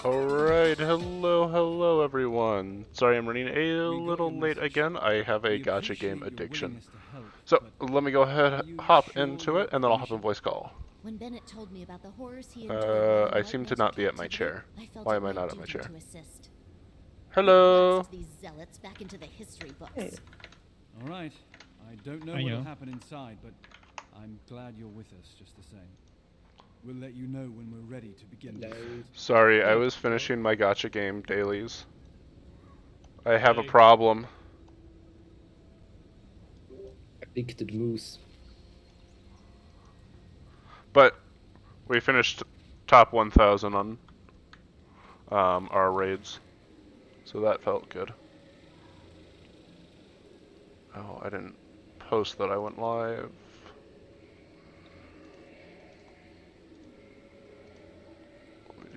Alright, hello everyone. Sorry I'm running a We got little your late message. again. I have a We gacha game appreciate your addiction. willingness to help, So, but let me go are ahead, you hop sure into you're it, up and for then the I'll hop in mission? voice call. When Bennett told me about the horrors he endured while in I white seem to magic not be at my captivity, chair. I felt Why it am I my not at my duty chair? to assist. We Hello! thrust these zealots back into the history books. Hey. All right. I don't know I what'll know. happen inside, but I'm glad you're with us just the same. We'll let you know when we're ready to begin the Hello. assault. Sorry, I Hello. was finishing my gacha game dailies. I have a Hey. problem. Addicted moose. But, we finished top 1000 on our raids. So that felt good. Oh, I didn't post that I went live.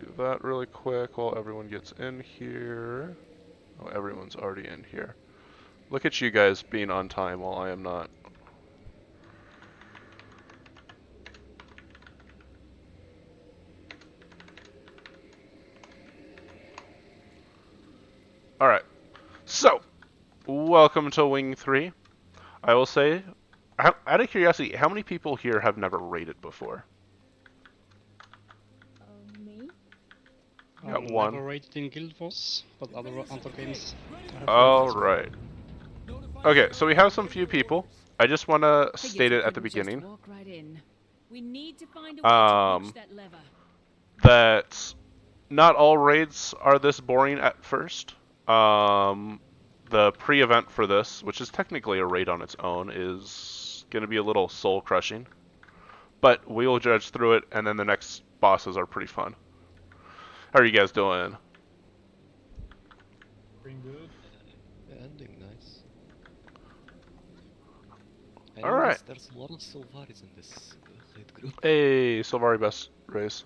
Do that really quick while everyone gets in here. Oh, everyone's already in here. Look at you guys being on time while I am not. Alright, so, welcome to Wing 3. I will say, out of curiosity, how many people here have never raided before? Me? Got Never one. rated in Guild Wars, but other games I have rated as well. Alright. Okay, so we have some few people. I just want to state it at the beginning. Walk right in. We need to find a way to push that lever. That not all raids are this boring at first. The pre-event for this, which is technically a raid on its own, is going to be a little soul-crushing. But we will judge through it, and then the next bosses are pretty fun. How are you guys doing? Pretty good. Yeah, doing nice. I All noticed right. there's a lot of Sylvaris in this raid group. Hey, Sylvari best race.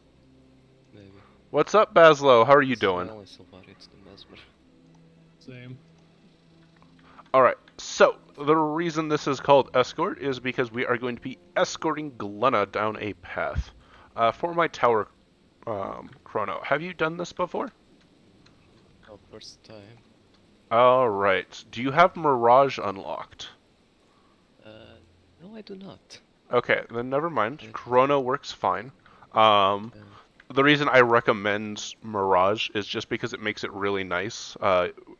Maybe. What's up, Baslo? How are you It's not doing? my only Sylvari, it's the Mesmer. Same. Alright, so the reason this is called Escort is because we are going to be escorting Glenna down a path. For my tower chrono, have you done this before? Oh, first time. Alright, do you have Mirage unlocked? No, I do not. Okay, then never mind. Okay. Chrono works fine. The reason I recommend Mirage is just because it makes it really nice.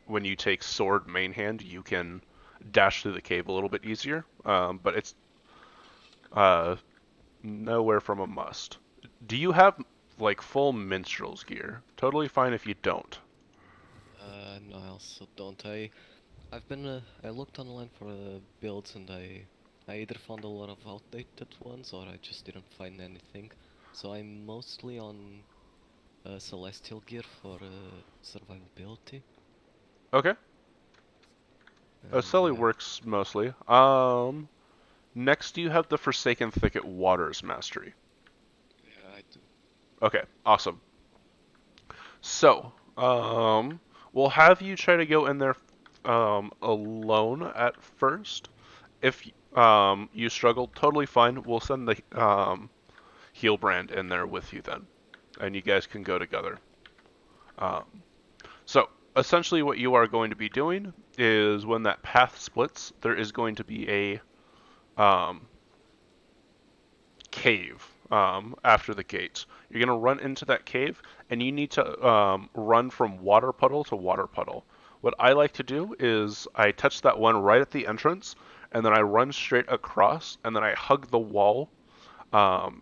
When you take Sword main hand, you can dash through the cave a little bit easier, but it's nowhere from a must. Do you have like full minstrel's gear? Totally fine if you don't. No, I also don't. I've been, I looked online for builds and I either found a lot of outdated ones or I just didn't find anything. So I'm mostly on celestial gear for survivability. Okay. And Sully yeah. works mostly. Next you have the Forsaken Thicket Waters Mastery. Yeah, I do. Okay, awesome. So, we'll have you try to go in there alone at first. If you struggle, totally fine. We'll send the heal brand in there with you then, and you guys can go together. Um, so, essentially what you are going to be doing is when that path splits, there is going to be a cave after the gates. You're going to run into that cave, and you need to run from water puddle to water puddle. What I like to do is I touch that one right at the entrance, and then I run straight across, and then I hug the wall um,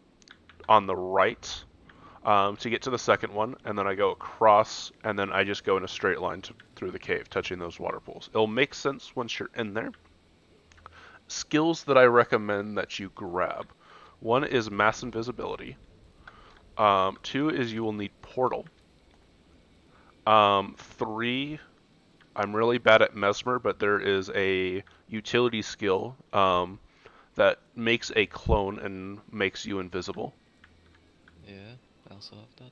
on the right to get to the second one, and then I go across, and then I just go in a straight line through the cave, touching those water pools. It'll make sense once you're in there. Skills that I recommend that you grab. One is mass invisibility. Two is you will need portal. Three, I'm really bad at mesmer, but there is a utility skill that makes a clone and makes you invisible. Yeah, I also have that.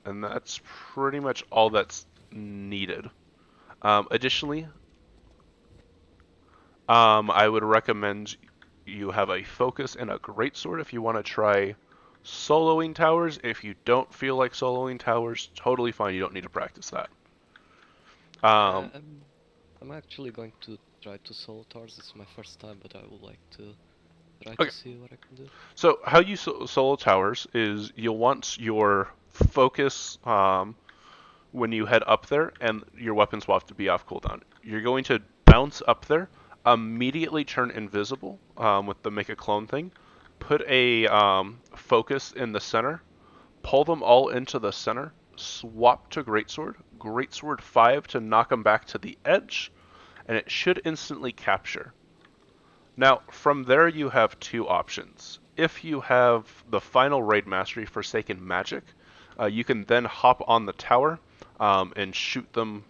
And that's pretty much all that's needed. Additionally, I would recommend you have a focus and a greatsword if you want to try Soloing towers, if you don't feel like soloing towers, totally fine. You don't need to practice that. I'm actually going to try to solo towers. It's my first time, but I would like to try Okay. to see what I can do. So how you solo towers is you'll want your focus when you head up there, and your weapons will have to be off cooldown. You're going to bounce up there, immediately turn invisible with the make a clone thing, put a focus in the center, pull them all into the center, swap to Greatsword 5 to knock them back to the edge, and it should instantly capture. Now, from there you have two options. If you have the final raid mastery, Forsaken Magic, you can then hop on the tower and shoot them,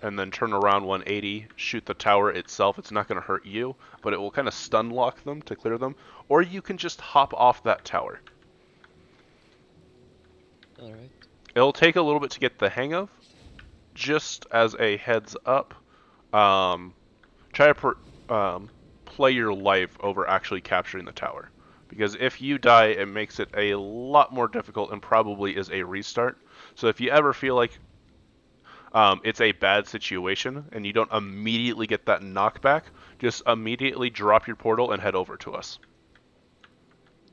and then turn around 180, shoot the tower itself. It's not going to hurt you, but it will kind of stun lock them to clear them. Or you can just hop off that tower. Alright. It'll take a little bit to get the hang of. Just as a heads up, try to play your life over actually capturing the tower. Because if you die, it makes it a lot more difficult and probably is a restart. So if you ever feel like it's a bad situation and you don't immediately get that knockback, just immediately drop your portal and head over to us.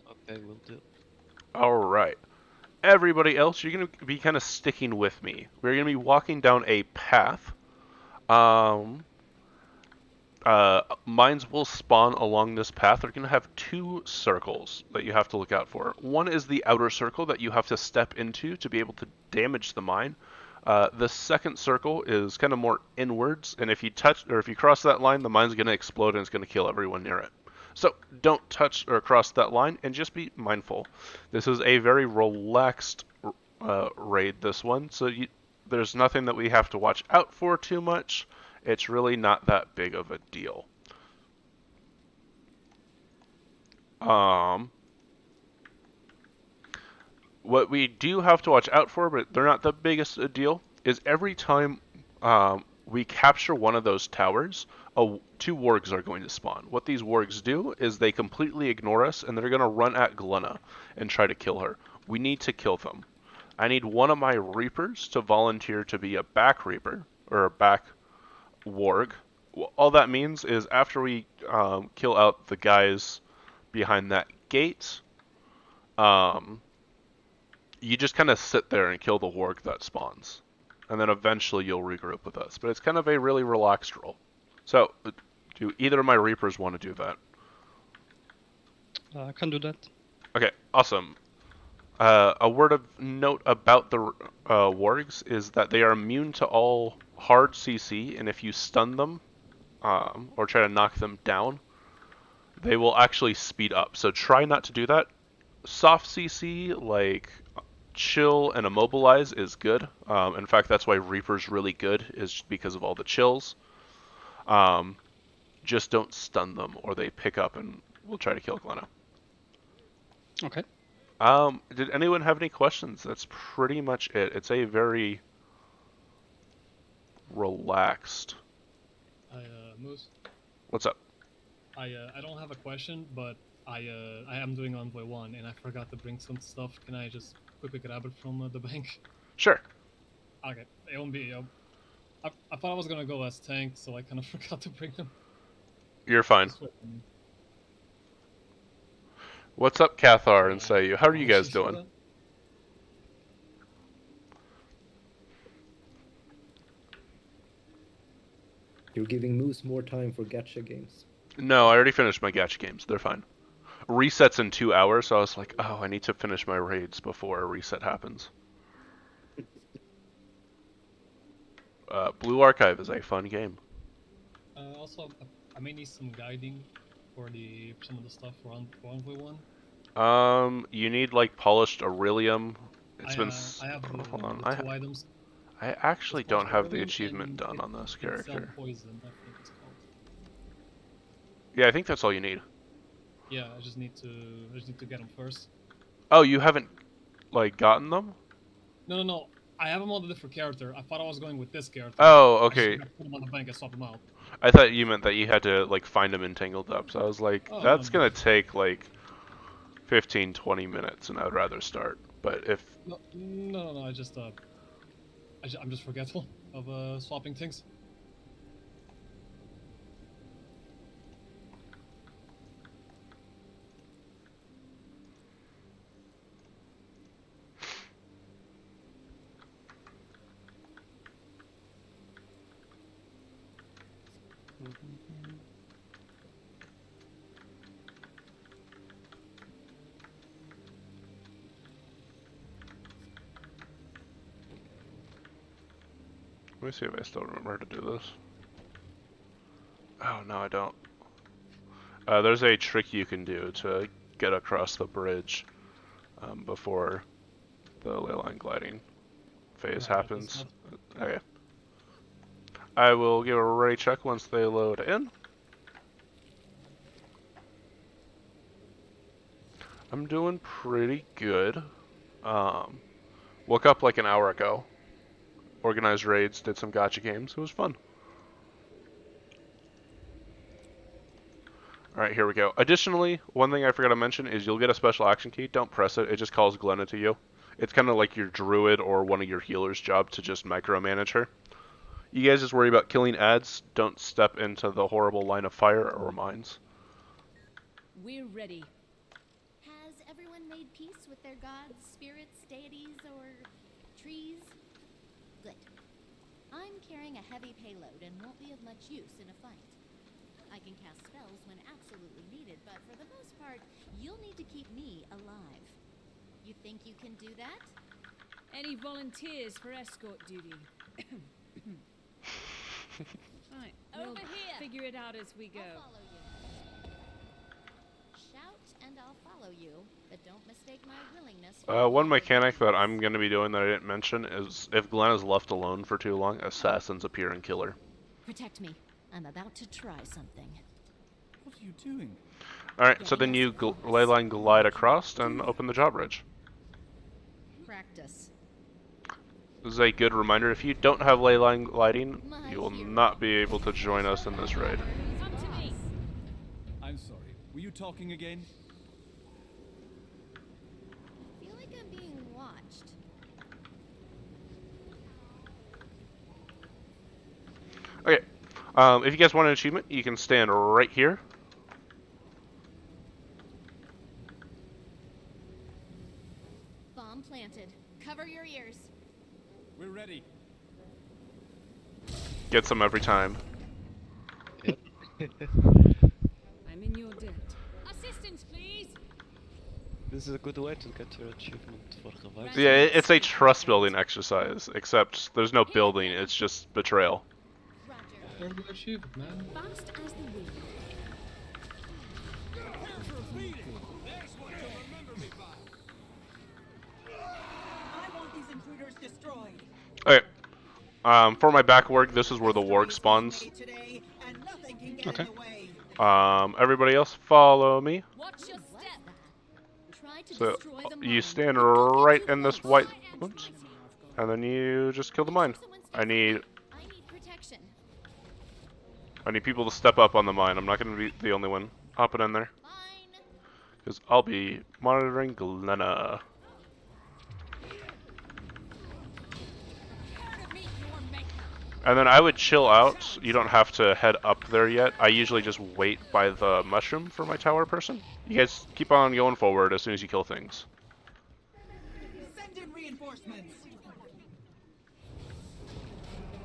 Okay, will do. Alright. Everybody else, you're going to be kind of sticking with me. We're going to be walking down a path. Mines will spawn along this path. They're going to have two circles that you have to look out for. One is the outer circle that you have to step into to be able to damage the mine. The second circle is kind of more inwards, and if you cross that line, the mine's going to explode and it's going to kill everyone near it. So don't touch or cross that line, and just be mindful. This is a very relaxed raid, this one, so there's nothing that we have to watch out for too much. It's really not that big of a deal. What we do have to watch out for, but they're not the biggest a deal, is every time we capture one of those towers, two wargs are going to spawn. What these wargs do is they completely ignore us, and they're going to run at Glenna and try to kill her. We need to kill them. I need one of my Reapers to volunteer to be a back Reaper, or a back warg. All that means is after we kill out the guys behind that gate, you just kind of sit there and kill the warg that spawns. And then eventually you'll regroup with us. But it's kind of a really relaxed role. So, do either of my Reapers want to do that? I can do that. Okay, awesome. A word of note about the wargs is that they are immune to all hard CC, and if you stun them, or try to knock them down, they will actually speed up. So try not to do that. Soft CC, like chill and immobilize, is good. In fact, that's why Reaper's really good, is because of all the chills. Just don't stun them, or they pick up and will try to kill Glenna. Okay. Did anyone have any questions? That's pretty much it. It's a very relaxed. Moose, What's up? I don't have a question, but I am doing Envoy 1 and I forgot to bring some stuff. Can I just quickly grab it from the bank? Sure. Okay, it won't be. I thought I was gonna go as tank, so I kind of forgot to bring them. You're fine. What's up, Cathar and Sayu? How are you guys doing? You're giving Moose more time for gacha games. No, I already finished my gacha games. They're fine. Resets in 2 hours, so I was like, oh, I need to finish my raids before a reset happens. Blue Archive is a fun game. Also, I may need some guiding for some of the stuff for Envoy 1. You need like polished Aurelium. I have hold on. the two items. I actually It's don't called have the Aurelium achievement and done on this character. Poison, I think it's called. Yeah, I think that's all you need. Yeah, I just need to get them first. Oh, you haven't like gotten them? No. I have them on a different character. I thought I was going with this character. Oh, I okay. just put them on the bank and swap them out. I thought you meant that you had to like find them entangled up. So I was like, Oh, that's no. gonna take like 15, 20 minutes, and I'd rather start. But if No. I'm just forgetful of swapping things. let me see if I still remember how to do this. Oh no, I don't. There's a trick you can do to get across the bridge before the ley line gliding phase happens. Okay. I will give a ready check once they load in. I'm doing pretty good. Woke up like an hour ago. Organized raids, did some gacha games. It was fun. Alright, here we go. Additionally, one thing I forgot to mention is you'll get a special action key. Don't press it. It just calls Glenna to you. It's kind of like your druid or one of your healers' job to just micromanage her. You guys just worry about killing ads. Don't step into the horrible line of fire or mines. We're ready. Has everyone made peace with their gods, spirits, deities, or trees? Good. I'm carrying a heavy payload and won't be of much use in a fight. I can cast spells when absolutely needed, but for the most part, you'll need to keep me alive. You think you can do that? Any volunteers for escort duty? Right, we'll Over here. figure it out as we go. I'll follow you. Shout and I'll follow you, but don't mistake my willingness. One mechanic that I'm going to be doing that I didn't mention is if Glenn is left alone for too long, assassins appear and kill her. Protect me. I'm about to try something. What are you doing? Alright, so then you ley line glide across and open the drawbridge. Practice. This is a good reminder, if you don't have ley line gliding, you will not be able to join us in this raid. Come to me. I'm sorry. Were you talking again? I feel like I'm being watched. Okay, if you guys want an achievement, you can stand right here. Bomb planted. Cover your ears. We're ready. Get some every time. I'm in your debt. Assistance, please. This is a good way to get your achievement for revive. Yeah, it's a trust building exercise, except there's no building, it's just betrayal. Roger. Where's the achievement, man? Fast as the wind. Okay, for my back work, this is where the warg spawns. Okay. Everybody else, follow me. Watch your What's step. that? Try to So, destroy the you mine. stand Don't get right too in this close. white... Oops. And then you just kill the mine. I need protection. people to step up on the mine. I'm not going to be the only one hopping in there. Fine. Because I'll be monitoring Glenna. And then I would chill out. You don't have to head up there yet. I usually just wait by the mushroom for my tower person. You guys keep on going forward as soon as you kill things. Send in reinforcements.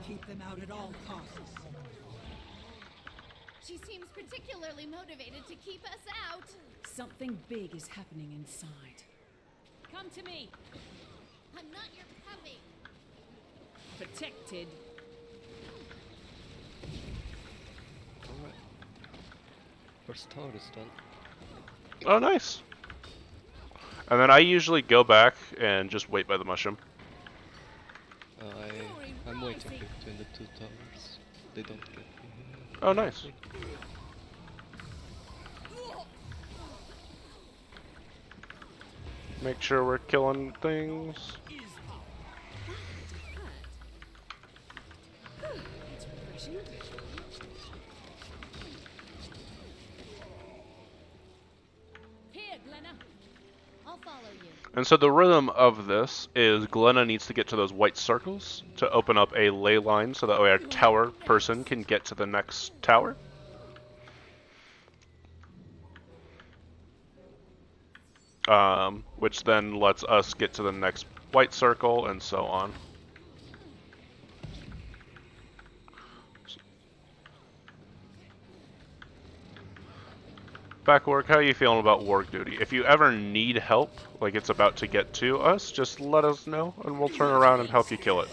Keep them out at all costs. She seems particularly motivated to keep us out. Something big is happening inside. Come to me. I'm not your puppy. Protected. Alright. First tower is done. Oh, nice. And then I usually go back and just wait by the mushroom. I'm waiting between the two towers. They don't get me. Oh, nice. Make sure we're killing things. It's refreshing. Here, Glenna. And so the rhythm of this is Glenna needs to get to those white circles to open up a ley line so that way our tower person can get to the next tower. Which then lets us get to the next white circle and so on. Backwork, how are you feeling about work duty? If you ever need help, like it's about to get to us, just let us know and we'll turn around and help you kill it.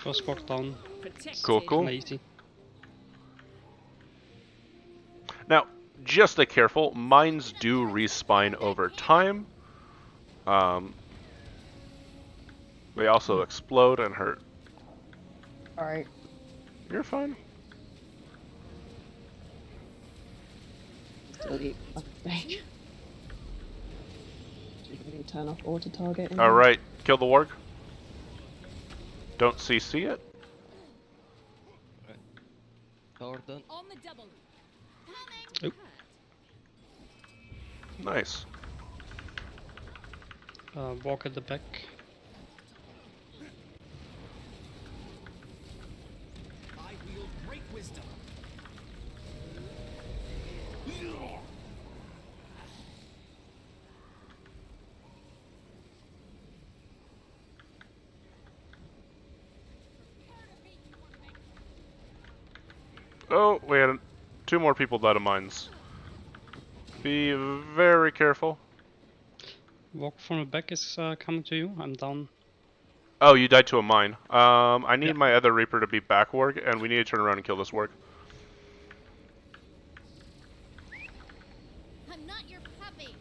First walk down. Cool, cool. Easy. Now, just stay careful, mines do respawn over time. They also explode and hurt. Alright. You're fine. Delete. Okay. Turn off auto target. Alright, kill the warg. Don't CC it. Right. Tower done. On the double. Oop. Nice. Walk at the back. I wield great wisdom. Oh, we had 2 more people died of mines. Be very careful. Walk from the back is coming to you. I'm down. Oh, you died to a mine. I need Yep. my other Reaper to be back warg, and we need to turn around and kill this warg. I'm not your puppy.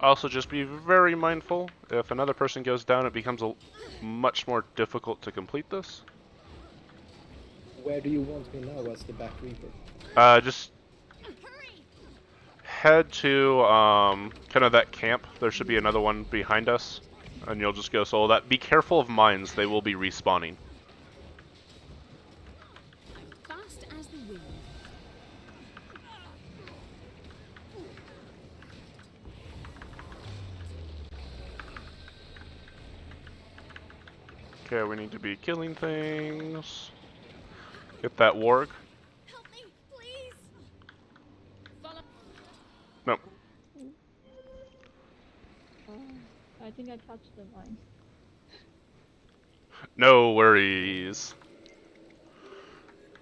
Also, just be very mindful. If another person goes down, it becomes much more difficult to complete this. Where do you want me now as the back reaper? Just Hurry! head to kind of that camp. There should be another one behind us, and you'll just go solo that. Be careful of mines; they will be respawning. Fast as the wind. Okay, we need to be killing things. Get that warg. Help me, please! Follow. No. I think I touched the mine. No worries.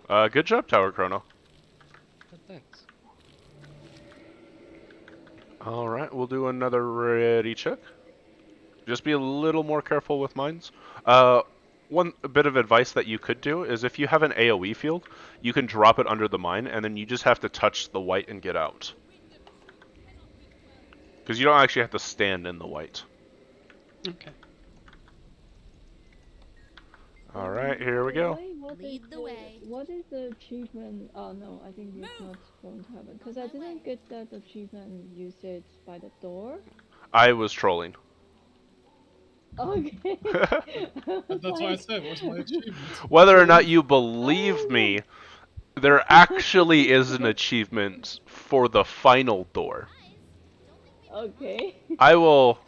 Good job, Tower Chrono. Thanks. Alright, we'll do another ready check. Just be a little more careful with mines. One bit of advice that you could do is if you have an AoE field, you can drop it under the mine, and then you just have to touch the white and get out. Because you don't actually have to stand in the white. Okay. Alright, here we go. Lead the way. What is the achievement? Oh no, I think it's not going to happen. Because I didn't get that achievement you said by the door. I was trolling. Okay. That's why I said, what's my achievement? Whether or not you believe me, there actually is an achievement for the final door. Okay. I will...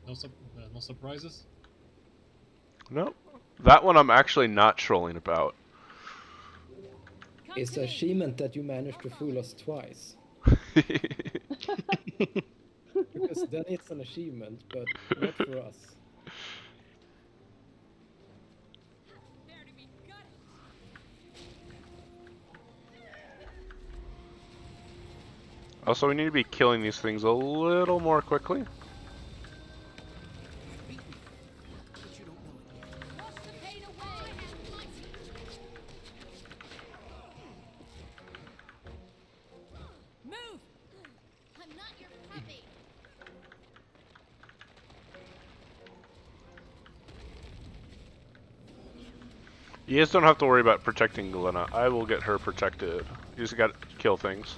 No surprises? No. That one I'm actually not trolling about. It's an achievement that you managed to fool us twice. Because then it's an achievement, but not for us. Also, we need to be killing these things a little more quickly. But you don't know it yet. Wash the pain away. Move. I'm not your puppy. You guys don't have to worry about protecting Glenna. I will get her protected. You just gotta kill things.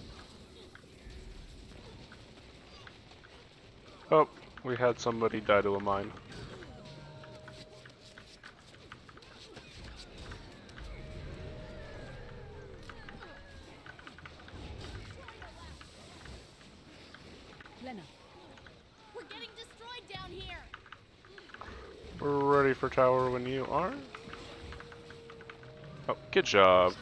Oh, we had somebody die to a mine. getting destroyed down here. We're ready for tower when you are. Oh, good job.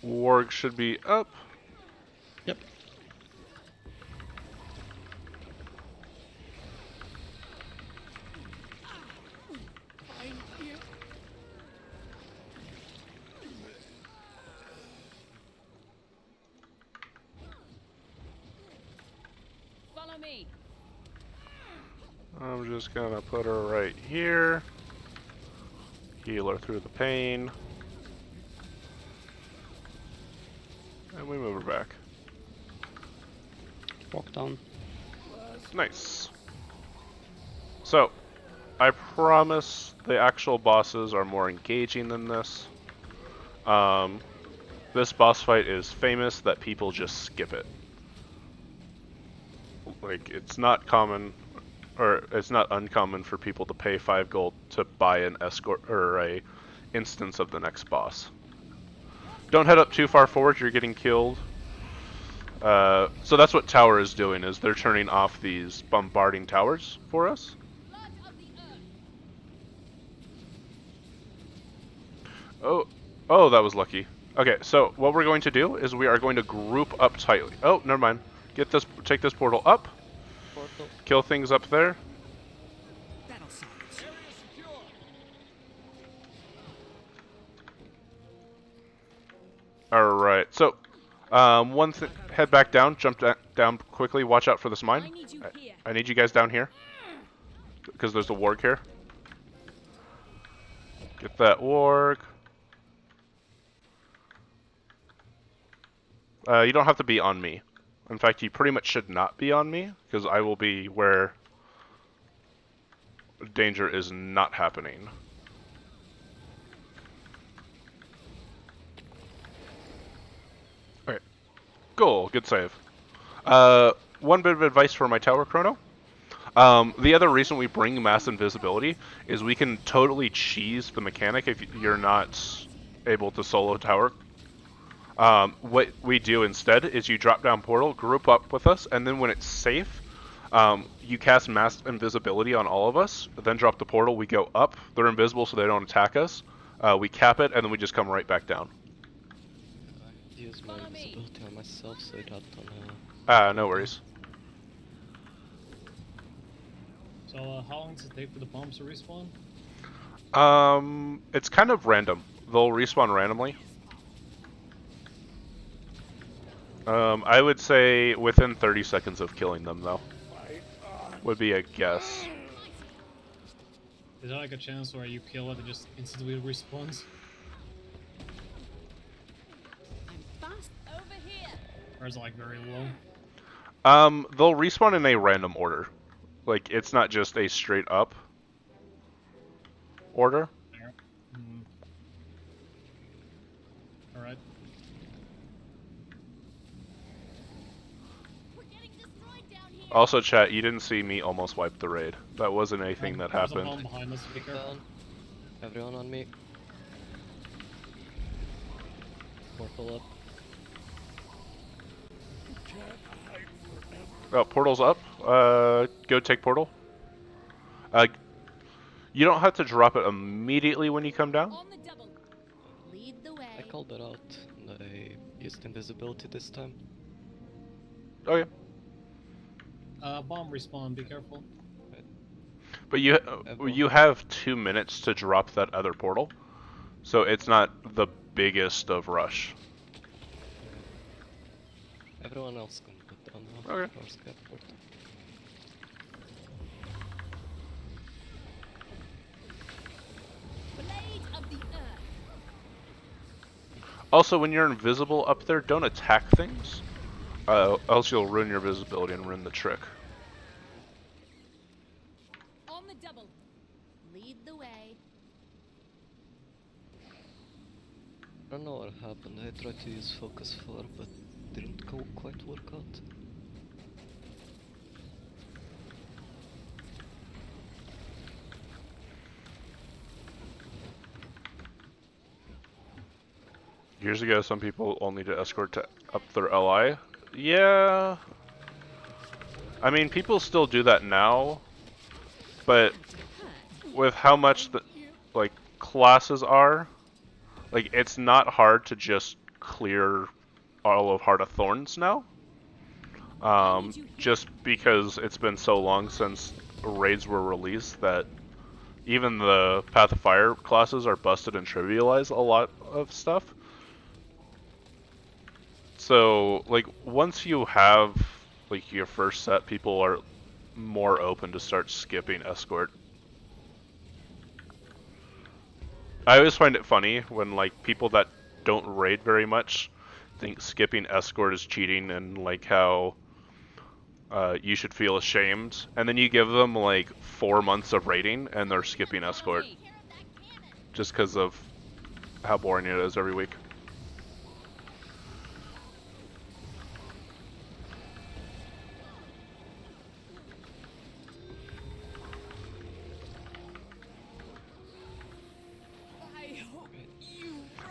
Warg should be up. Yep. Follow me. I'm just gonna put her right here. Heal her through the pain. And we move her back. Walk down. Nice. So, I promise the actual bosses are more engaging than this. This boss fight is famous that people just skip it. Like, it's not common, or it's not uncommon for people to pay 5 gold to buy an escort or a instance of the next boss. Don't head up too far forward, you're getting killed. So that's what tower is doing, is they're turning off these bombarding towers for us. Oh, that was lucky. Okay, so what we're going to do is we are going to group up tightly. Oh, never mind. Take this portal up. Portal. Kill things up there. That'll solve it. Alright, so, head back down, jump down quickly, watch out for this mine. I need you here. I need you guys down here. Because there's a warg here. Get that warg. You don't have to be on me. In fact, you pretty much should not be on me, because I will be where danger is not happening. Okay. Cool, good save. One bit of advice for my tower chrono. The other reason we bring mass invisibility is we can totally cheese the mechanic if you're not able to solo tower. What we do instead is you drop down portal, group up with us, and then when it's safe, you cast mass invisibility on all of us, then drop the portal, we go up, they're invisible so they don't attack us, we cap it, and then we just come right back down. I use my invisibility on myself so that No worries. So how long does it take for the bombs to respawn? It's kind of random. They'll respawn randomly. I would say within 30 seconds of killing them, though. Would be a guess. Is there like a chance where you kill it and just instantly respawns? I'm fast over here. Or is it like very low? They'll respawn in a random order. Like, it's not just a straight up order. Alright. Also, chat, you didn't see me almost wipe the raid. That wasn't anything that There's a happened. bomb behind us, be careful. Everyone on me. Portal up. Oh, portal's up. Go take portal. You don't have to drop it immediately when you come down. On the double. Lead the way. I called it out and I used invisibility this time. Okay. Bomb respawn, be careful. But you have 2 minutes to drop that other portal, so it's not the biggest of rush. Everyone else can put down now. Okay. Or scared portal. Blade of the earth. Also, when you're invisible up there, don't attack things, else you'll ruin your visibility and ruin the trick. On the double. Lead the way. I don't know what happened. I tried to use focus 4, but didn't quite work out. Years ago, some people only to escort up their LI Yeah. I mean, people still do that now, but with how much the like classes are, like it's not hard to just clear all of Heart of Thorns now. Just because it's been so long since raids were released that even the Path of Fire classes are busted and trivialize a lot of stuff. So, like, once you have, like, your first set, people are more open to start skipping Escort. I always find it funny when, like, people that don't raid very much think skipping Escort is cheating and, like, how you should feel ashamed. And then you give them, like, 4 months of raiding and they're skipping Escort. Just because of how boring it is every week.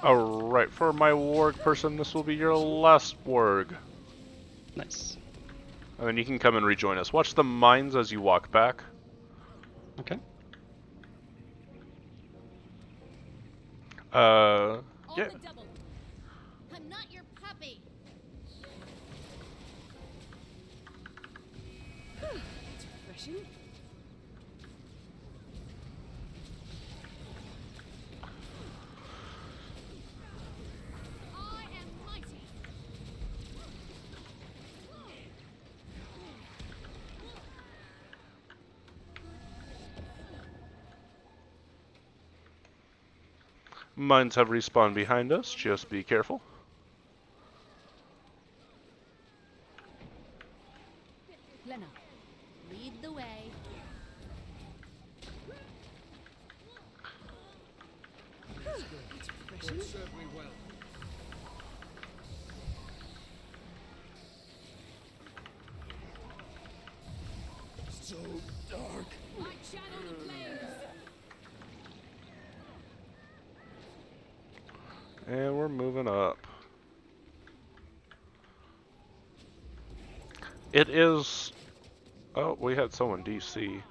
Alright, for my warg person, this will be your last warg. Nice. And then you can come and rejoin us. Watch the mines as you walk back. Okay. Yeah. I'm not your puppy. It's refreshing. I am mighty. Mines have respawned behind us, just be careful. Lena, lead the way. It's refreshing. Serve me well. So dark. My channel the flames. And we're moving up. It is... Oh, we had someone DC.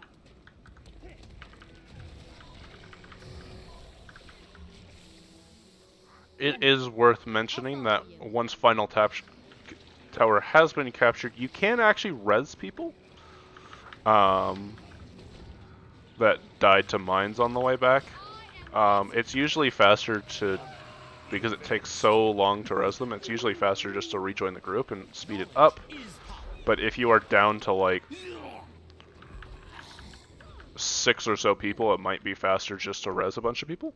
It is worth mentioning that once Final Tower has been captured, you can actually res people that died to mines on the way back. It's usually faster to, because it takes so long to res them, it's usually faster just to rejoin the group and speed it up. But if you are down to like 6 or so people, it might be faster just to res a bunch of people.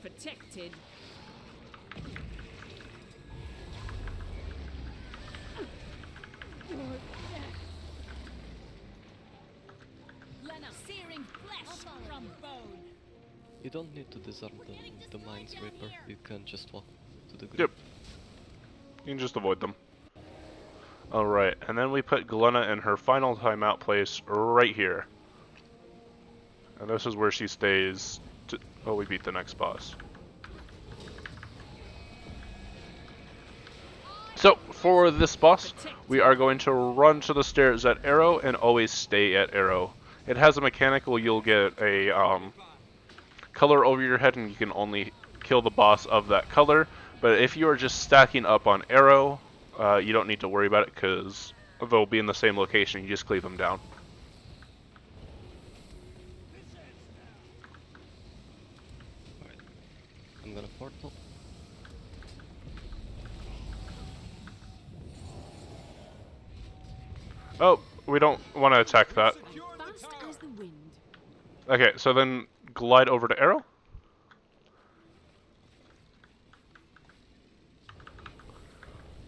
Protected. Lena, searing flesh from bone. You don't need to disarm the Mines Reaper, you can just walk to the group. Yep. You can just avoid them. Alright, and then we put Glenna in her final timeout place right here. And this is where she stays till we beat the next boss. So, for this boss, we are going to run to the stairs at Arrow and always stay at Arrow. It has a mechanic where you'll get a color over your head and you can only kill the boss of that color. But if you are just stacking up on Arrow, you don't need to worry about it because they'll be in the same location. You just cleave them down. Alright. I'm gonna portal. Oh, we don't want to attack that. Fast as the wind. Okay, so then glide over to Arrow.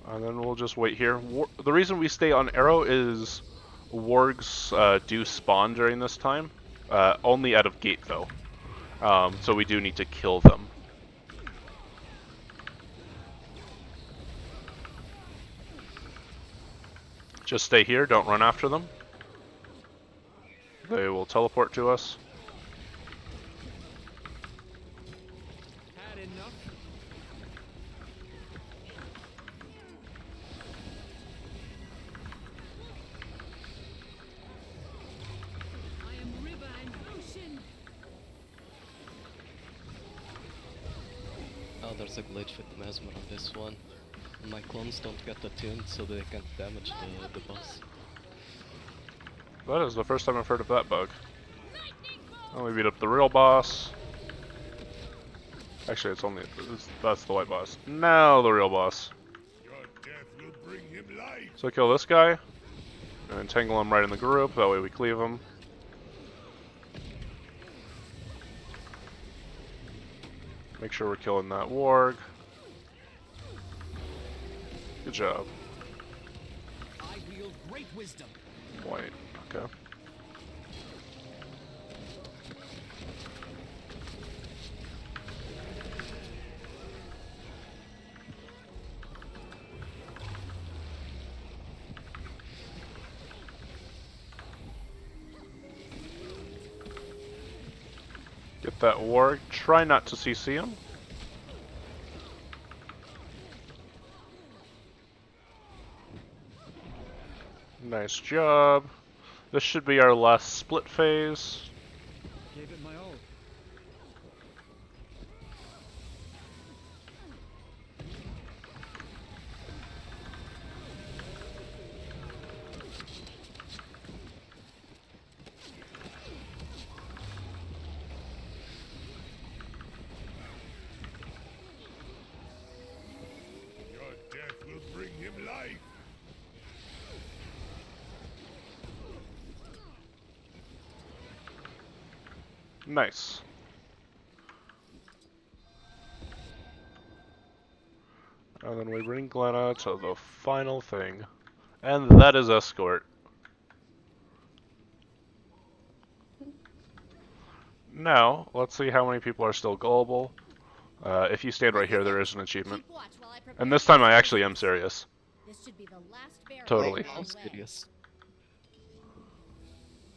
And then we'll just wait here. The reason we stay on Arrow is wargs do spawn during this time. Only out of gate though. So we do need to kill them. Just stay here, don't run after them. They will teleport to us. Had enough. there's a glitch with Mesmer on this one. My clones don't get attuned, so they can't damage the boss. That is the first time I've heard of that bug. Oh, we beat up the real boss. Actually, that's the white boss. Now the real boss. Your death will bring him life. So kill this guy, and entangle him right in the group, that way we cleave him. Make sure we're killing that warg. Good job. I wield great wisdom. White, okay. Get that warg. Try not to CC him. Nice job. This should be our last split phase. Gave it my all. Your death will bring him life. Nice. And then we bring Glenna to the final thing. And that is Escort. Now, let's see how many people are still gullible. If you stand right here, there is an achievement. And this time I actually am serious. This should be the last barrier. Totally. How serious?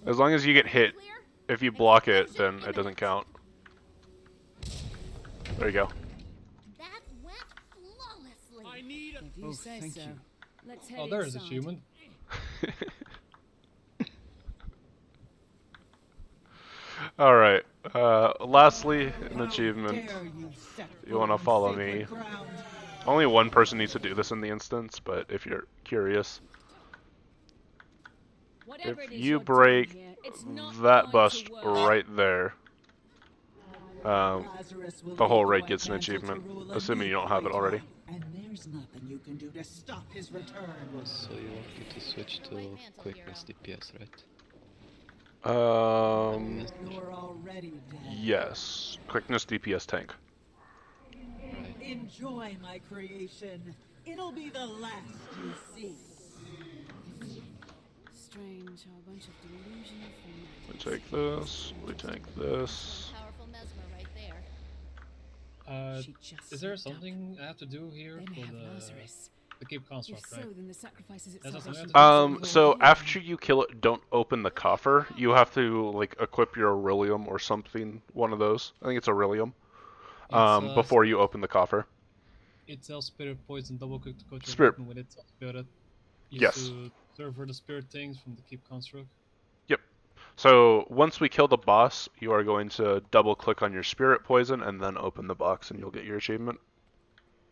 As long as you get hit, if you block it, then it doesn't count. There you go. That went flawlessly. I need a If you say thank so. you. Let's head Oh, there's inside. achievement. Alright, lastly, an achievement. You want to follow me. Only one person needs to do this in the instance, but if you're curious, Whatever if it is you you're doing break here, it's not that going bust to work. right there, the whole raid gets an achievement, assuming you don't have it already. And there's nothing you can do to stop his return. So you want me to switch to quickness DPS, right? You're already dead. Yes. Quickness DPS tank. Enjoy my creation. It'll be the last you see. Strange, a bunch of delusional We fanatics. take this, we take this. Powerful Mesmer right there. She just Is there slipped up. something I have to do here They may for have the Lazarus. Cape If Construct, so, right? then the sacrifices That's itself. something should I have be to So somewhere after you kill it, don't open the coffer. You have to like equip your Aurelium or something, one of those. I think it's Aurelium. Before you open the coffer. It sells spirit poison, double click to coach your Spirit. weapon with it. Spirit. Used Yes. to serve for the spirit things from the Keep Construct. Yep. So once we kill the boss, you are going to double click on your spirit poison and then open the box and you'll get your achievement.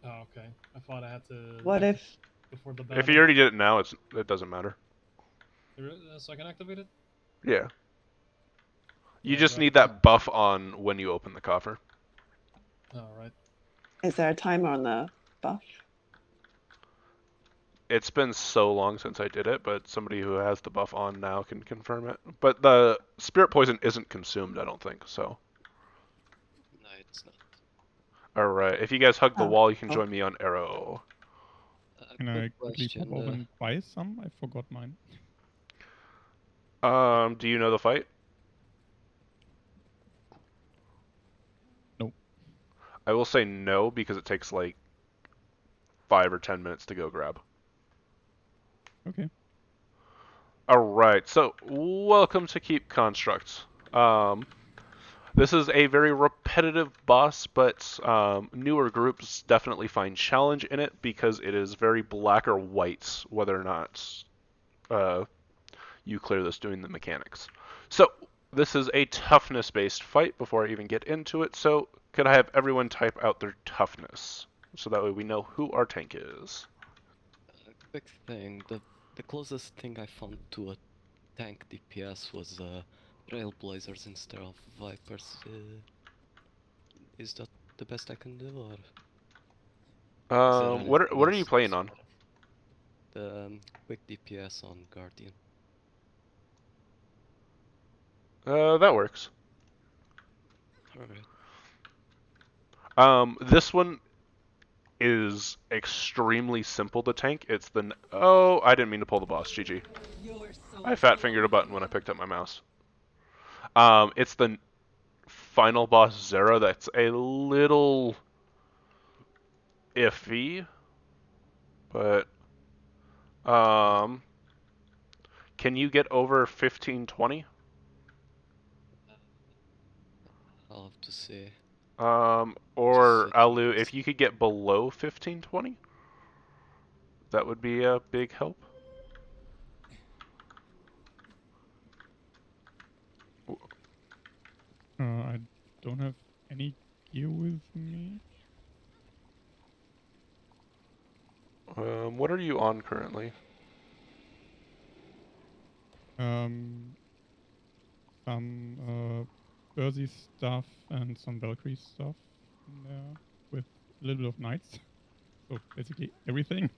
Oh, okay. I thought I had to. What do it if before the battle? If you already did it now, it doesn't matter. So I can activate it? Yeah. You Yeah, just right. need that buff on when you open the coffer. Alright. is there a timer on the buff? It's been so long since I did it, but somebody who has the buff on now can confirm it. But the spirit poison isn't consumed, I don't think, so. No, it's not. Alright, if you guys hug the Oh, wall, you can oh. join me on Arrow. Can I Quick quickly question, pop open twice some? I forgot mine. Do you know the fight? Nope. I will say no, because it takes like 5 or 10 minutes to go grab. Okay. Alright, so welcome to Keep Constructs. This is a very repetitive boss, but newer groups definitely find challenge in it because it is very black or white whether or not you clear this doing the mechanics. So this is a toughness-based fight before I even get into it, so could I have everyone type out their toughness? So that way we know who our tank is. Quick thing, the closest thing I found to a tank DPS was Trailblazers instead of Vipers. Is that the best I can do, or? What are you playing on? The quick DPS on Guardian. That works. Alright. This one is extremely simple to tank. It's the... Oh, I didn't mean to pull the boss, GG. I fat-fingered a button when I picked up my mouse. It's the final boss, Zera, that's a little iffy. But, can you get over 1520? I'll have to see. Or Alu, if you could get below 1520, that would be a big help. I don't have any gear with me. What are you on currently? Some Earthy stuff and some Valkyrie stuff in there with a little bit of knights. So basically everything.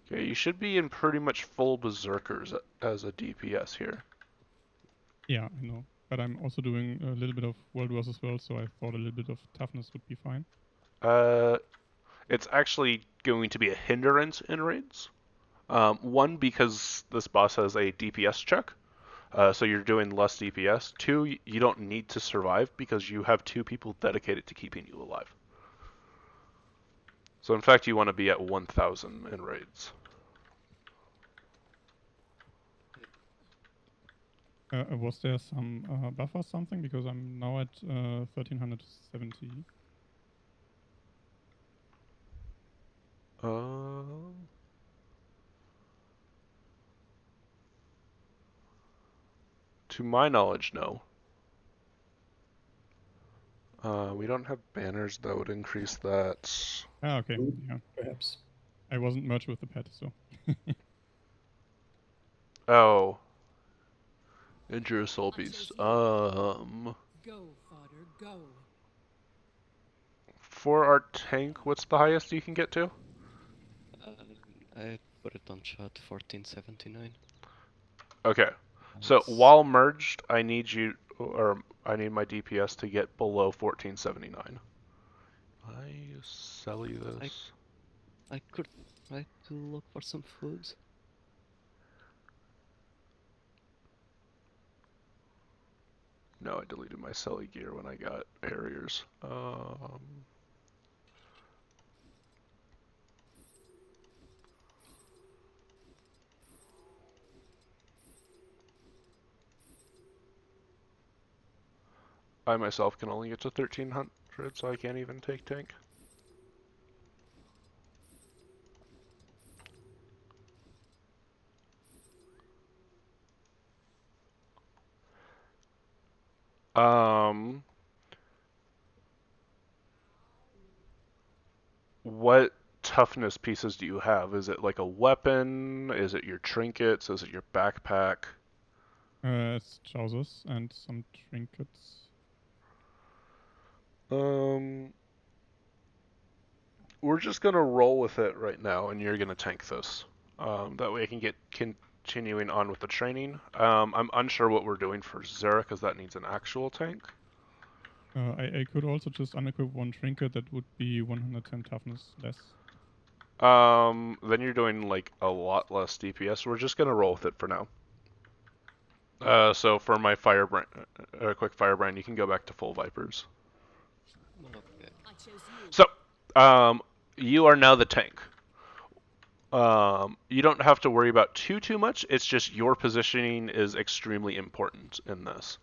Okay, you should be in pretty much full berserkers as a DPS here. Yeah, I know. But I'm also doing a little bit of World Wars as well, so I thought a little bit of toughness would be fine. It's actually going to be a hindrance in raids. One, because this boss has a DPS check, so you're doing less DPS. Two, you don't need to survive because you have 2 people dedicated to keeping you alive. So in fact, you want to be at 1,000 in raids. Was there some buff or something? Because I'm now at 1370. To my knowledge, no. We don't have banners that would increase that. Ah, okay. Yeah. Perhaps. I wasn't merged with the pet, so. Oh. Injure a soul beast. Go, fodder, go. For our tank, what's the highest you can get to? I put it on chat, 1479. Okay. So while merged, I need you, or I need my DPS to get below 1479. I sell you this. I could try to look for some food. No, I deleted my Selly gear when I got barriers. I myself can only get to 1300, so I can't even take tank. What toughness pieces do you have? Is it like a weapon? Is it your trinkets? Is it your backpack? It's trousers and some trinkets. We're just gonna roll with it right now, and you're gonna tank this. That way I can get continuing on with the training. I'm unsure what we're doing for Zera, because that needs an actual tank. I could also just unequip one trinket that would be 110 toughness less. Then you're doing like a lot less DPS. We're just gonna roll with it for now. So for my firebrand, quick firebrand, you can go back to full Vipers. Okay. So, you are now the tank. You don't have to worry about too much. It's just your positioning is extremely important in this.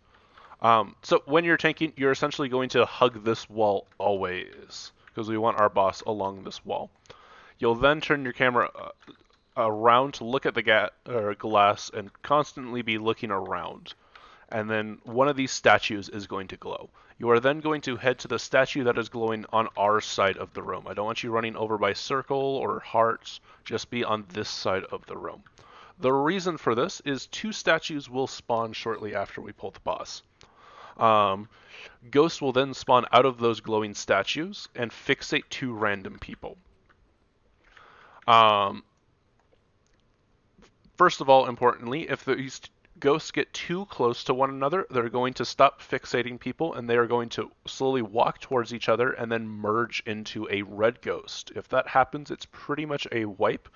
So when you're tanking, you're essentially going to hug this wall always, because we want our boss along this wall. You'll then turn your camera around to look at the glass and constantly be looking around. and then one of these statues is going to glow. You are then going to head to the statue that is glowing on our side of the room. I don't want you running over by circle or hearts, just be on this side of the room. The reason for this is 2 statues will spawn shortly after we pull the boss. Ghosts will then spawn out of those glowing statues and fixate 2 random people. First of all, importantly, if these ghosts get too close to one another, they're going to stop fixating people and they are going to slowly walk towards each other and then merge into a red ghost. If that happens, it's pretty much a wipe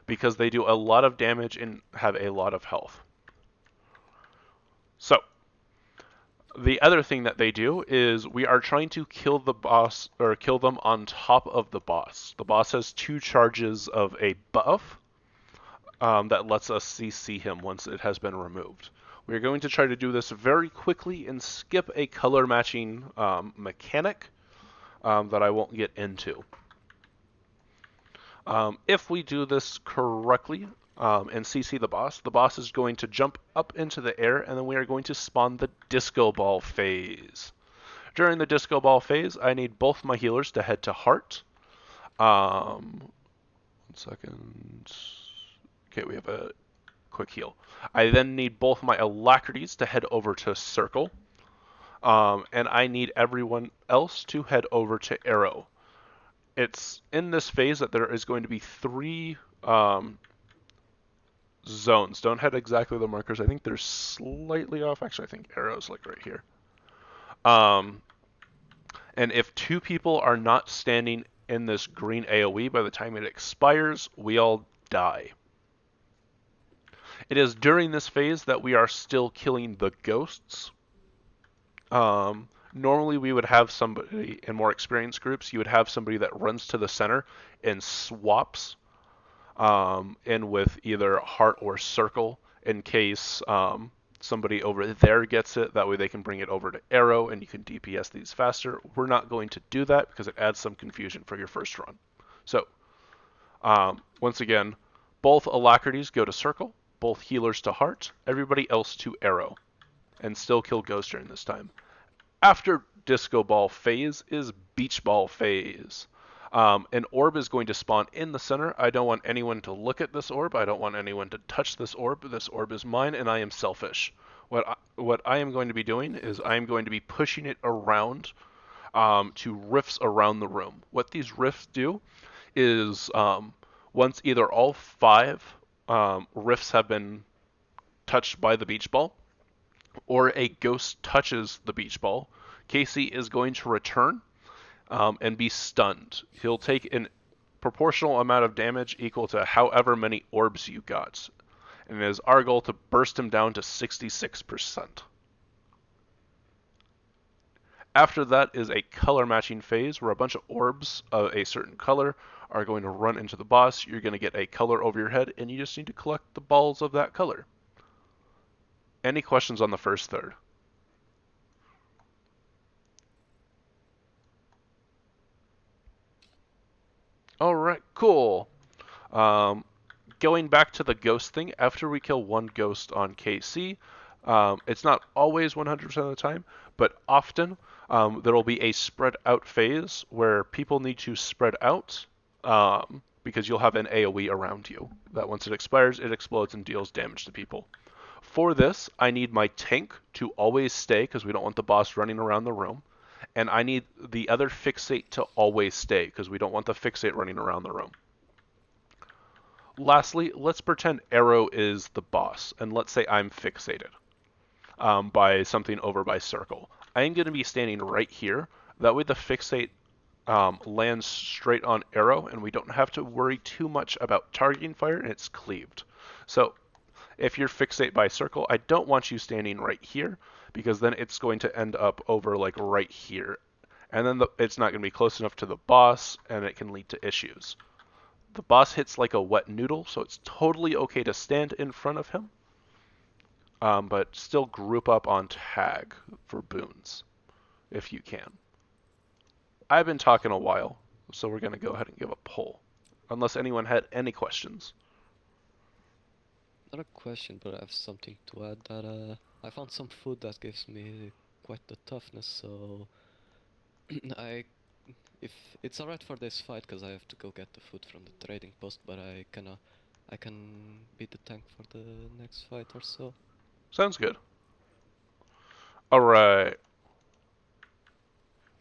because they do a lot of damage and have a lot of health. So, the other thing that they do is we are trying to kill the boss, or kill them on top of the boss. The boss has 2 charges of a buff that lets us CC him once it has been removed. We're going to try to do this very quickly and skip a color matching mechanic that I won't get into. If we do this correctly and CC the boss is going to jump up into the air, and then we are going to spawn the disco ball phase. During the disco ball phase, I need both my healers to head to heart. 1 second. Okay, we have a quick heal. I then need both my alacrities to head over to circle. And I need everyone else to head over to arrow. It's in this phase that there is going to be 3 zones. Don't head exactly the markers. I think they're slightly off. Actually, I think arrow's like right here. And if 2 people are not standing in this green AoE by the time it expires, we all die. It is during this phase that we are still killing the ghosts. Normally we would have somebody, in more experienced groups, you would have somebody that runs to the center and swaps in with either heart or circle in case somebody over there gets it. That way they can bring it over to arrow and you can DPS these faster. We're not going to do that because it adds some confusion for your first run. So, once again, both alacrities go to circle, both healers to heart, everybody else to arrow, and still kill ghosts during this time. After disco ball phase is beach ball phase. An orb is going to spawn in the center. I don't want anyone to look at this orb. I don't want anyone to touch this orb. This orb is mine, and I am selfish. What I am going to be doing is I am going to be pushing it around to rifts around the room. What these rifts do is once either all 5 rifts have been touched by the beach ball, or a ghost touches the beach ball, Casey is going to return and be stunned. He'll take a proportional amount of damage equal to however many orbs you got. And it is our goal to burst him down to 66%. After that is a color matching phase where a bunch of orbs of a certain color are going to run into the boss. You're going to get a color over your head, and you just need to collect the balls of that color. Any questions on the first third? Alright, cool. Going back to the ghost thing, after we kill 1 ghost on KC, it's not always 100% of the time, but often there will be a spread out phase where people need to spread out because you'll have an AoE around you that once it expires, it explodes and deals damage to people. For this, I need my tank to always stay because we don't want the boss running around the room. And I need the other fixate to always stay because we don't want the fixate running around the room. Lastly, let's pretend arrow is the boss, and let's say I'm fixated by something over by circle. I am going to be standing right here. That way the fixate lands straight on arrow, and we don't have to worry too much about targeting fire, and it's cleaved. So if you're fixate by circle, I don't want you standing right here, because then it's going to end up over like right here. And then it's not going to be close enough to the boss, and it can lead to issues. The boss hits like a wet noodle, so it's totally okay to stand in front of him, but still group up on tag for boons, if you can. I've been talking a while, so we're going to go ahead and give a poll, unless anyone had any questions. Not a question, but I have something to add that I found some food that gives me quite the toughness, so if it's alright for this fight, because I have to go get the food from the trading post, but I can beat the tank for the next fight or so. Sounds good. Alright.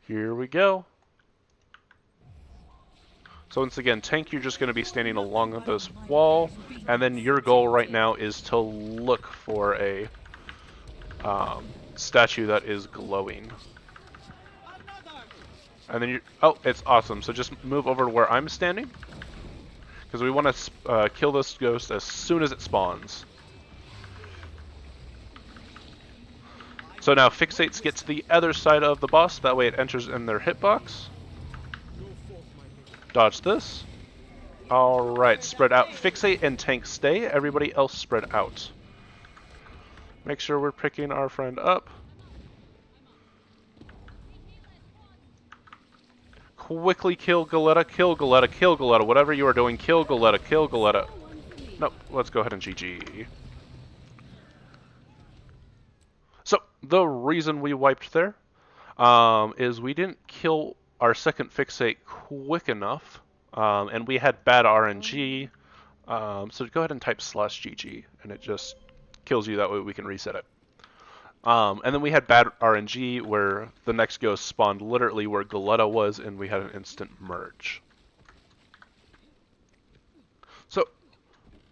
Here we go. So once again, tank, you're just going to be standing along this wall, and then your goal right now is to look for a statue that is glowing. And then oh, it's awesome. So just move over to where I'm standing, because we want to kill this ghost as soon as it spawns. So now Fixates get to the other side of the boss, that way it enters in their hitbox. Dodge this. Alright, spread out. Fixate and tank stay, everybody else spread out. Make sure we're picking our friend up. Quickly kill Galetta, kill Galetta, kill Galetta. Whatever you are doing, kill Galetta, kill Galetta. Nope, let's go ahead and GG. So, the reason we wiped there is we didn't kill our second Fixate quick enough, and we had bad RNG. So go ahead and type /GG, and it just kills you, that way we can reset it. And then we had bad RNG where the next ghost spawned literally where Galetta was, and we had an instant merge. So,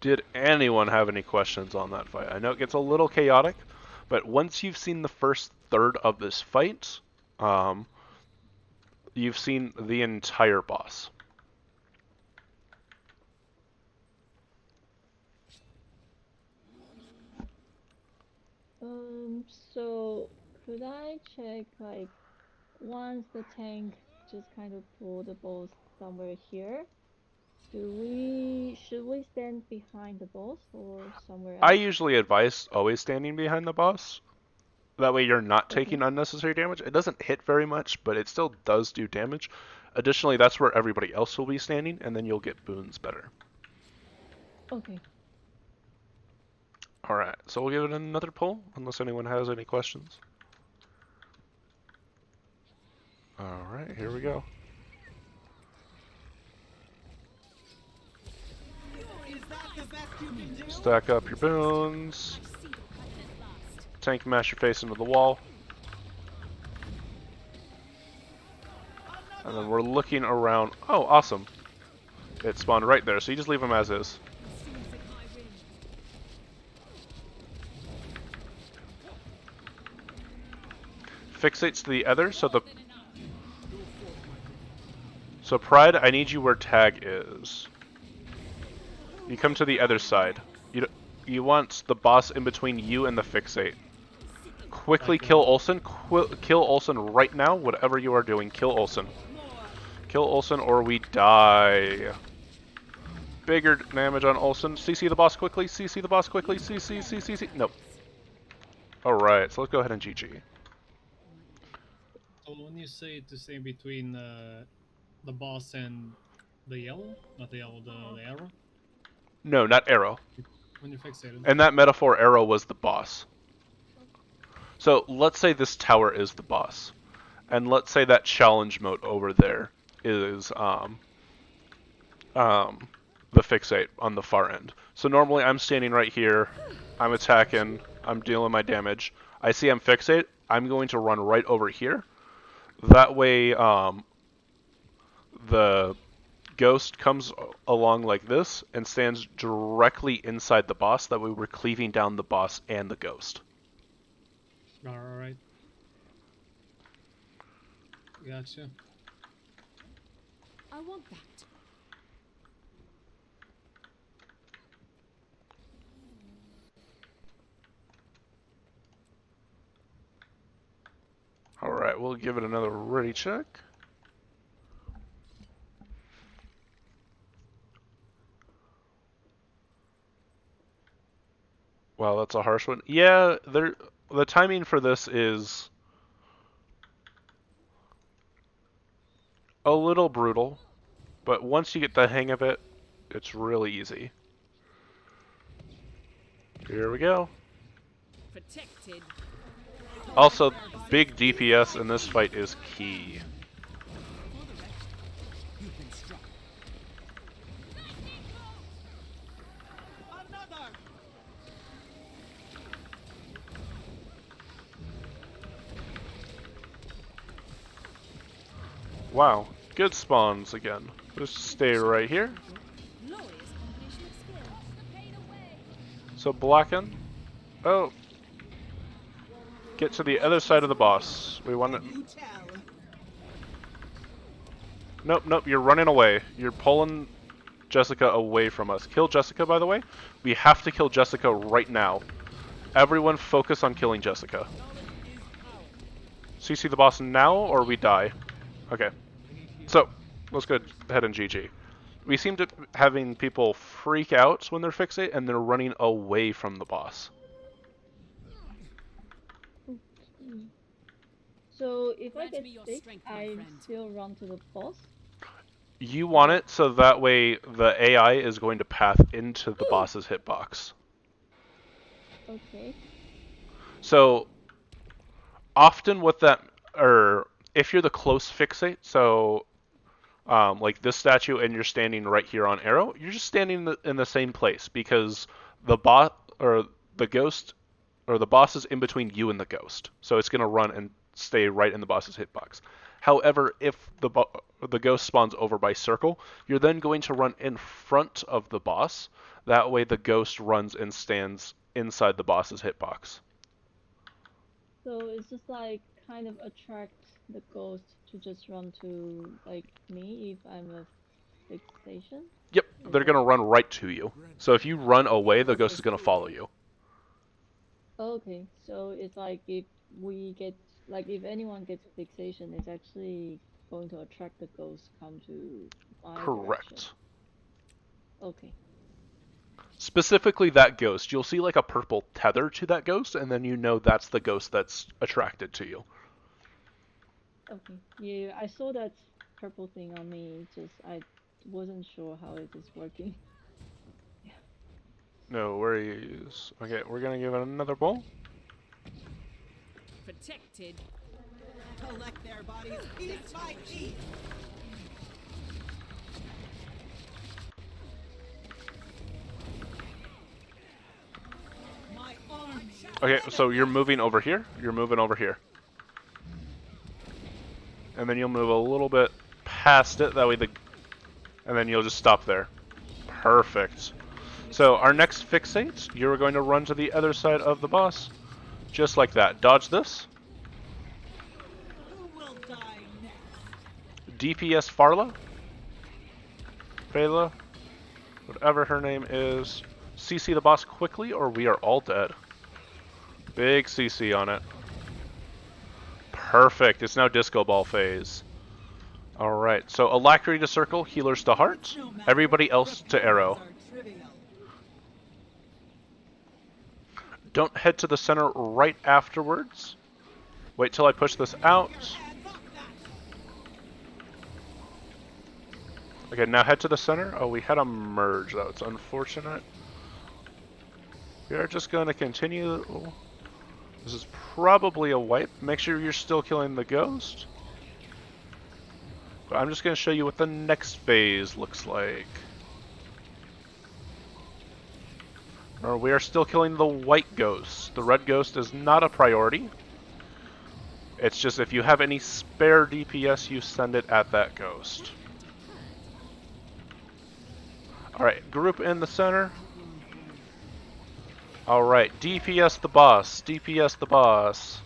did anyone have any questions on that fight? I know it gets a little chaotic, but once you've seen the first third of this fight, you've seen the entire boss. So could I check, like, once the tank just kind of pull the boss somewhere here, should we stand behind the boss or somewhere else? I usually advise always standing behind the boss. That way you're not taking unnecessary damage. It doesn't hit very much, but it still does do damage. Additionally, that's where everybody else will be standing, and then you'll get boons better. Okay. Alright, so we'll give it another pull, unless anyone has any questions. Alright, here we go. Stack up your boons. Tank, mash your face into the wall. And then we're looking around. Oh, awesome. It spawned right there, so you just leave them as is. Fixates to the other, so Pride, I need you where Tag is. You come to the other side. You want the boss in between you and the Fixate. Quickly kill Olsen. Kill Olsen right now, whatever you are doing. Kill Olsen. Kill Olsen or we die. Bigger damage on Olsen. CC the boss quickly. CC the boss quickly. CC. Nope. Alright, so let's go ahead and GG. So when you say to stay between the boss and the yellow, not the yellow, the arrow? No, not arrow. When you're fixated. In that metaphor, arrow was the boss. So let's say this tower is the boss, and let's say that challenge mode over there is the Fixate on the far end. So normally I'm standing right here, I'm attacking, I'm dealing my damage. I see I'm Fixate, I'm going to run right over here. That way, the ghost comes along like this and stands directly inside the boss. That way we're cleaving down the boss and the ghost. Alright. Gotcha. I want that. Alright, we'll give it another ready check. Wow, that's a harsh one. Yeah, the timing for this is a little brutal, but once you get the hang of it, it's really easy. Here we go. Protected. Also, big DPS in this fight is key. You've been struck. Another. Wow, good spawns again. Just stay right here. Glorious combination of skills. So Blacken. Oh. Get to the other side of the boss. We want to... You tell. Nope, nope, you're running away. You're pulling Jessica away from us. Kill Jessica, by the way. We have to kill Jessica right now. Everyone focus on killing Jessica. CC the boss now, or we die. Okay. So, let's go ahead and GG. We seem to having people freak out when they're fixate, and they're running away from the boss. So if I Grant get me your sick, strength, my I friend. still run to the boss? You want it so that way the AI is going to path into the boss's hitbox. Okay. So, often what that, or if you're the close fixate, so like this statue and you're standing right here on arrow, you're just standing in the same place because the bot or the ghost or the boss is in between you and the ghost. So it's going to run and stay right in the boss's hitbox. However, if the ghost spawns over by circle, you're then going to run in front of the boss. That way the ghost runs and stands inside the boss's hitbox. So it's just like kind of attract the ghost to just run to like me if I'm a fixation? Yep, they're going to run right to you. So if you run away, the ghost is going to follow you. Okay, so it's like if we get, like if anyone gets fixation, it's actually going to attract the ghost come to my Correct. direction. Okay. Specifically that ghost. You'll see like a purple tether to that ghost, and then you know that's the ghost that's attracted to you. Okay. Yeah, I saw that purple thing on me, just I wasn't sure how it is working. No worries. Okay, we're going to give it another bowl. Protected. Collect their bodies. Eat my teeth. My arm. Okay, so you're moving over here. You're moving over here. And then you'll move a little bit past it. That way and then you'll just stop there. Perfect. So our next fixate, you're going to run to the other side of the boss. Just like that. Dodge this. Who will die next? DPS Farla. Phala. Whatever her name is. CC the boss quickly or we are all dead. Big CC on it. Perfect. It's now disco ball phase. Alright, so Alacrity to circle, healers to heart. Everybody else to arrow. Don't head to the center right afterwards. Wait till I push this out. Okay, now head to the center. Oh, we had a merge. That's unfortunate. We are just going to continue. This is probably a wipe. Make sure you're still killing the ghost. But I'm just going to show you what the next phase looks like. We are still killing the white ghost. The red ghost is not a priority. It's just if you have any spare DPS, you send it at that ghost. Alright, group in the center. Alright, DPS the boss. DPS the boss.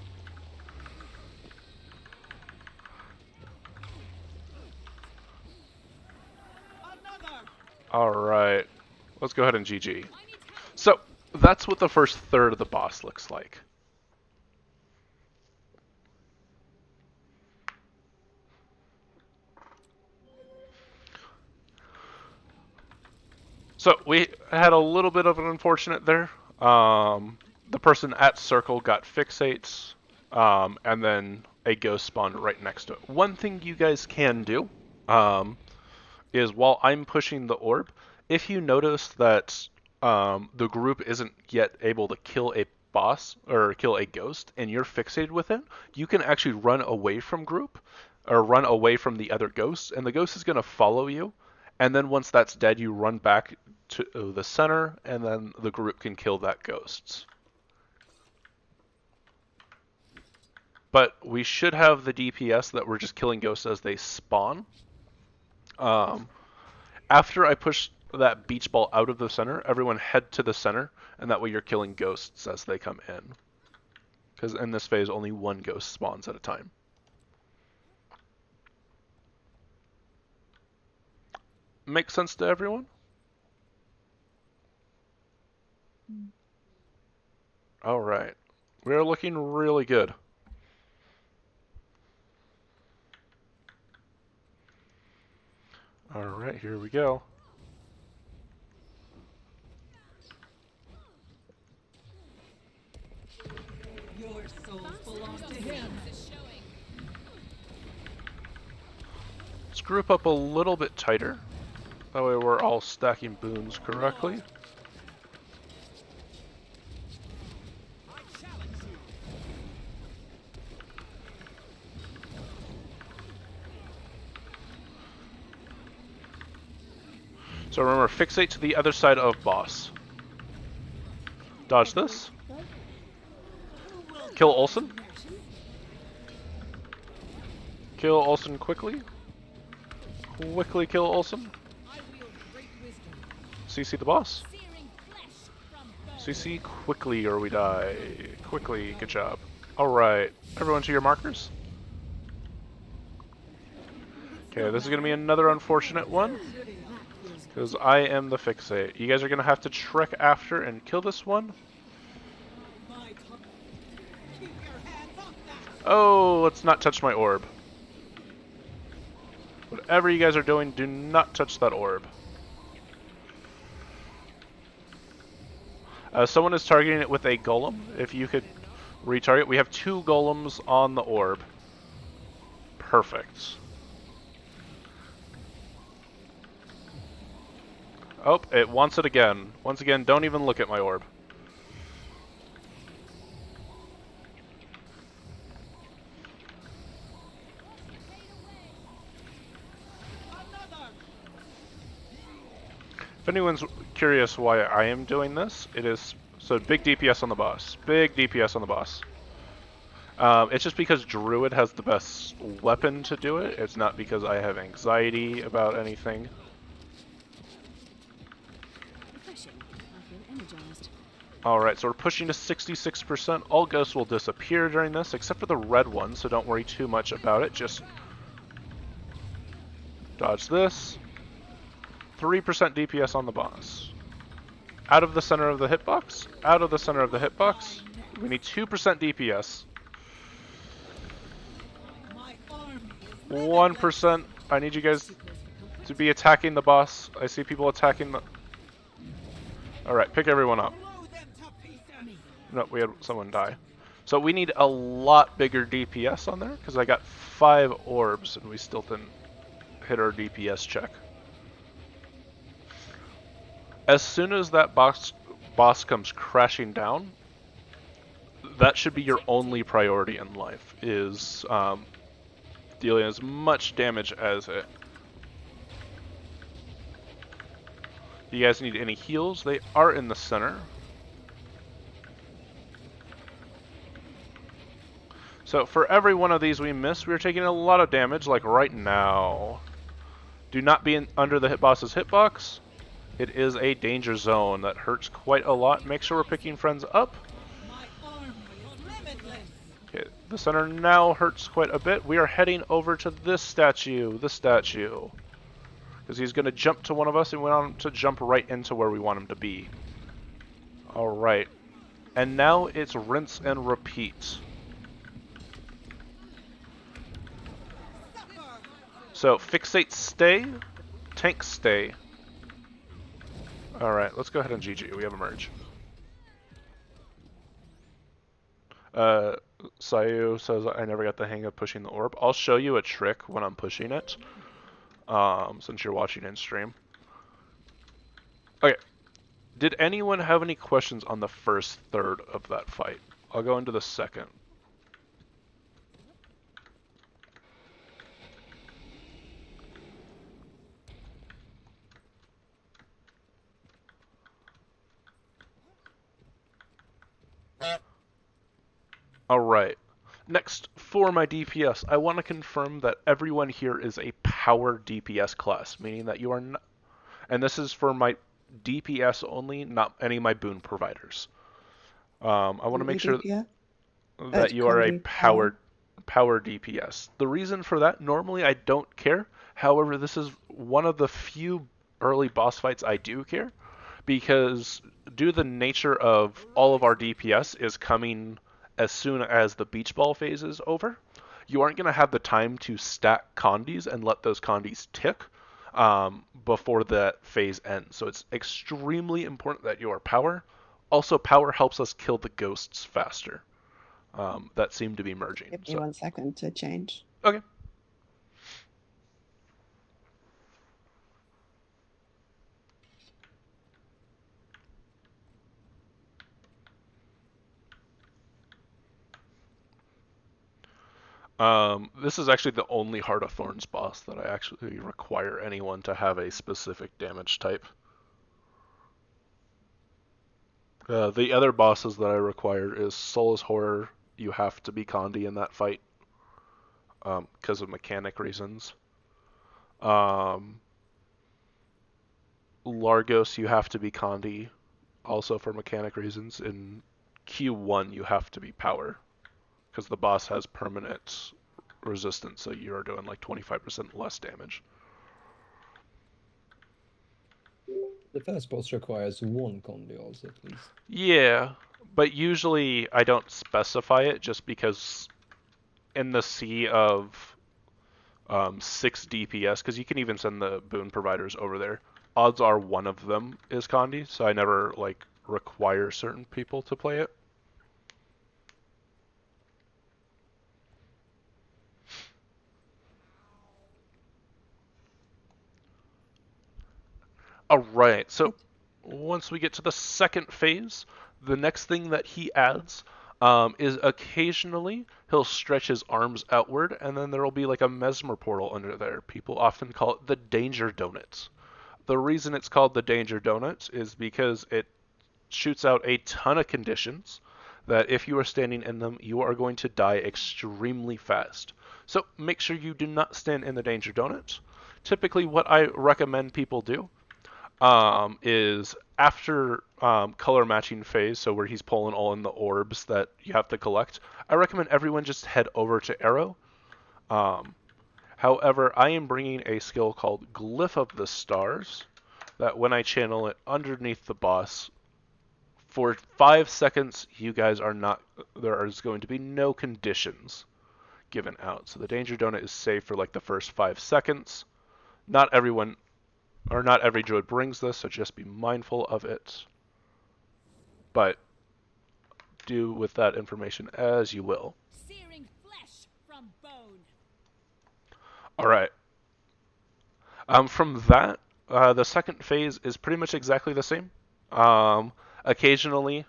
Alright, let's go ahead and GG. So, that's what the first third of the boss looks like. So, we had a little bit of an unfortunate there. The person at circle got fixates, and then a ghost spawned right next to it. One thing you guys can do is while I'm pushing the orb, if you notice that the group isn't yet able to kill a boss or kill a ghost and you're fixated with it, you can actually run away from group or run away from the other ghosts, and the ghost is going to follow you. And then once that's dead, you run back to the center, and then the group can kill that ghost. But we should have the DPS that we're just killing ghosts as they spawn. After I push that beach ball out of the center, everyone head to the center, and that way you're killing ghosts as they come in. Because in this phase, only one ghost spawns at a time. Make sense to everyone? Alright. We're looking really good. Alright, here we go. Your soul belongs to him. Let's group up a little bit tighter. That way we're all stacking boons correctly. So remember, fixate to the other side of boss. Dodge this. Kill Olsen. Kill Olsen quickly. Quickly kill Olsen. CC the boss. CC quickly or we die. Quickly, good job. Alright, everyone to your markers. Okay, this is going to be another unfortunate one. Because I am the fixate. You guys are going to have to trek after and kill this one. Oh, let's not touch my orb. Whatever you guys are doing, do not touch that orb. Someone is targeting it with a golem. If you could retarget. We have 2 golems on the orb. Perfect. Oh, it wants it again. Once again, don't even look at my orb. If anyone's curious why I am doing this, it is so big DPS on the boss. Big DPS on the boss. It's just because Druid has the best weapon to do it. It's not because I have anxiety about anything. Alright, so we're pushing to 66%. All ghosts will disappear during this, except for the red one, so don't worry too much about it. Just dodge this. 3% DPS on the boss. Out of the center of the hitbox. Out of the center of the hitbox. We need 2% DPS. 1%. I need you guys to be attacking the boss. I see people attacking the... Alright, pick everyone up. No, we had someone die. So we need a lot bigger DPS on there, because I got 5 orbs and we still didn't hit our DPS check. As soon as that boss comes crashing down, that should be your only priority in life, is dealing as much damage as it. Do you guys need any heals? They are in the center. So for every one of these we miss, we're taking a lot of damage, like right now. Do not be under the boss's hitbox. It is a danger zone that hurts quite a lot. Make sure we're picking friends up. Okay, the center now hurts quite a bit. We are heading over to this statue, because he's going to jump to one of us and we want him to jump right into where we want him to be. Alright. And now it's rinse and repeat. So, fixate stay, tank stay. Alright, let's go ahead and GG. We have a merge. Sayu says, I never got the hang of pushing the orb. I'll show you a trick when I'm pushing it, since you're watching in stream. Okay, Did anyone have any questions on the first third of that fight? I'll go into the second. Alright. Next, for my DPS, I want to confirm that everyone here is a power DPS class, meaning that you are not... And this is for my DPS only, not any of my boon providers. I want to make sure that you are a power DPS. The reason for that, normally I don't care. However, this is one of the few early boss fights I do care, because due to the nature of all of our DPS is coming as soon as the beach ball phase is over, you aren't going to have the time to stack condies and let those condies tick before that phase ends. So it's extremely important that you are power. Also, power helps us kill the ghosts faster that seem to be merging. Give me 1 second to change. Okay. This is actually the only Heart of Thorns boss that I actually require anyone to have a specific damage type. The other bosses that I require is Soulless Horror. You have to be Condi in that fight because of mechanic reasons. Largos, you have to be Condi, also for mechanic reasons. In Q1, you have to be Power, because the boss has permanent resistance, so you're doing like 25% less damage. The first boss requires 1 Condi also, at least. Yeah, but usually I don't specify it just because in the sea of 6 DPS, because you can even send the boon providers over there, odds are one of them is Condi, so I never like require certain people to play it. Alright, so once we get to the second phase, the next thing that he adds is occasionally he'll stretch his arms outward, and then there will be like a mesmer portal under there. People often call it the Danger Donuts. The reason it's called the Danger Donuts is because it shoots out a ton of conditions that if you are standing in them, you are going to die extremely fast. So make sure you do not stand in the Danger Donuts. Typically what I recommend people do is after color matching phase, so where he's pulling all in the orbs that you have to collect, I recommend everyone just head over to Arrow. However, I am bringing a skill called Glyph of the Stars, that when I channel it underneath the boss, for 5 seconds, you guys are not, there is going to be no conditions given out. So the Danger Donut is safe for like the first 5 seconds. Not everyone, or not every druid brings this, so just be mindful of it. But do with that information as you will. Searing flesh from bone. All right. From that, the second phase is pretty much exactly the same. Occasionally,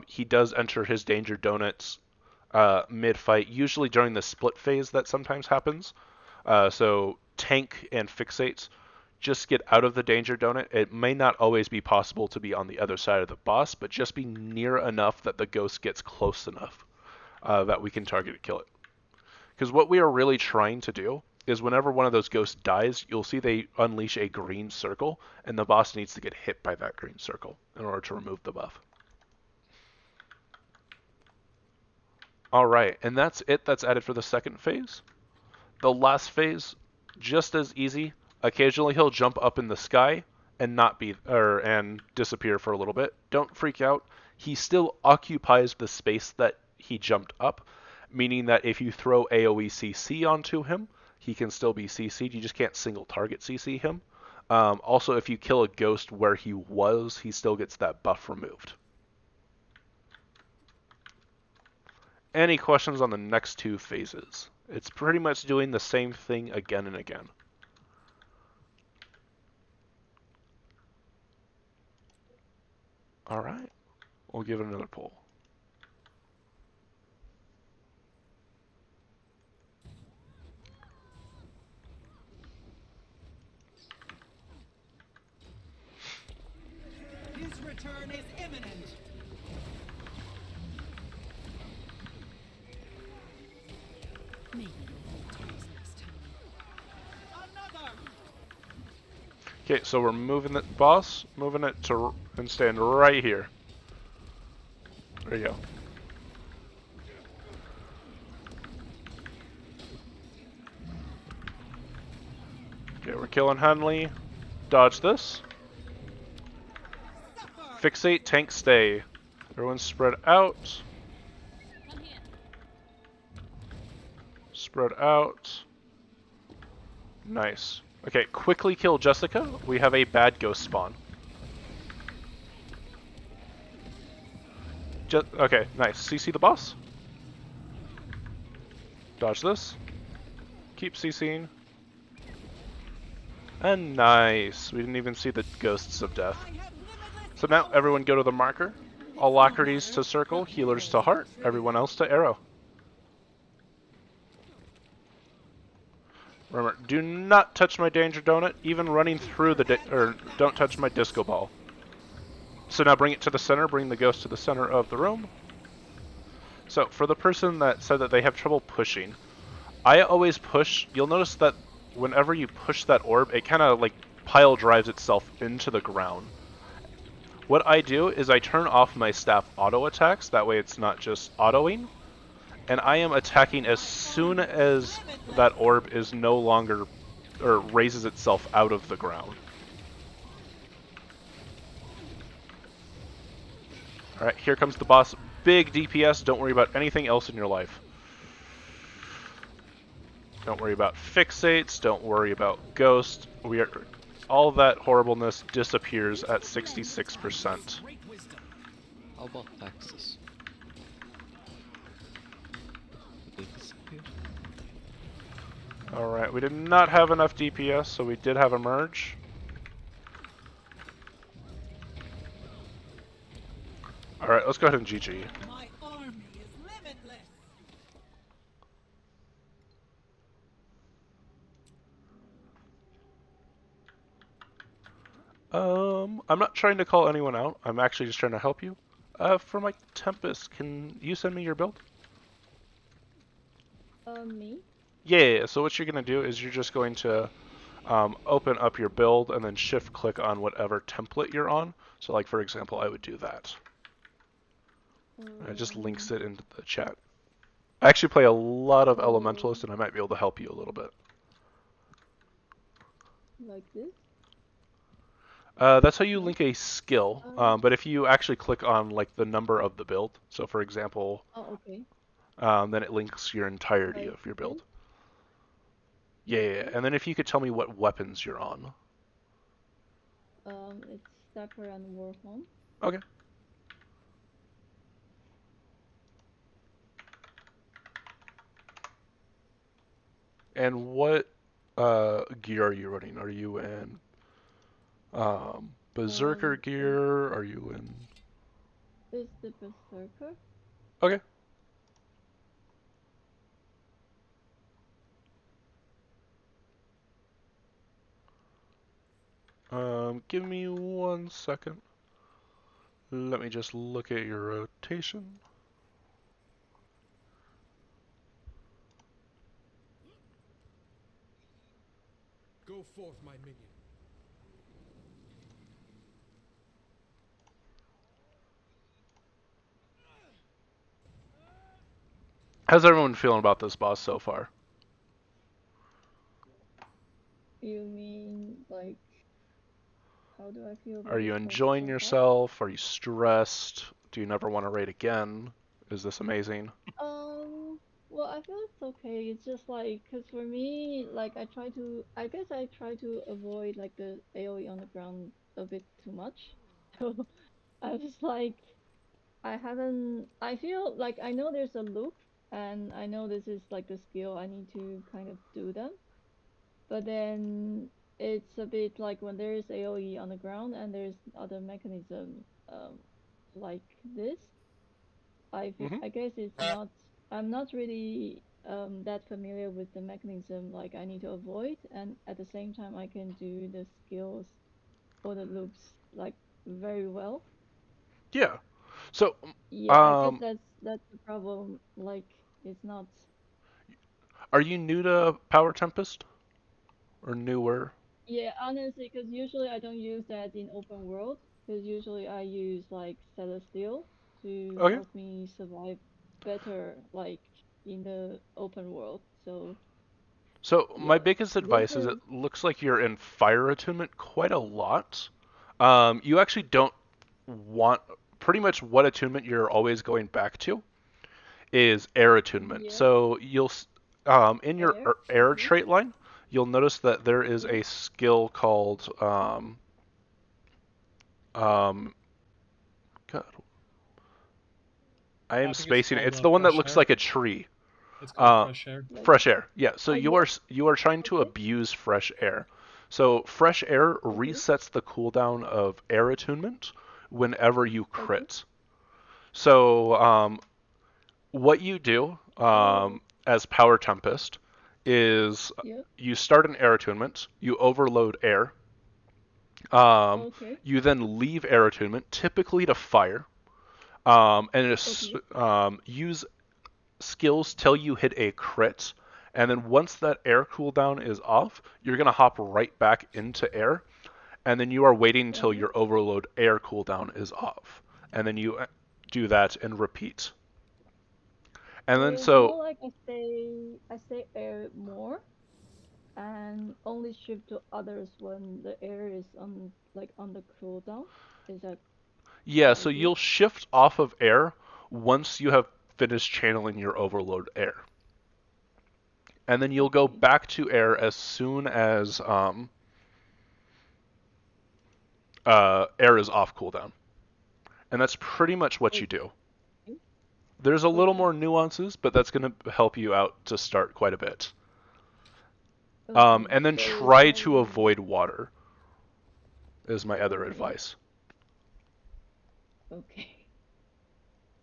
he does enter his Danger Donuts mid-fight, usually during the split phase that sometimes happens. So tank and fixates just get out of the Danger Donut. It may not always be possible to be on the other side of the boss, but just be near enough that the ghost gets close enough that we can target and kill it. Because what we are really trying to do is whenever one of those ghosts dies, you'll see they unleash a green circle, and the boss needs to get hit by that green circle in order to remove the buff. Alright, and that's it that's added for the second phase. The last phase, just as easy. Occasionally he'll jump up in the sky and not be and disappear for a little bit. Don't freak out. He still occupies the space that he jumped up, meaning that if you throw AoE CC onto him, he can still be CC'd. You just can't single target CC him. Also, if you kill a ghost where he was, he still gets that buff removed. Any questions on the next 2 phases? It's pretty much doing the same thing again and again. Alright. We'll give it another pull. His return is imminent. Maybe you'll taste next time. Another. Okay, so we're moving the boss, moving it to and stand right here. There you go. Okay, we're killing Henley. Dodge this. Fixate, tank, stay. Everyone spread out. Spread out. Nice. Okay, quickly kill Jessica. We have a bad ghost spawn. Okay, nice. CC the boss. Dodge this. Keep CCing. And nice. We didn't even see the ghosts of death. So now everyone go to the marker. Alacrities to circle, healers to heart, everyone else to arrow. Remember, do not touch my danger donut, even running through the or don't touch my disco ball. So now bring it to the center, bring the ghost to the center of the room. So for the person that said that they have trouble pushing, I always push. You'll notice that whenever you push that orb, it kind of like pile drives itself into the ground. What I do is I turn off my staff auto attacks, that way it's not just autoing. And I am attacking as soon as that orb is no longer, or raises itself out of the ground. Alright, here comes the boss. Big DPS, don't worry about anything else in your life. Don't worry about fixates, don't worry about ghosts. All that horribleness disappears at 66%. How about taxes? Alright, we did not have enough DPS, so we did have a merge. Alright, let's go ahead and GG. My army is limitless. I'm not trying to call anyone out. I'm actually just trying to help you. For my Tempest, can you send me your build? Me? Yeah, so what you're going to do is you're just going to open up your build and then shift click on whatever template you're on. So like for example, I would do that. And it just links it into the chat. I actually play a lot of Elementalist and I might be able to help you a little bit. Like this? That's how you link a skill, but if you actually click on like the number of the build, so for example, then it links your entirety of your build. Yeah, and then if you could tell me what weapons you're on. It's Stepper and Warhorn. Okay. And what gear are you running? Are you in Berserker gear? Are you in... Is the Berserker? Okay. Give me 1 second. Let me just look at your rotation. Go forth, my minion. How's everyone feeling about this boss so far? You mean, like, how do I feel about Are you it enjoying so far? yourself? Are you stressed? Do you never want to raid again? Is this amazing? Well, I feel it's okay. It's just like, cause for me, like, I guess I try to avoid like the AoE on the ground a bit too much. So I was like, I feel like I know there's a loop, and I know this is like the skill I need to kind of do them. But then it's a bit like when there is AoE on the ground and there's other mechanism, like this. Mhm. I guess it's not. I'm not really that familiar with the mechanism like I need to avoid, and at the same time I can do the skills or the loops like very well. Yeah. So, Yeah, I guess um, that's the problem. Like it's not. are you new to Power Tempest or newer? Yeah, honestly, because usually I don't use that in open world. Because usually I use like Celestial to Okay. help me survive better, like in the open world. So So my yeah, biggest this advice is it is looks like you're in fire attunement quite a lot. You actually don't want pretty much what attunement you're always going back to is air attunement. yeah, So in your air. air Okay. trait line, you'll notice that there is Yeah. a skill called um, God, I am I think it's spacing it. called It's the one that fresh looks air. like a tree. It's called Uh, fresh air. Like Fresh air. Yeah. So yeah. you are trying to Okay. abuse fresh air. So fresh air Okay. resets the cooldown of air attunement whenever you Okay. crit. So what you do Oh. as Power Tempest is Yeah. you start an air attunement, you overload air, um, Okay. you then leave air attunement, typically to fire, and Okay. use skills till you hit a crit, and then once that air cooldown is off, you're gonna hop right back into air, and then you are waiting until Uh-huh. your overload air cooldown is off, and then you do that and repeat. And So then it's so more like I stay air more and only shift to others when the air is on like on the cooldown. Is that the yeah, so idea? you'll shift off of air once you have finished channeling your overload air. And then you'll go Okay. back to air as soon as air is off cooldown. And that's pretty much what you do. Okay. There's a little Okay. more nuances, but that's going to help you out to start quite a bit. Okay. And then So it's try not to really avoid water, is my other okay. advice. Okay.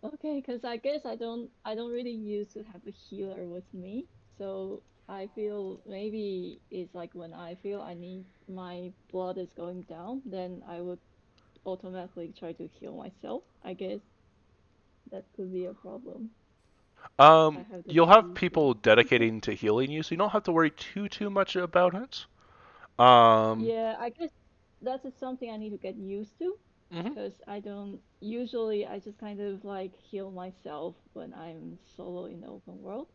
Okay, because I guess I don't really used to have a healer with me. So I feel maybe it's like when I feel I need my blood is going down, then I would automatically try to heal myself. I guess that could be a problem. I have to You'll get have used to. people dedicating to healing you, so you don't have to worry too much about it. Um, Yeah, I guess that is something I need to get used to mhm. because I don't usually I just kind of like heal myself when I'm solo in the open world.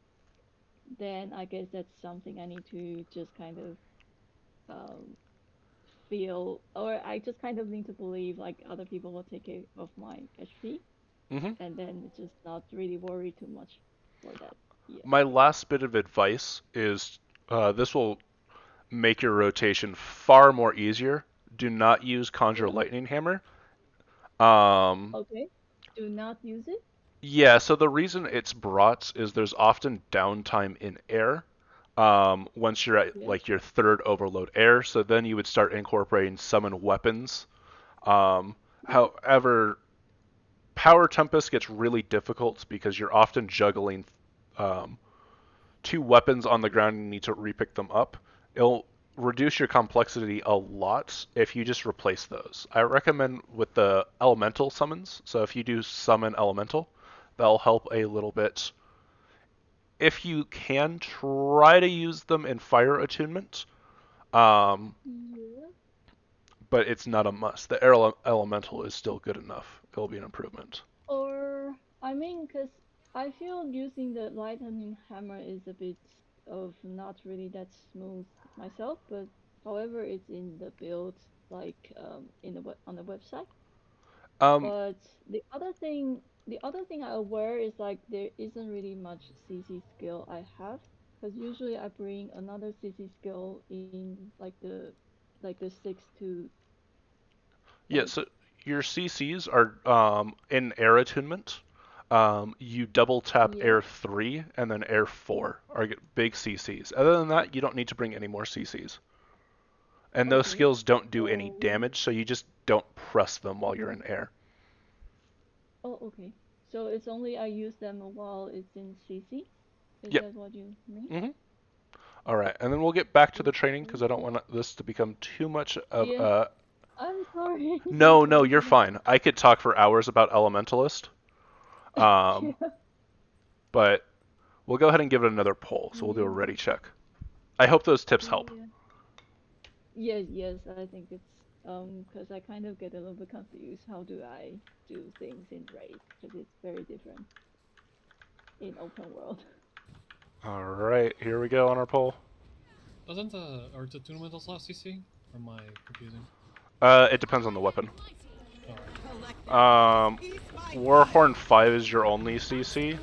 Then I guess that's something I need to just kind of um, feel, or I just kind of need to believe like other people will take care of my HP, Mhm. and then just not really worry too much for that. Yeah. My last bit of advice is this will make your rotation far more easier. Do not use Conjure Yeah. Lightning Hammer. Um, Okay. Do not use it. yeah, so the reason it's brought is there's often downtime in air once you're at Yeah. like your third overload air, so then you would start incorporating summon weapons. Yeah. However, Power Tempest gets really difficult because you're often juggling um, two weapons on the ground and you need to repick them up. It'll reduce your complexity a lot if you just replace those. I recommend with the elemental summons. So if you do summon elemental, that'll help a little bit. If you can, try to use them in fire attunement, um, Yeah. but it's not a must. The elemental is still good enough. It'll be an improvement. Or I mean, cause I feel using the lightning hammer is a bit of not really that smooth myself, but however, it's in the build like in the on the website. Um, But the other thing I'm aware is like there isn't really much CC skill I have, because usually I bring another CC skill in like the six to yeah, like so your CCs are in air attunement. You double tap yeah. air 3 and then air 4 are big CCs. Other than that, you don't need to bring any more CCs. And those Okay. skills don't do any So damage, so you just don't press them while you're in air. Oh, okay. So it's only I use them while it's in CC? Is Yep. that what you mean? Mm-hmm. All right, and then we'll get back to the training because I don't want this to become too much of Yeah. a... I'm sorry. No, you're fine. I could talk for hours about Elementalist. But we'll go ahead and give it another poll. So we'll do a ready check. I hope those tips help. Yes, I think it's because I kind of get a little bit confused. How do I do things in Raid? Because it's very different in open world. All right, here we go on our poll. Doesn't Urza Tournament also have CC? Or am I confusing? It depends on the weapon. Warhorn 5 is your only CC.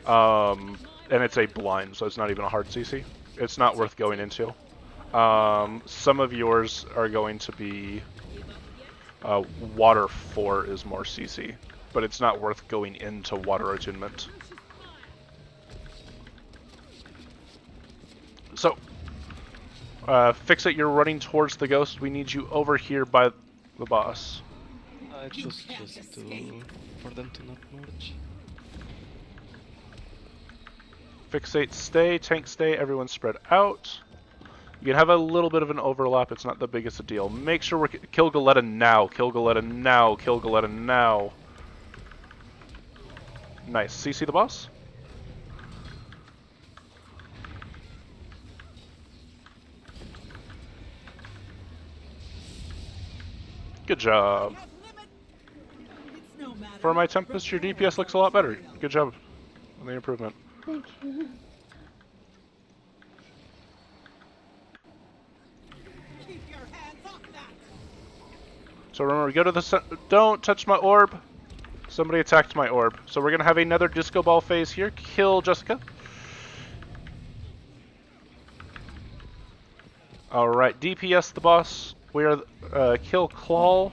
And it's a blind, so it's not even a hard CC. It's not worth going into. Some of yours are going to be... Water 4 is more CC, but it's not worth going into Water Attunement. So, Fix-It, you're running towards the ghost. We need you over here by the boss. Just for them to not merge. Fixate, stay. Tank, stay. Everyone spread out. You can have a little bit of an overlap. It's not the biggest a deal. Make sure we're... Kill Galetta now. Kill Galetta now. Kill Galetta now. Nice. CC the boss. Good job. For my Tempest, your DPS looks a lot better. Good job on the improvement. Thank you. So remember, go to the don't touch my orb. Somebody attacked my orb. So we're gonna have another disco ball phase here. Kill Jessica. All right, DPS the boss. We are kill Claw.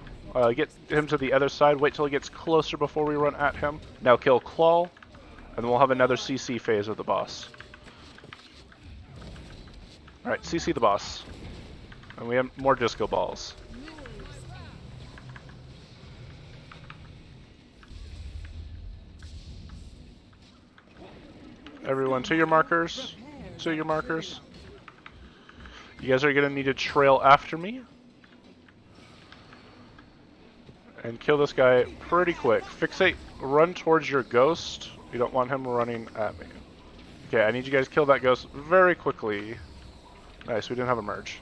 Get him to the other side. Wait till he gets closer before we run at him. Now kill Claw, and then we'll have another CC phase of the boss. All right, CC the boss, and we have more disco balls. Everyone to your markers. To your markers. You guys are gonna need to trail after me. And kill this guy pretty quick. Fixate, run towards your ghost. You don't want him running at me. Okay, I need you guys to kill that ghost very quickly. Nice, we didn't have a merge.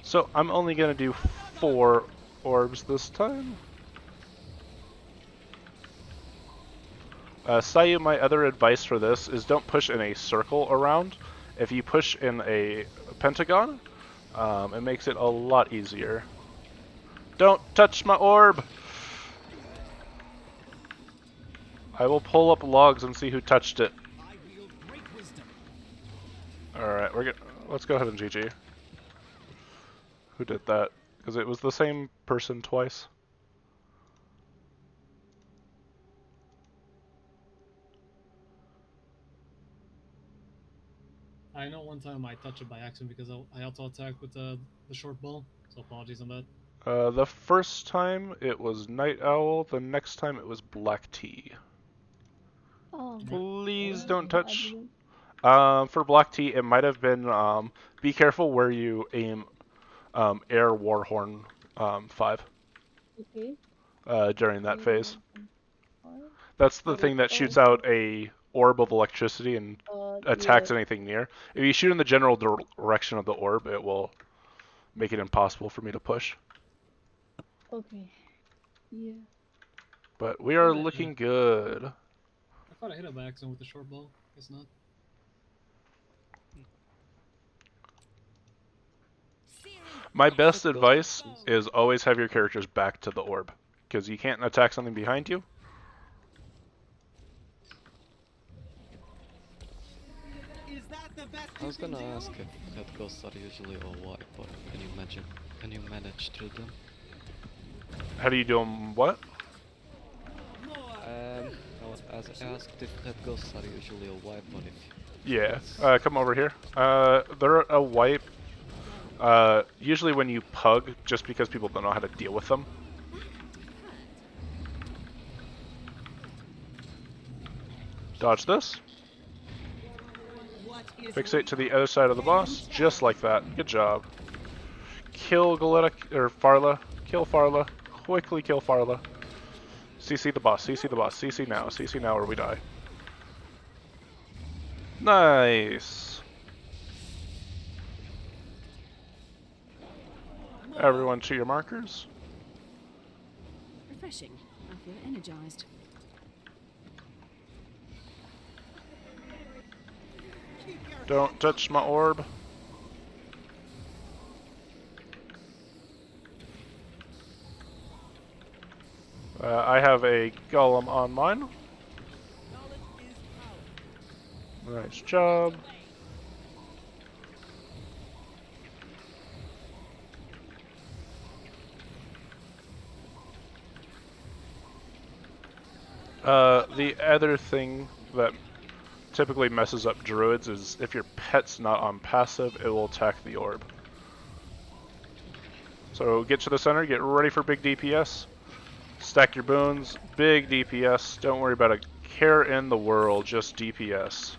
So, I'm only gonna do 4 orbs this time. Sayu, my other advice for this is don't push in a circle around. If you push in a pentagon, it makes it a lot easier. Don't touch my orb! I will pull up logs and see who touched it. Alright, let's go ahead and GG. Who did that? Because it was the same person twice. I know one time I touched it by accident because I auto-attacked with the short bow, so apologies on that. The first time it was Night Owl, the next time it was Black Tea. Oh, Please don't touch. For Black Tea, it might have been, be careful where you aim Air Warhorn 5 during that phase. That's the thing that shoots out a orb of electricity and attacks anything near. If you shoot in the general direction of the orb, it will make it impossible for me to push. Okay. Yeah. But we are looking good. I thought I hit it by accident with the short bow. Guess not. My best advice is always have your characters back to the orb, because you can't attack something behind you. I was gonna ask if head ghosts are usually a wipe, or can you manage through them? How do you do them? What? I was asked if head ghosts are usually a wipe, or if... Yeah, come over here. They're a wipe Usually when you pug, just because people don't know how to deal with them. Dodge this. Fixate to the other side of the boss, just like that. Good job. Kill Galetta, or Farla. Kill Farla. Quickly kill Farla. CC the boss, CC the boss, CC now or we die. Nice. Everyone to your markers. Refreshing. I feel energized. Don't touch my orb. I have a golem on mine. Nice job. The other thing that typically messes up druids is if your pet's not on passive, it will attack the orb. So get to the center, get ready for big DPS. Stack your boons, big DPS. Don't worry about a care in the world, just DPS.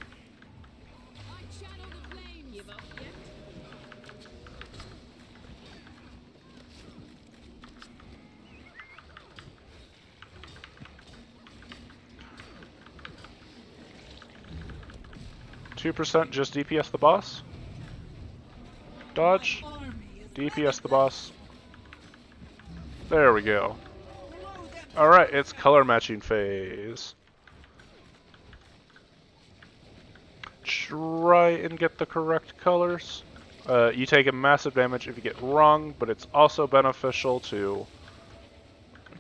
2% just DPS the boss. Dodge. DPS the boss. There we go. Alright, it's color matching phase. Try and get the correct colors. You take a massive damage if you get wrong, but it's also beneficial to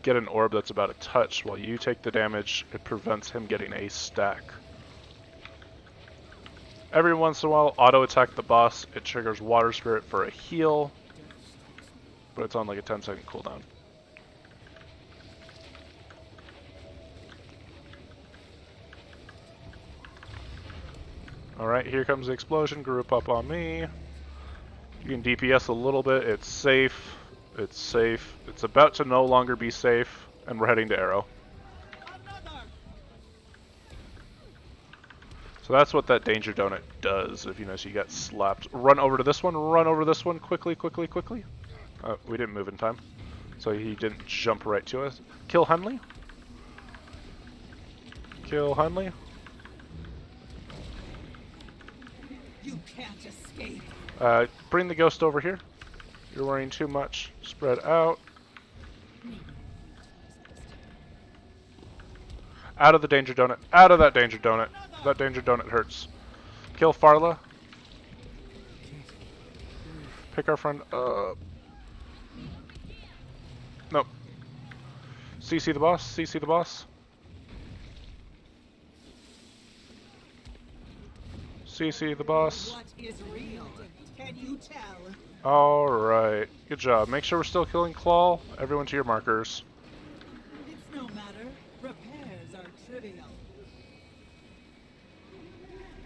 get an orb that's about a touch. While you take the damage, it prevents him getting a stack. Every once in a while, auto attack the boss. It triggers Water Spirit for a heal, but it's on like a 10-second cooldown. Alright, here comes the explosion. Group up on me. You can DPS a little bit. It's safe. It's safe. It's about to no longer be safe, and we're heading to Arrow. So that's what that Danger Donut does, if you notice you got slapped. Run over to this one, quickly, quickly, quickly. We didn't move in time, so he didn't jump right to us. Kill Hunley. Kill Hunley. You can't escape. Bring the ghost over here. You're worrying too much. Spread out. Out of the Danger Donut. Out of that Danger Donut. That Danger Donut hurts. Kill Farla. Pick our friend up. Nope. CC the boss. CC the boss. CC the boss. What is real? Can you tell? Alright. Good job. Make sure we're still killing Claw. Everyone to your markers. It's no matter. Repairs are trivial.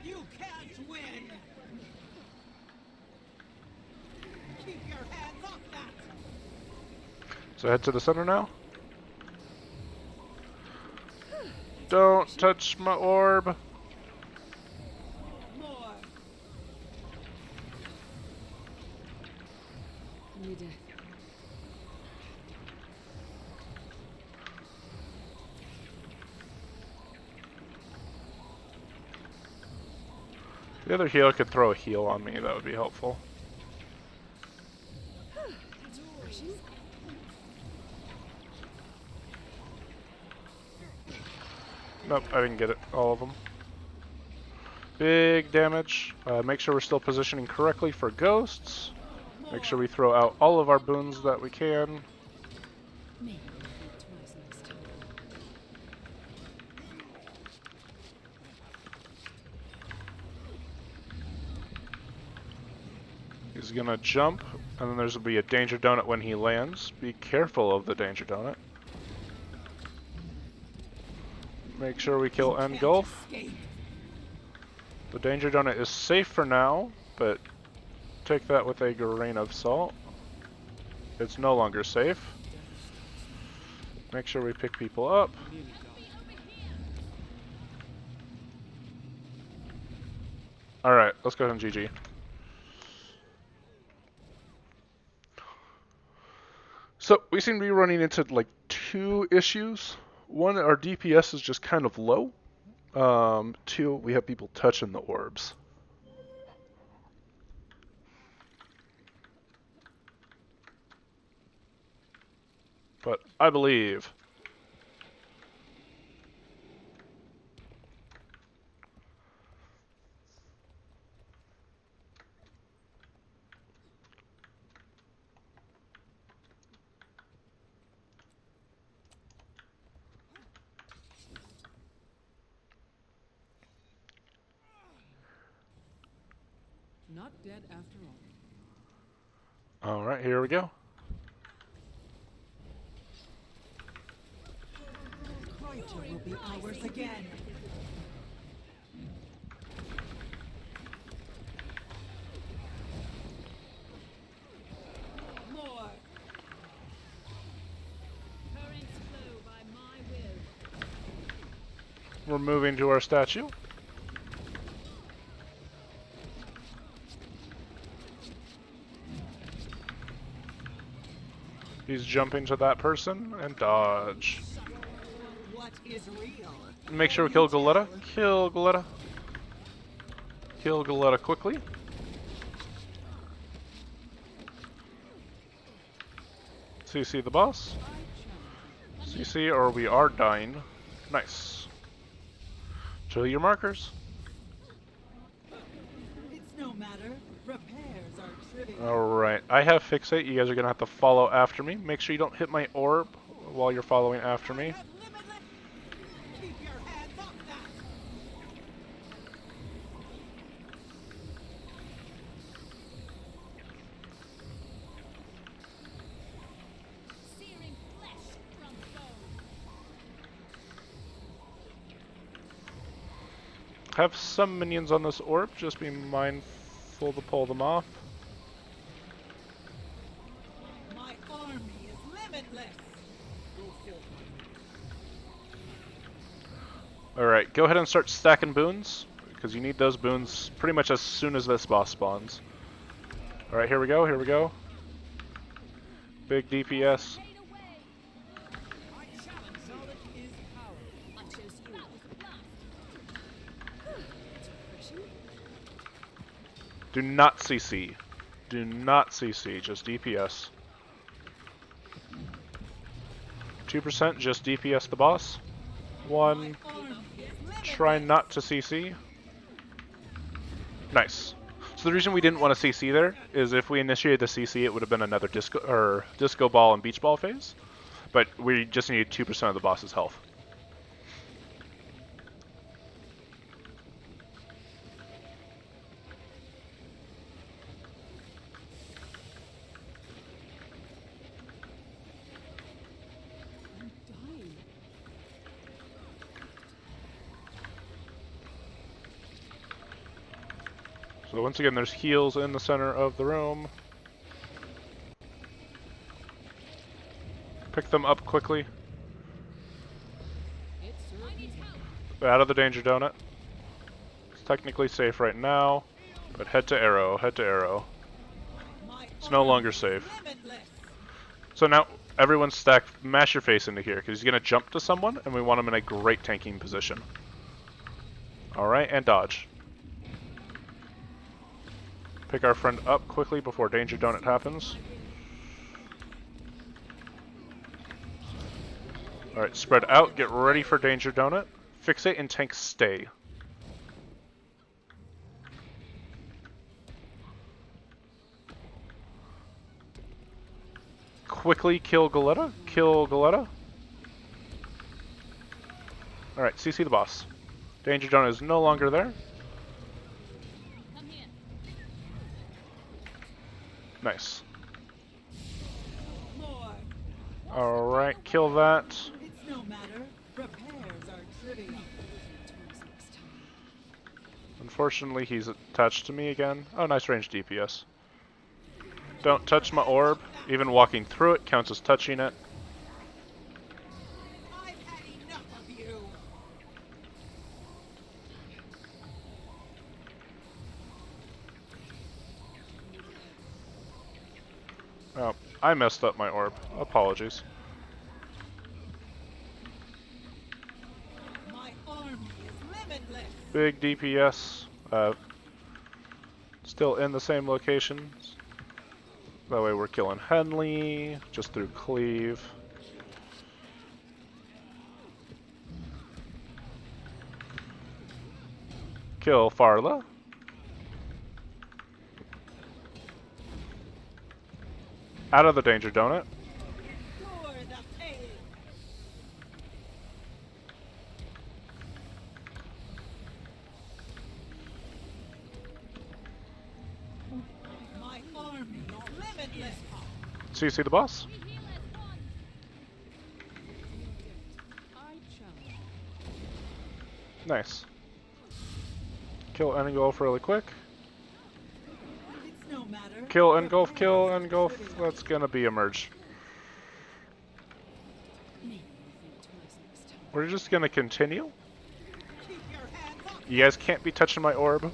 You can't win. Keep your hands off that. So head to the center now. Don't touch my orb. More. Near death. The other healer could throw a heal on me, that would be helpful. Nope, I didn't get it. All of them. Big damage. Make sure we're still positioning correctly for ghosts. Make sure we throw out all of our boons that we can. He's gonna jump, and then there's gonna be a Danger Donut when he lands. Be careful of the Danger Donut. Make sure we kill Engulf. The Danger Donut is safe for now, but take that with a grain of salt. It's no longer safe. Make sure we pick people up. Alright, let's go ahead and GG. So, we seem to be running into like 2 issues. One, our DPS is just kind of low. 2, we have people touching the orbs. But I believe. Not dead after all. Alright, here we go. Kreiter will be ours again. More. Currents flow by my will. We're moving to our statue. He's jumping to that person and dodge. What is real? Make sure we kill Goletta. Kill Goletta. Kill Goletta quickly. CC the boss. CC or we are dying. Nice. Show your markers. It's no matter. Repairs are trivial. Alright, I have Fixate. You guys are going to have to follow after me. Make sure you don't hit my orb while you're following after me. Keep your hands off that. Searing flesh from bone. Have some minions on this orb. Just be mindful to pull them off. My army is limitless. Go forth. Alright, go ahead and start stacking boons, because you need those boons pretty much as soon as this boss spawns. Alright, here we go, here we go. Big DPS. Do not CC. Do not CC, just DPS. 2%, just DPS the boss. 1, try not to CC. Nice. So the reason we didn't want to CC there is if we initiated the CC, it would have been another disco ball and beach ball phase. But we just needed 2% of the boss's health. So once again, there's heals in the center of the room. Pick them up quickly. Out of the danger donut. It's technically safe right now, but head to arrow, head to arrow. It's no longer safe. So now everyone stack, mash your face into here, because he's going to jump to someone, and we want him in a great tanking position. Alright, and dodge. Pick our friend up quickly before Danger Donut happens. Alright, spread out, get ready for Danger Donut. Fixate and tank stay. Quickly kill Goletta. Kill Goletta. Alright, CC the boss. Danger Donut is no longer there. Nice. Alright, kill that. It's no matter. Repairs are trivial. Unfortunately, he's attached to me again. Oh, nice range DPS. Don't touch my orb. Even walking through it counts as touching it. I've had enough of you. Oh, I messed up my orb. Apologies. My army is limitless. Big DPS. Still in the same locations. That way we're killing Henley just through cleave. Kill Farla. Out of the danger donut. You're the pain. My army is limitless. CC the boss. Nice. Kill Engulf really quick. It's no matter. Kill Engulf, kill Engulf. That's gonna be a merge. We're just gonna continue. Keep your hands off. You guys can't be touching my orb. I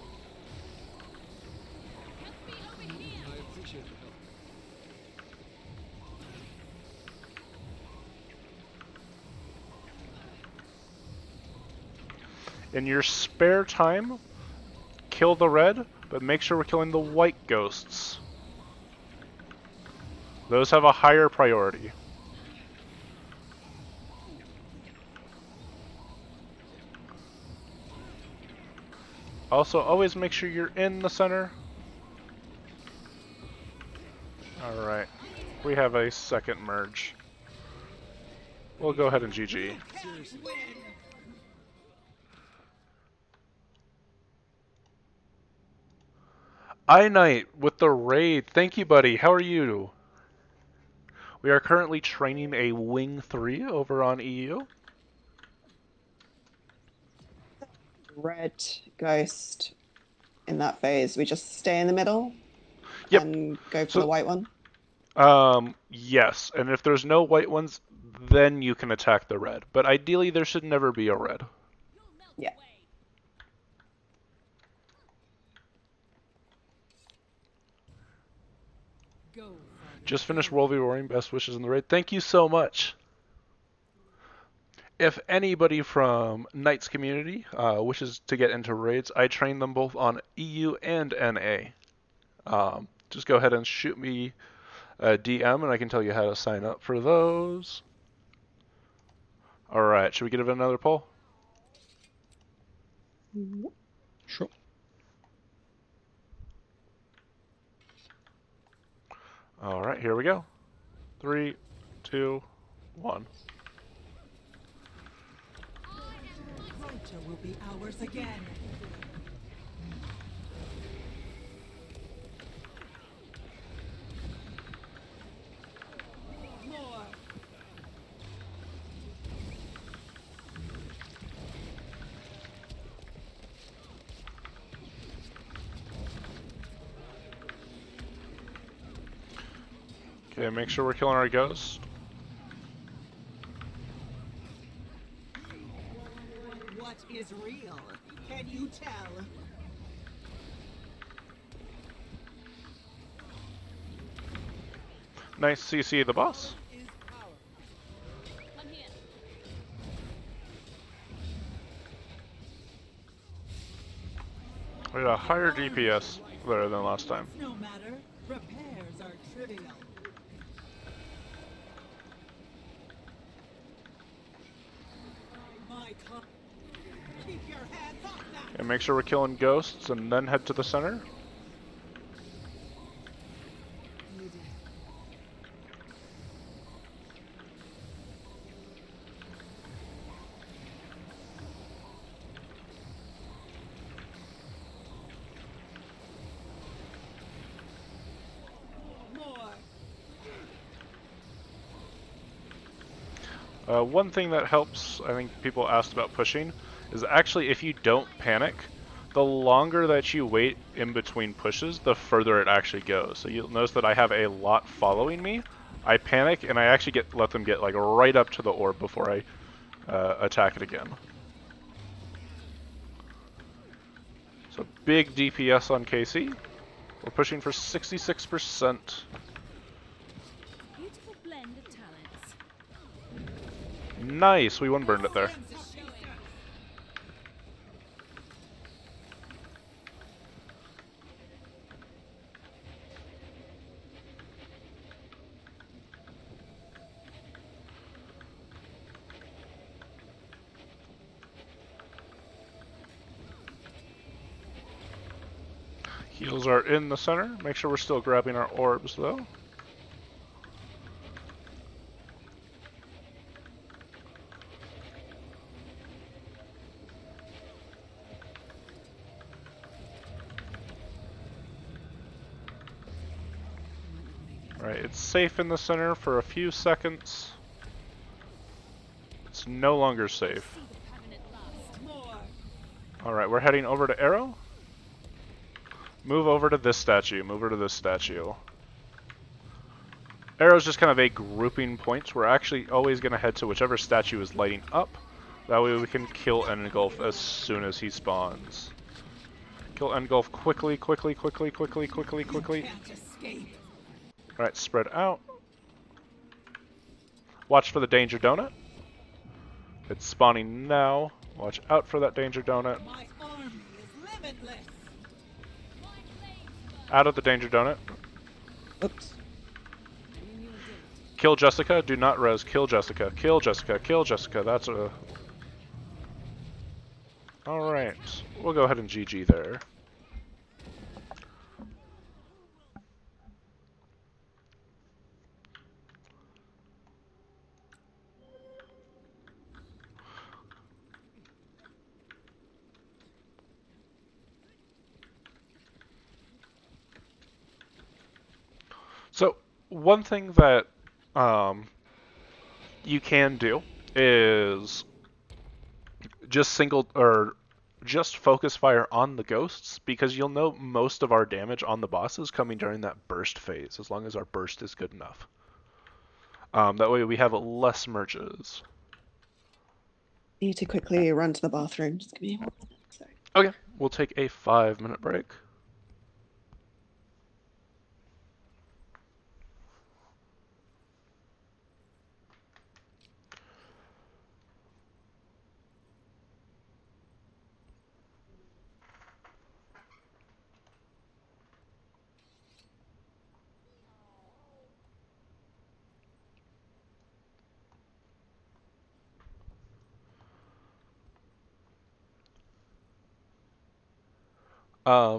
appreciate the help. In your spare time, kill the red, but make sure we're killing the white ghosts. Those have a higher priority. Also, always make sure you're in the center. Alright, we have a second merge. We'll go ahead and GG. Seriously. iKnight with the raid. Thank you, buddy. How are you? We are currently training a Wing 3 over on EU. Red ghost in that phase. We just stay in the middle and go for the white one. Yes, and if there's no white ones, then you can attack the red. But ideally, there should never be a red. Yeah. Just finished World v Roaring. Best wishes in the raid. Thank you so much. If anybody from Knight's community wishes to get into raids, I train them both on EU and NA. Just go ahead and shoot me a DM and I can tell you how to sign up for those. Alright, should we give it another poll? Sure. Alright, here we go. 3, 2, 1. Rocha will be ours again. More. Okay, make sure we're killing our ghosts. What is real? Can you tell? Nice CC the boss. We had a higher DPS there than last time. No matter. Repairs are trivial. Keep your hands off that. And make sure we're killing ghosts and then head to the center. One thing that helps, I think people asked about pushing, is actually if you don't panic, the longer that you wait in between pushes, the further it actually goes. So you'll notice that I have a lot following me. I panic and I actually let them get like right up to the orb before I attack it again. So big DPS on KC. We're pushing for 66%. Beautiful blend of talents. Nice, we one burned it there. Heals are in the center. Make sure we're still grabbing our orbs though. Alright, it's safe in the center for a few seconds. It's no longer safe. Alright, we're heading over to Arrow. Move over to this statue. Move over to this statue. Arrow's just kind of a grouping point. We're actually always going to head to whichever statue is lighting up. That way we can kill Engulf as soon as he spawns. Kill Engulf quickly, quickly, quickly, quickly, quickly, quickly. Alright, spread out. Watch for the Danger Donut. It's spawning now. Watch out for that Danger Donut. My army is limitless. Out of the Danger Donut. Oops. Kill Jessica. Do not res. Kill Jessica. Kill Jessica. Kill Jessica. That's a... Alright. We'll go ahead and GG there. So, one thing that you can do is just focus fire on the ghosts, because you'll know most of our damage on the boss is coming during that burst phase, as long as our burst is good enough. That way we have less merges. Need to quickly run to the bathroom. Just give me 1 minute. Sorry. Okay, we'll take a 5-minute break.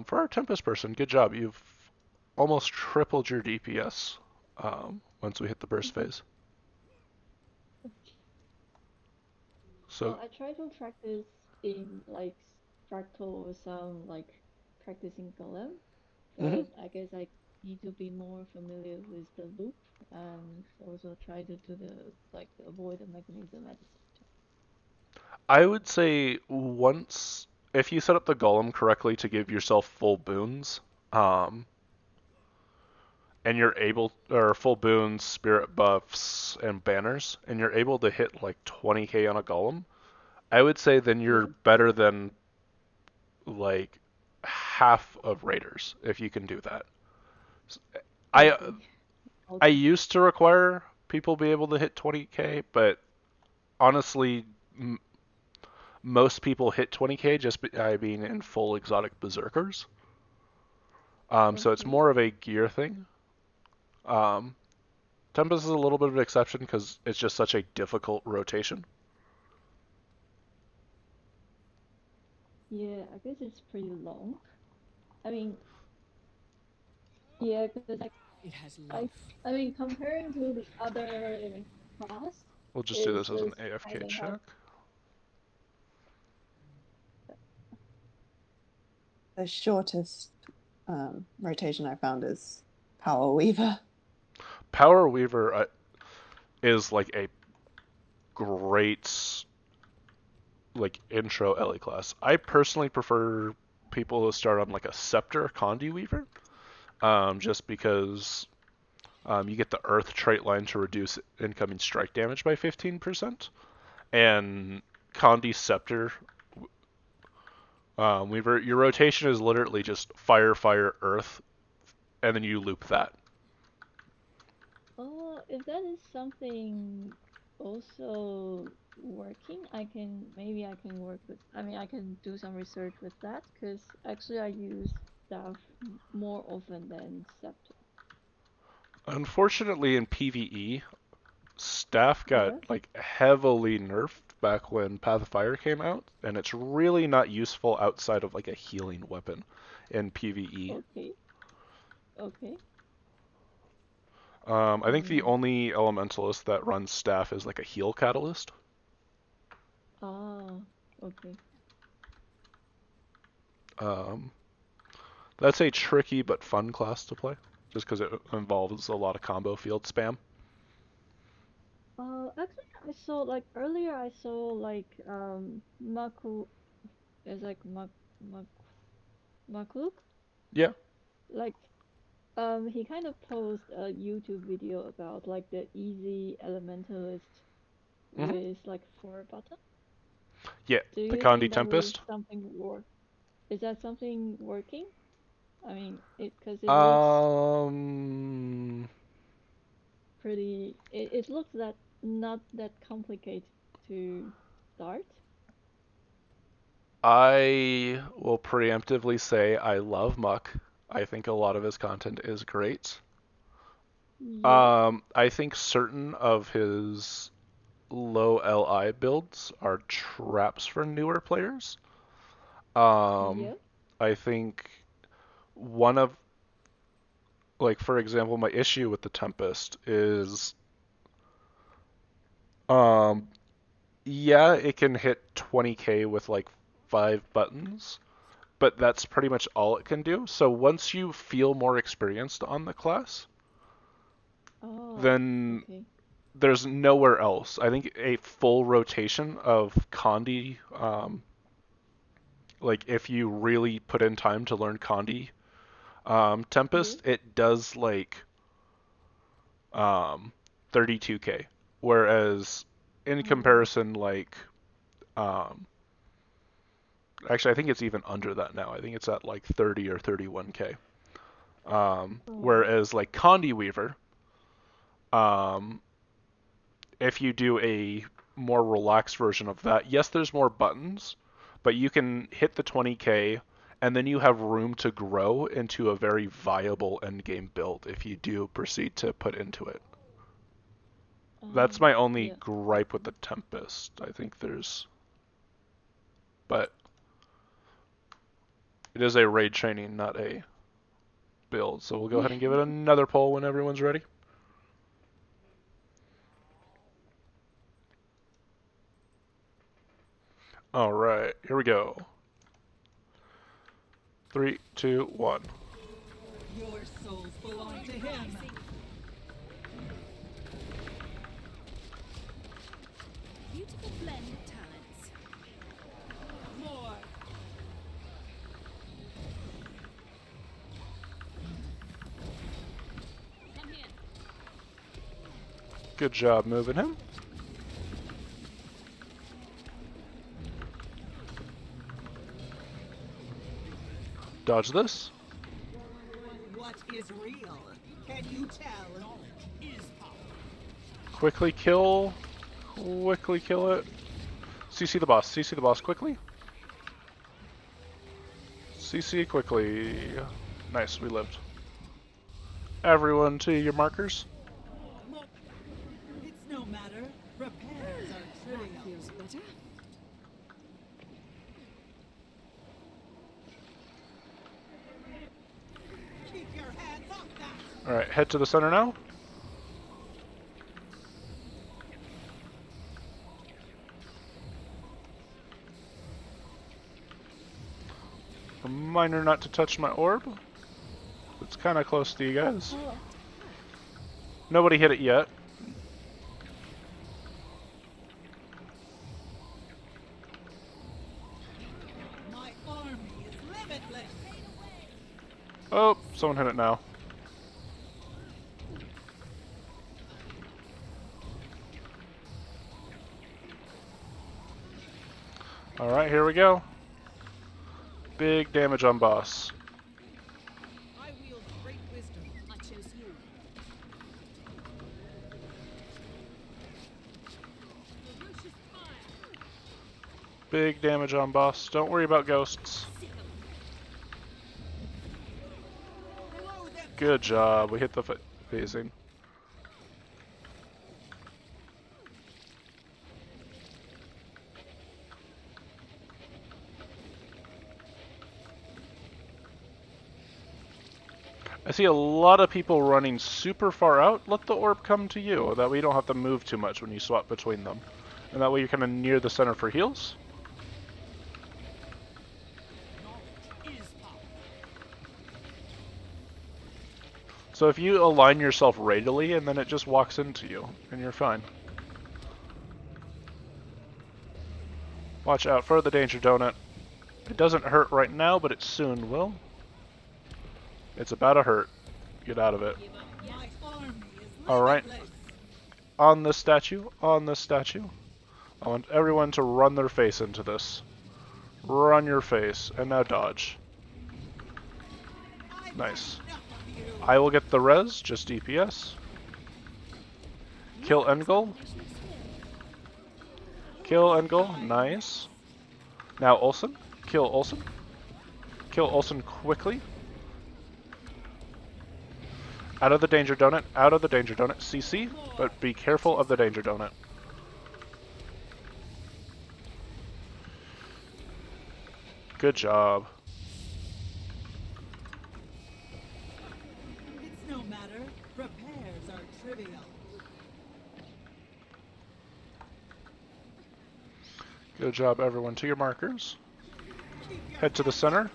For our Tempest person, good job. You've almost tripled your DPS once we hit the burst phase. So well, I try to practice in like Fractal or some like practicing Golem, but I guess I need to be more familiar with the loop and also try to do the avoid the mechanism at the same time. I would say if you set up the Golem correctly to give yourself full boons, and you're able, or full boons, spirit buffs, and banners, and you're able to hit like 20k on a Golem, I would say then you're better than like half of raiders if you can do that. I used to require people be able to hit 20k, but honestly, most people hit 20k just by being in full exotic berserkers. So it's more of a gear thing. Tempest is a little bit of an exception because it's just such a difficult rotation. Yeah, I guess it's pretty long. I mean, yeah, because it has life. I mean, comparing to the other class, We'll just do this as an AFK check. The shortest rotation I found is Power Weaver. Power Weaver is like a great like intro Ellie class. I personally prefer people to start on like a Scepter Condi Weaver, just because you get the Earth trait line to reduce incoming strike damage by 15%, and Condi Scepter Weaver, your rotation is literally just fire, fire, Earth, and then you loop that. Oh, if that is something also working, maybe I can work with. I mean, I can do some research with that because actually I use staff more often than scepter. Unfortunately, in PvE, staff got like heavily nerfed back when Path of Fire came out, and it's really not useful outside of like a healing weapon in PvE. Okay. Okay. I think the only elementalist that runs staff is like a heal catalyst. Ah, okay. That's a tricky but fun class to play, just because it involves a lot of combo field spam. Actually, I saw like earlier. I saw like Maku, it's like Makluk. Yeah. Like he kind of posted a YouTube video about like the easy elementalist with like 4 buttons. Yeah, Do the you Condi think that Tempest. Is that something working? I mean, because it looks pretty. It looks that not that complicated to start. I will preemptively say I love Muck. I think a lot of his content is great. Yeah. I think certain of his low LI builds are traps for newer players. Yep. I think one of, like, for example, my issue with the Tempest is, yeah, it can hit 20k with like 5 buttons, but that's pretty much all it can do. So once you feel more experienced on the class, then there's nowhere else. I think a full rotation of Condi, like if you really put in time to learn Condi Tempest, it does like 32k, whereas in comparison, like actually I think it's even under that now. I think it's at like 30 or 31k. Whereas like Condi Weaver, if you do a more relaxed version of that, yes, there's more buttons, but you can hit the 20k, and then you have room to grow into a very viable endgame build if you do proceed to put into it. That's my only gripe with the Tempest. I think but it is a raid training, not a build. So we'll go ahead and give it another poll when everyone's ready. All right, here we go. 3, 2, 1. Your souls belong to him. Beautiful blend of talents. More. Come here. Good job moving him. Dodge this. What is real? Can you tell? Quickly kill it. CC the boss. CC the boss quickly. CC quickly. Nice, we lived. Everyone to your markers. It's no matter. Repairs are trivial. Feels better. Keep your hands off that. Alright, head to the center now. Reminder not to touch my orb. It's kind of close to you guys. Nobody hit it yet. My army is limitless. Oh, someone hit it now. Alright, here we go. Big damage on boss. I wield great wisdom. I chose you. Big damage on boss. Don't worry about ghosts. Good job. We hit the phasing. I see a lot of people running super far out. Let the orb come to you. That way you don't have to move too much when you swap between them. And that way you're kind of near the center for heals. So if you align yourself radially, and then it just walks into you, and you're fine. Watch out for the danger donut. It doesn't hurt right now, but it soon will. It's about to hurt. Get out of it. Alright. On this statue, on this statue. I want everyone to run their face into this. Run your face, and now dodge. Nice. I will get the res, just DPS. Kill Engel. Kill Engel, nice. Now Olsen. Kill Olsen. Kill Olsen quickly. Out of the danger donut, out of the danger donut. CC, but be careful of the danger donut. Good job. It's no matter. Repairs are trivial. Good job, everyone. To your markers. Head to the center.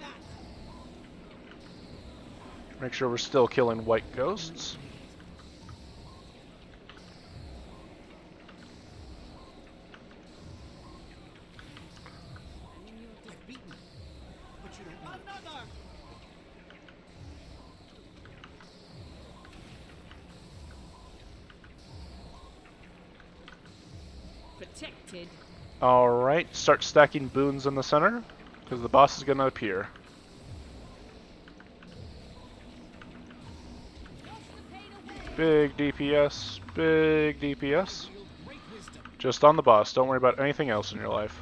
Make sure we're still killing white ghosts. Another. 'Protected. Alright, start stacking boons in the center, because the boss is going to appear. Big DPS, big DPS. Just on the boss, don't worry about anything else in your life.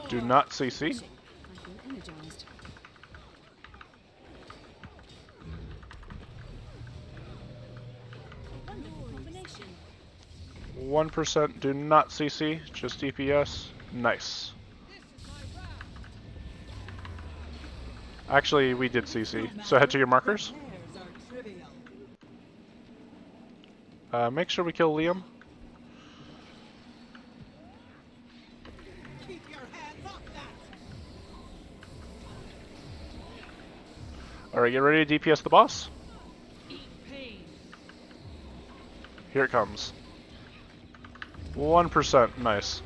Do not CC. I feel energized. 1%, do not CC, just DPS. Nice. Actually, we did CC, so head to your markers. Make sure we kill Liam. Alright, get ready to DPS the boss. Here it comes. 1%, nice.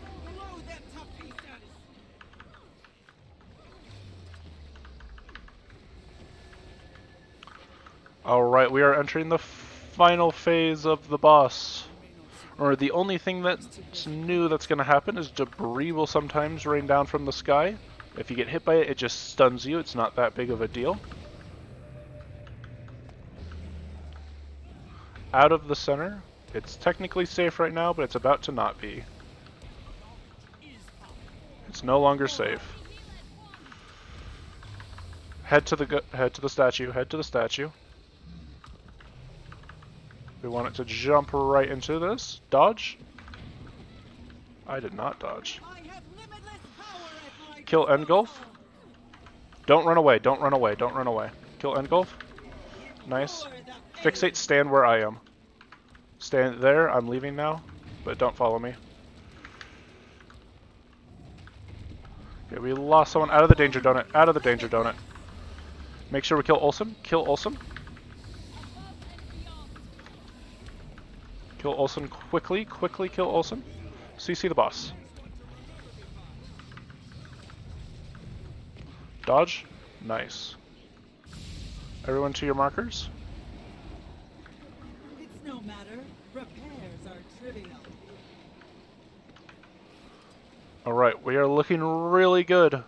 Alright, we are entering the final phase of the boss. Or the only thing that's new that's going to happen is debris will sometimes rain down from the sky. If you get hit by it, it just stuns you. It's not that big of a deal. Out of the center. It's technically safe right now, but it's about to not be. It's no longer safe. Head to the statue. Head to the statue. We want it to jump right into this. Dodge. I did not dodge. Kill Engulf. Don't run away. Don't run away. Don't run away. Kill Engulf. Nice. Fixate. Stand where I am. Stand there. I'm leaving now, but don't follow me. Okay, we lost someone out of the danger donut. Out of the danger donut. Make sure we kill Olsen. Kill Olsen. Kill Olsen quickly. Quickly kill Olsen. CC the boss. Dodge. Nice. Everyone to your markers. It's no matter. Repairs are trivial. Alright, we are looking really good.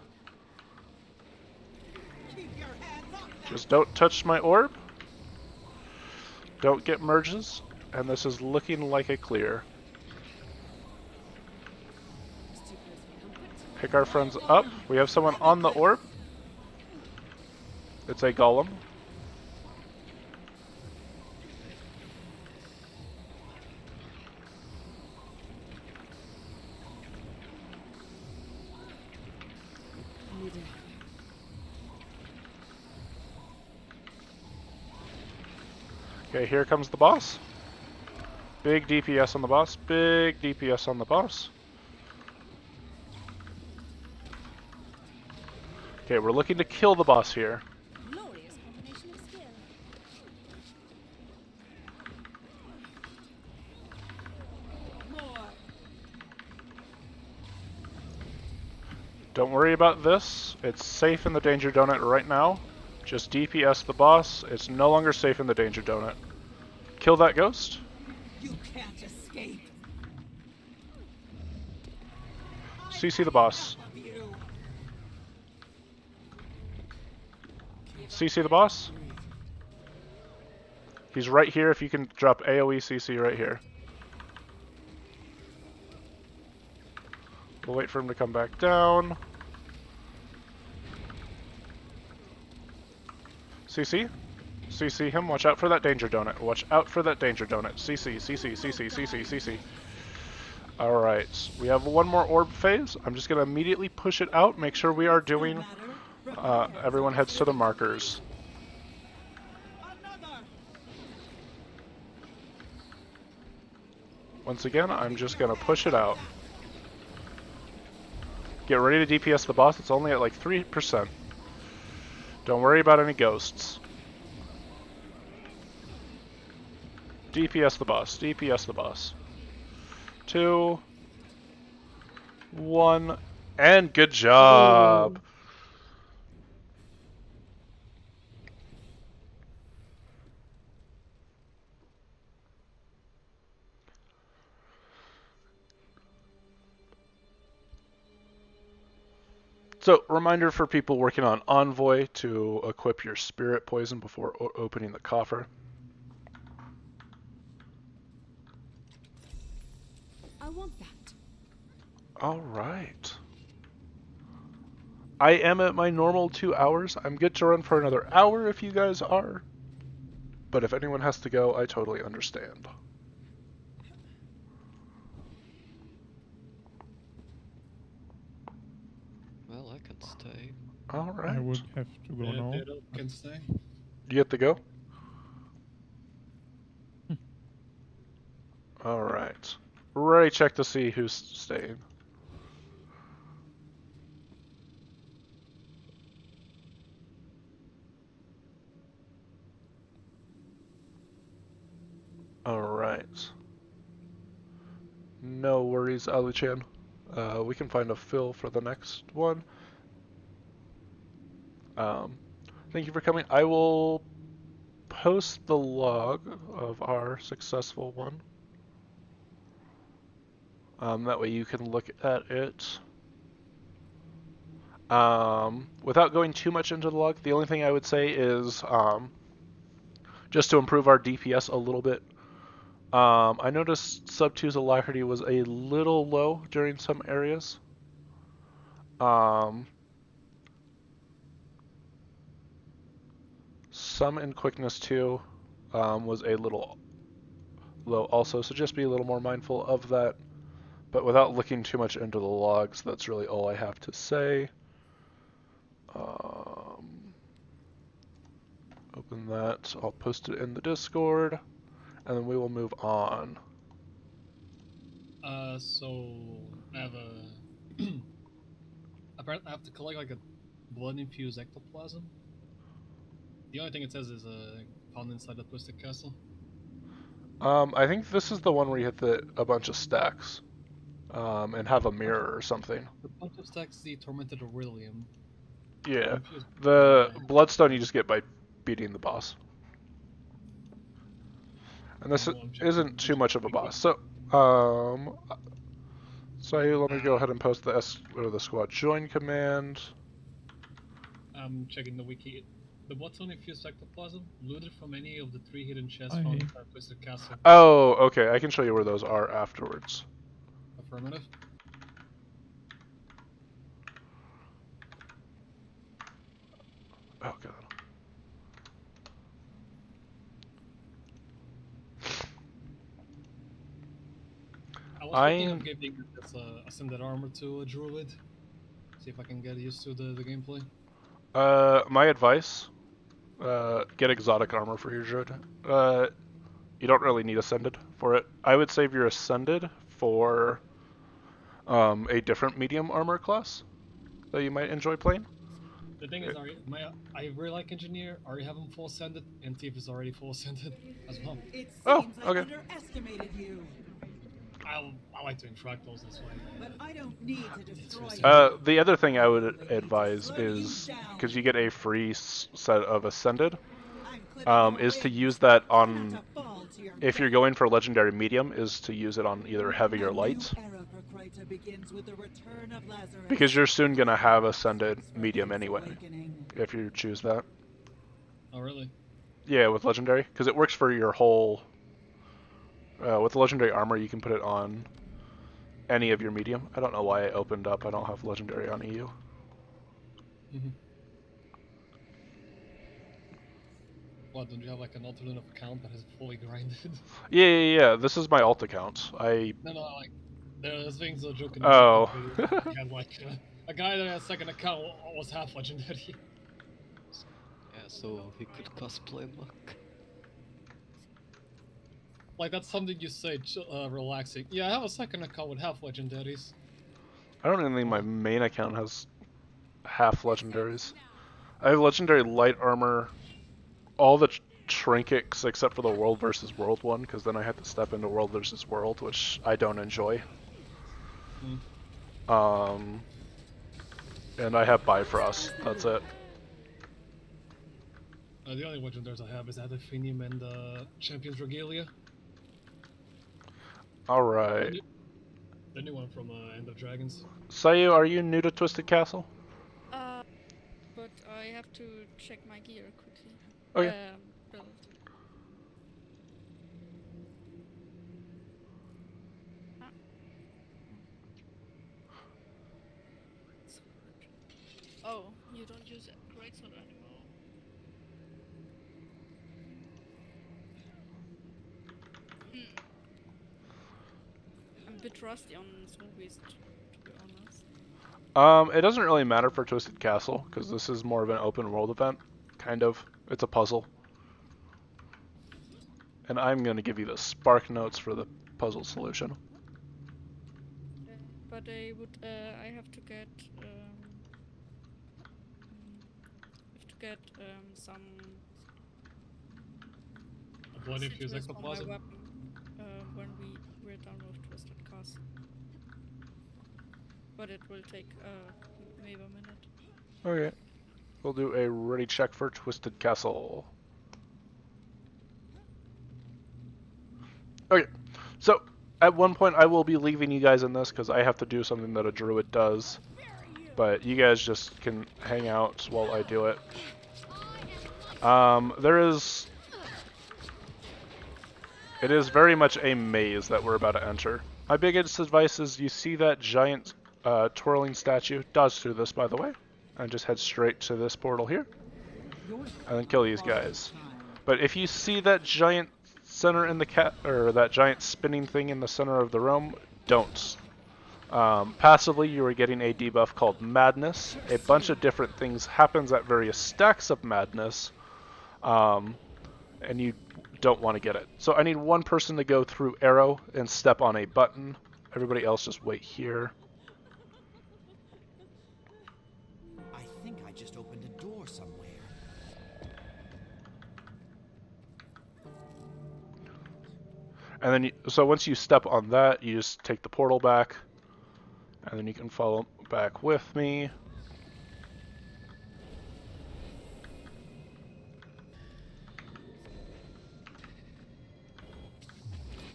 Just don't touch my orb. Don't get merges. And this is looking like a clear. Pick our friends up. We have someone on the orb. It's a golem. Okay, here comes the boss. Big DPS on the boss. Big DPS on the boss. Okay, we're looking to kill the boss here. Glorious combination of skill. Don't worry about this. It's safe in the Danger Donut right now. Just DPS the boss. It's no longer safe in the Danger Donut. Kill that ghost. You can't escape. CC the boss. CC the boss. He's right here if you can drop AoE CC right here. We'll wait for him to come back down. CC? CC him. Watch out for that Danger Donut. Watch out for that Danger Donut. CC, CC, CC, CC, CC. Alright. We have one more orb phase. I'm just going to immediately push it out. Make sure we are doing... everyone heads to the markers. Once again, I'm just going to push it out. Get ready to DPS the boss. It's only at like 3%. Don't worry about any ghosts. DPS the boss. DPS the boss. 2, 1, and good job! So, reminder for people working on Envoy to equip your Spirit Poison before opening the coffer. I want that. Alright. I am at my normal 2 hours. I'm good to run for another hour if you guys are. But if anyone has to go, I totally understand. Well, I can stay. Alright. I would have to go now. Can stay. You get to go? Alright. Ready, check to see who's staying. Alright. No worries, Ali-chan. We can find a fill for the next one. Thank you for coming. I will post the log of our successful one. That way you can look at it. Without going too much into the log, the only thing I would say is just to improve our DPS a little bit. I noticed sub 2's alacrity was a little low during some areas. Some in quickness too was a little low also, so just be a little more mindful of that. But without looking too much into the logs, that's really all I have to say. Open that. I'll post it in the Discord, and then we will move on. So I have a. Apparently, I have to collect like a blood-infused ectoplasm. The only thing it says is found inside the Twisted Castle. I think this is the one where you hit a bunch of stacks. and have a mirror or something. The bunch of stacks the Tormented Aurelium. Yeah, the Bloodstone you just get by beating the boss. And this isn't too much of a boss. So, let me go ahead and post the squad join command. I'm checking the wiki. The Bloodstone infused ectoplasm looted from any of the 3 hidden chests Aye. found inside Twisted Castle. Oh, okay. I can show you where those are afterwards. Affirmative. Oh god. I was thinking of giving this Ascended Armor to a Druid. See if I can get used to the gameplay. My advice, get exotic armor for your druid. You don't really need Ascended for it. I would save your Ascended for a different medium armor class that you might enjoy playing. The thing is, I really like Engineer. Already have him full Ascended, and Thief is already full Ascended as well. It seems Oh, I okay. underestimated you. I like to interact those this way. But I don't need to destroy you. The other thing I would advise is, because you get a free set of Ascended, is to use that on, if you're going for legendary medium, is to use it on either heavy or light. Because you're soon going to have Ascended medium anyway, if you choose that. Oh, really? Yeah, with legendary, because it works for your whole... with legendary armor, you can put it on any of your medium. I don't know why I opened up. I don't have legendary on EU. What, don't you have like an alternative account that is fully grinded? Yeah. This is my alt account. No, like, there's things that joking. Oh. Had like a guy that had a second account was half legendary. Yeah, so he could cosplay Muck. Like, that's something you say relaxing. Yeah, I have a second account with half legendaries. I don't even think my main account has half legendaries. I have legendary light armor, all the trinkets except for the World versus World one, because then I had to step into World versus World, which I don't enjoy. And I have Bifrost. That's it. The only legendaries I have is Adaphinium and Champion's Regalia. Alright. The new one from End of Dragons. Sayu, are you new to Twisted Castle? But I have to check my gear quickly. Okay. Build. Oh, you don't use Greatsword anymore. I'm a bit rusty on zombies, to be honest. It doesn't really matter for Twisted Castle, because this is more of an open world event. Kind of. It's a puzzle. And I'm going to give you the Spark Notes for the puzzle solution. But I have to get, some... A blood infused citrus on my ectoplasm? weapon, when we're done with Twisted Castle. But it will take, maybe a minute. Okay. We'll do a ready check for Twisted Castle. Okay. So, at one point I will be leaving you guys in this because I have to do something that a druid does. But you guys just can hang out while I do it. It is very much a maze that we're about to enter. My biggest advice is you see that giant twirling statue. Dodge through this, by the way. And just head straight to this portal here. And then kill these guys. But if you see that giant center in the or that giant spinning thing in the center of the room, don't. Passively, you are getting a debuff called Madness. A bunch of different things happens at various stacks of Madness. And you don't want to get it. So I need one person to go through Arrow and step on a button. Everybody else just wait here. I think I just opened a door somewhere. And then, so once you step on that, you just take the portal back. And then you can follow back with me.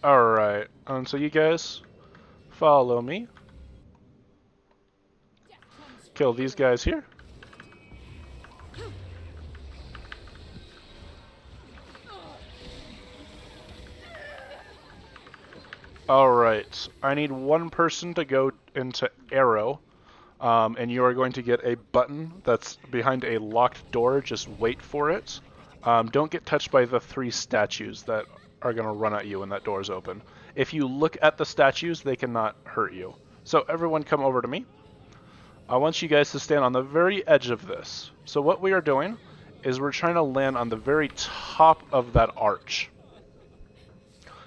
Alright, so you guys follow me. Kill these guys here. Alright, I need one person to go into Arrow, and you are going to get a button that's behind a locked door. Just wait for it. Don't get touched by the 3 statues that are going to run at you when that door is open. If you look at the statues, they cannot hurt you. So everyone come over to me. I want you guys to stand on the very edge of this. So what we are doing is we're trying to land on the very top of that arch.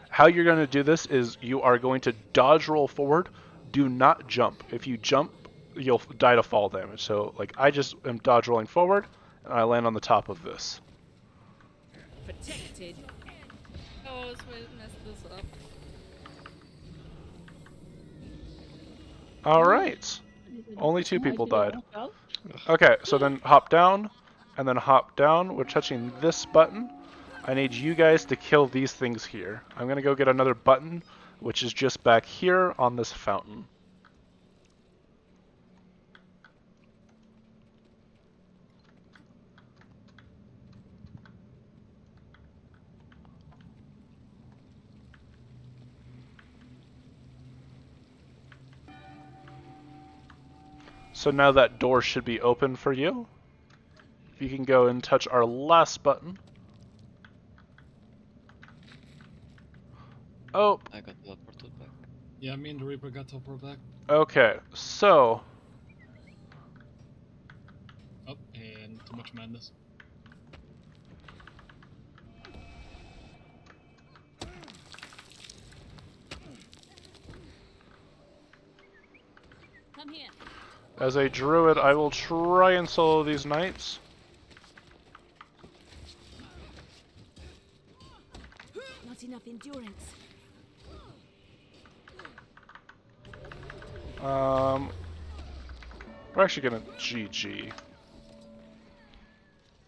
How you're going to do this is you are going to dodge roll forward. Do not jump. If you jump, you'll die to fall damage. So, like, I just am dodge rolling forward, and I land on the top of this. Protected. Oh, this way messed this up. Alright. Only 2 people died. Okay, so then hop down, and then hop down. We're touching this button. I need you guys to kill these things here. I'm going to go get another button, which is just back here on this fountain. So now that door should be open for you. If you can go and touch our last button. Oh. I got teleported back. Yeah, me and the Reaper got teleported back. Okay, so. Oh, and too much madness. Come here. As a druid, I will try and solo these knights. Not enough endurance. We're actually gonna GG.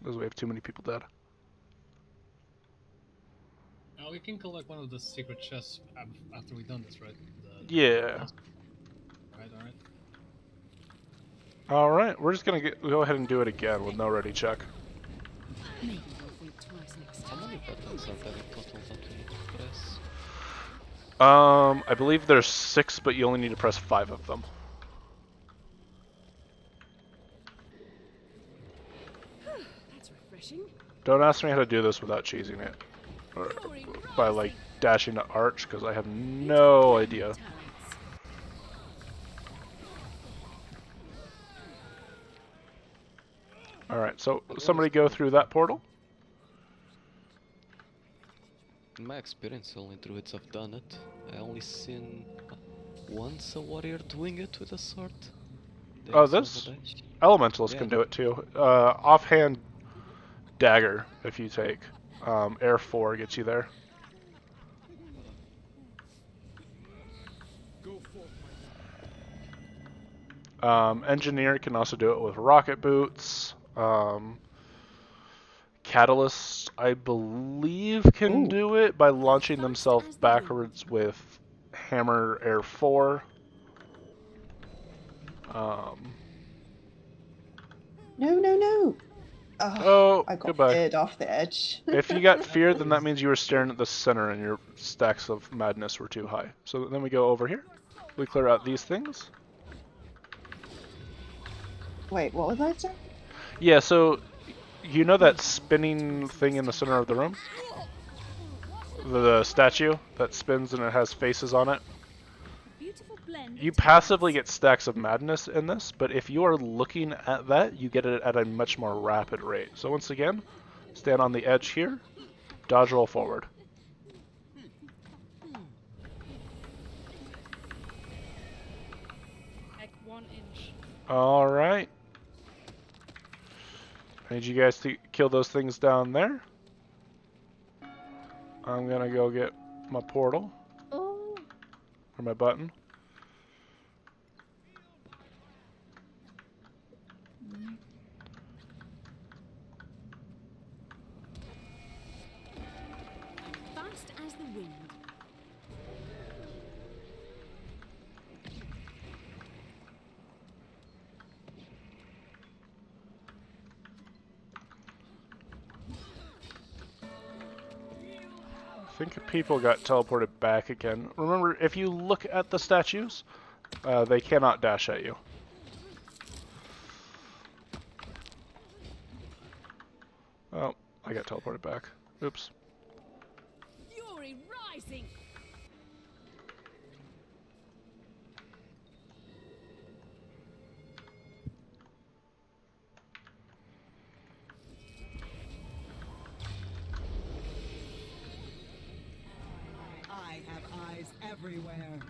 Because we have too many people dead. We can collect one of the secret chests after we've done this, right? Yeah. Alright. Alright, we're just gonna go ahead and do it again with no ready check. Maybe we'll think twice next How time. many buttons are there in total that we need to press? I believe there's 6, but you only need to press 5 of them. That's refreshing. Don't ask me how to do this without cheesing it. Or by, like, dashing to arch, because I have no idea. Alright, so somebody go through that portal. In my experience, only druids have done it. I only seen once a warrior doing it with a sword. Oh, this elementalist can do it too. Offhand dagger, if you take. Air 4 gets you there. Engineer can also do it with rocket boots. Catalyst, I believe, can do it by launching themselves backwards with Hammer Air 4. No. Oh, I got goodbye. feared off the edge. If you got feared, then that means you were staring at the center and your stacks of madness were too high. So then we go over here. We clear out these things. Wait, what was I saying? Yeah, so you know that spinning thing in the center of the room? The statue that spins and it has faces on it? You passively get stacks of madness in this, but if you are looking at that, you get it at a much more rapid rate. So once again, stand on the edge here, dodge roll forward. Like 1 inch. Alright. I need you guys to kill those things down there. I'm gonna go get my portal. Or my button. wind. I think people got teleported back again. Remember, if you look at the statues, they cannot dash at you. Oh, I got teleported back. Oops. Fury rising. I have eyes everywhere.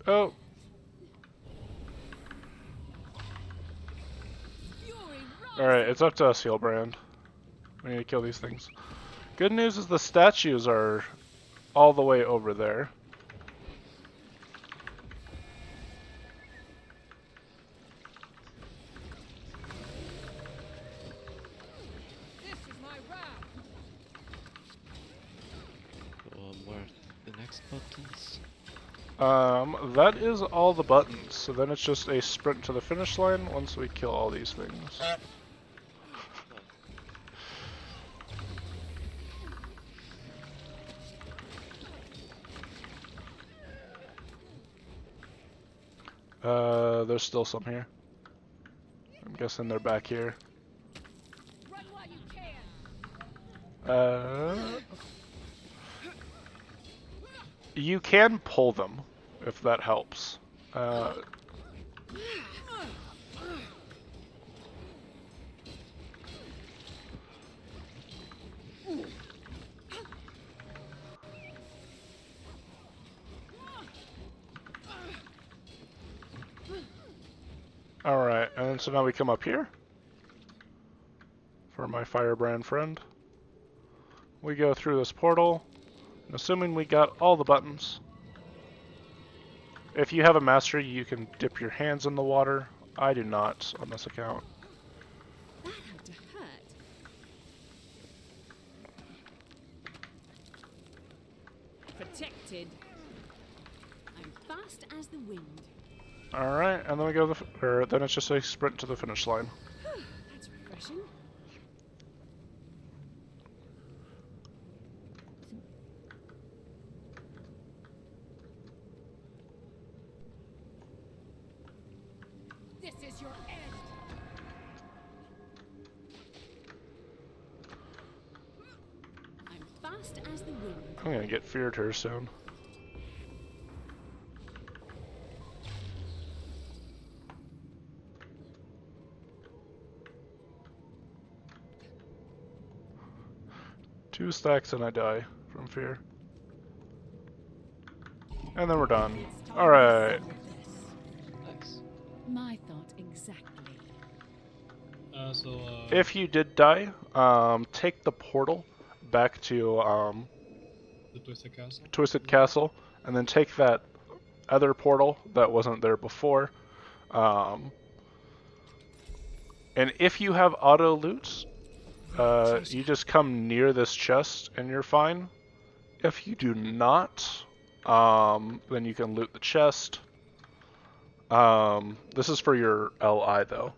Oh. Alright, it's up to us, Healbrand. We need to kill these things. Good news is the statues are all the way over there. This is my round. Where are the next buttons? That is all the buttons. So then it's just a sprint to the finish line once we kill all these things. There's still some here. I'm guessing they're back here. Run while you can. You can pull them, if that helps. Alright, and so now we come up here for my Firebrand friend. We go through this portal, and assuming we got all the buttons. If you have a mastery, you can dip your hands in the water. I do not on this account. That had to hurt. Protected. I'm fast as the wind. Alright, and then we go then it's just a sprint to the finish line. That's refreshing. This is your end. I'm fast as the wind. I'm gonna get feared here soon. Two stacks and I die from fear. And then we're done. Alright. Nice. My thought exactly. If you did die, take the portal back to the Twisted Castle. Twisted Castle, and then take that other portal that wasn't there before. And if you have auto loot, you just come near this chest and you're fine. If you do not, then you can loot the chest. This is for your LI though.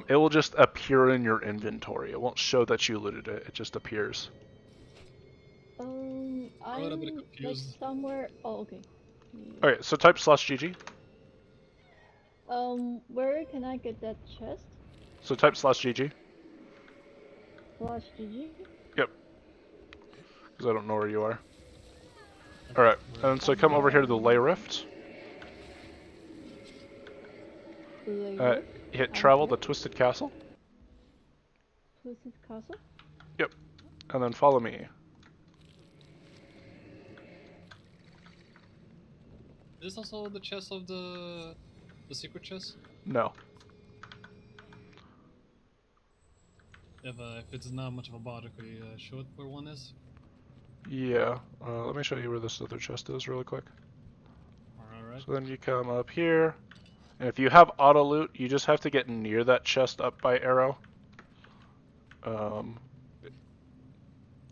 It will just appear in your inventory. It won't show that you looted it. It just appears. I'm a little bit like confused. somewhere. Oh, okay. Okay, so type /GG. Where can I get that chest? So type /GG. /GG? Yep. Because I don't know where you are. Alright, and so come over here to the Ley Rift. Hit travel to Twisted Castle. Twisted Castle? Yep. And then follow me. Is this also the chest of the secret chest? No. If it's not much of a bother, could you show it where one is? Yeah. Let me show you where this other chest is really quick. Alright. So then you come up here. And if you have auto loot, you just have to get near that chest up by arrow.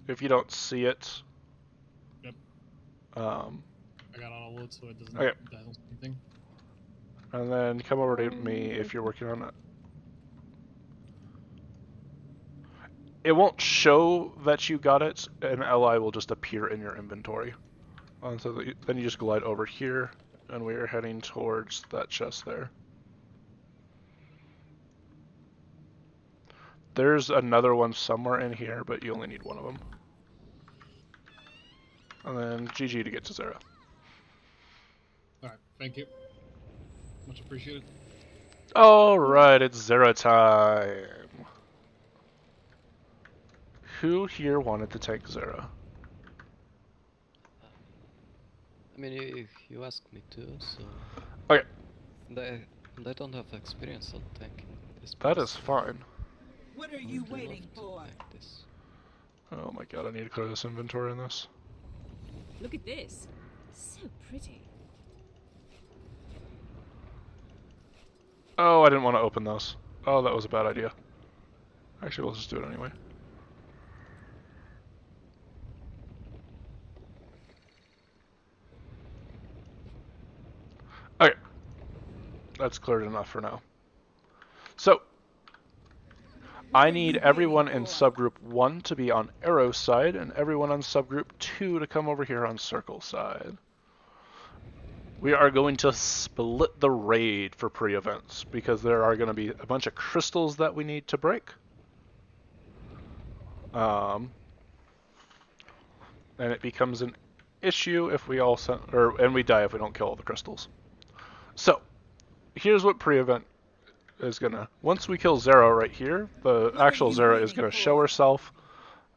If you don't see it. Yep. Um, I got auto load, so it doesn't. Okay. I don't see anything. And then come over to me if you're working on it. It won't show that you got it, an LI will just appear in your inventory. So then you just glide over here, and we are heading towards that chest there. There's another one somewhere in here, but you only need one of them. And then GG to get to Zera. Alright, thank you. Much appreciated. Alright, it's Zera time. Who here wanted to take Zera? I mean, you asked me to, so... Okay. And I don't have experience on tanking this. That is fine. What are you waiting for? Oh my god, I need to clear this inventory in this. Look at this. So pretty. Oh, I didn't want to open those. Oh, that was a bad idea. Actually, we'll just do it anyway. Okay. That's cleared enough for now. So, I need everyone in subgroup 1 to be on arrow side, and everyone on subgroup 2 to come over here on circle side. We are going to split the raid for pre-events, because there are going to be a bunch of crystals that we need to break. And it becomes an issue if we all and we die if we don't kill all the crystals. So, here's what pre-event is gonna, once we kill Zera right here, the actual Zera is gonna show herself.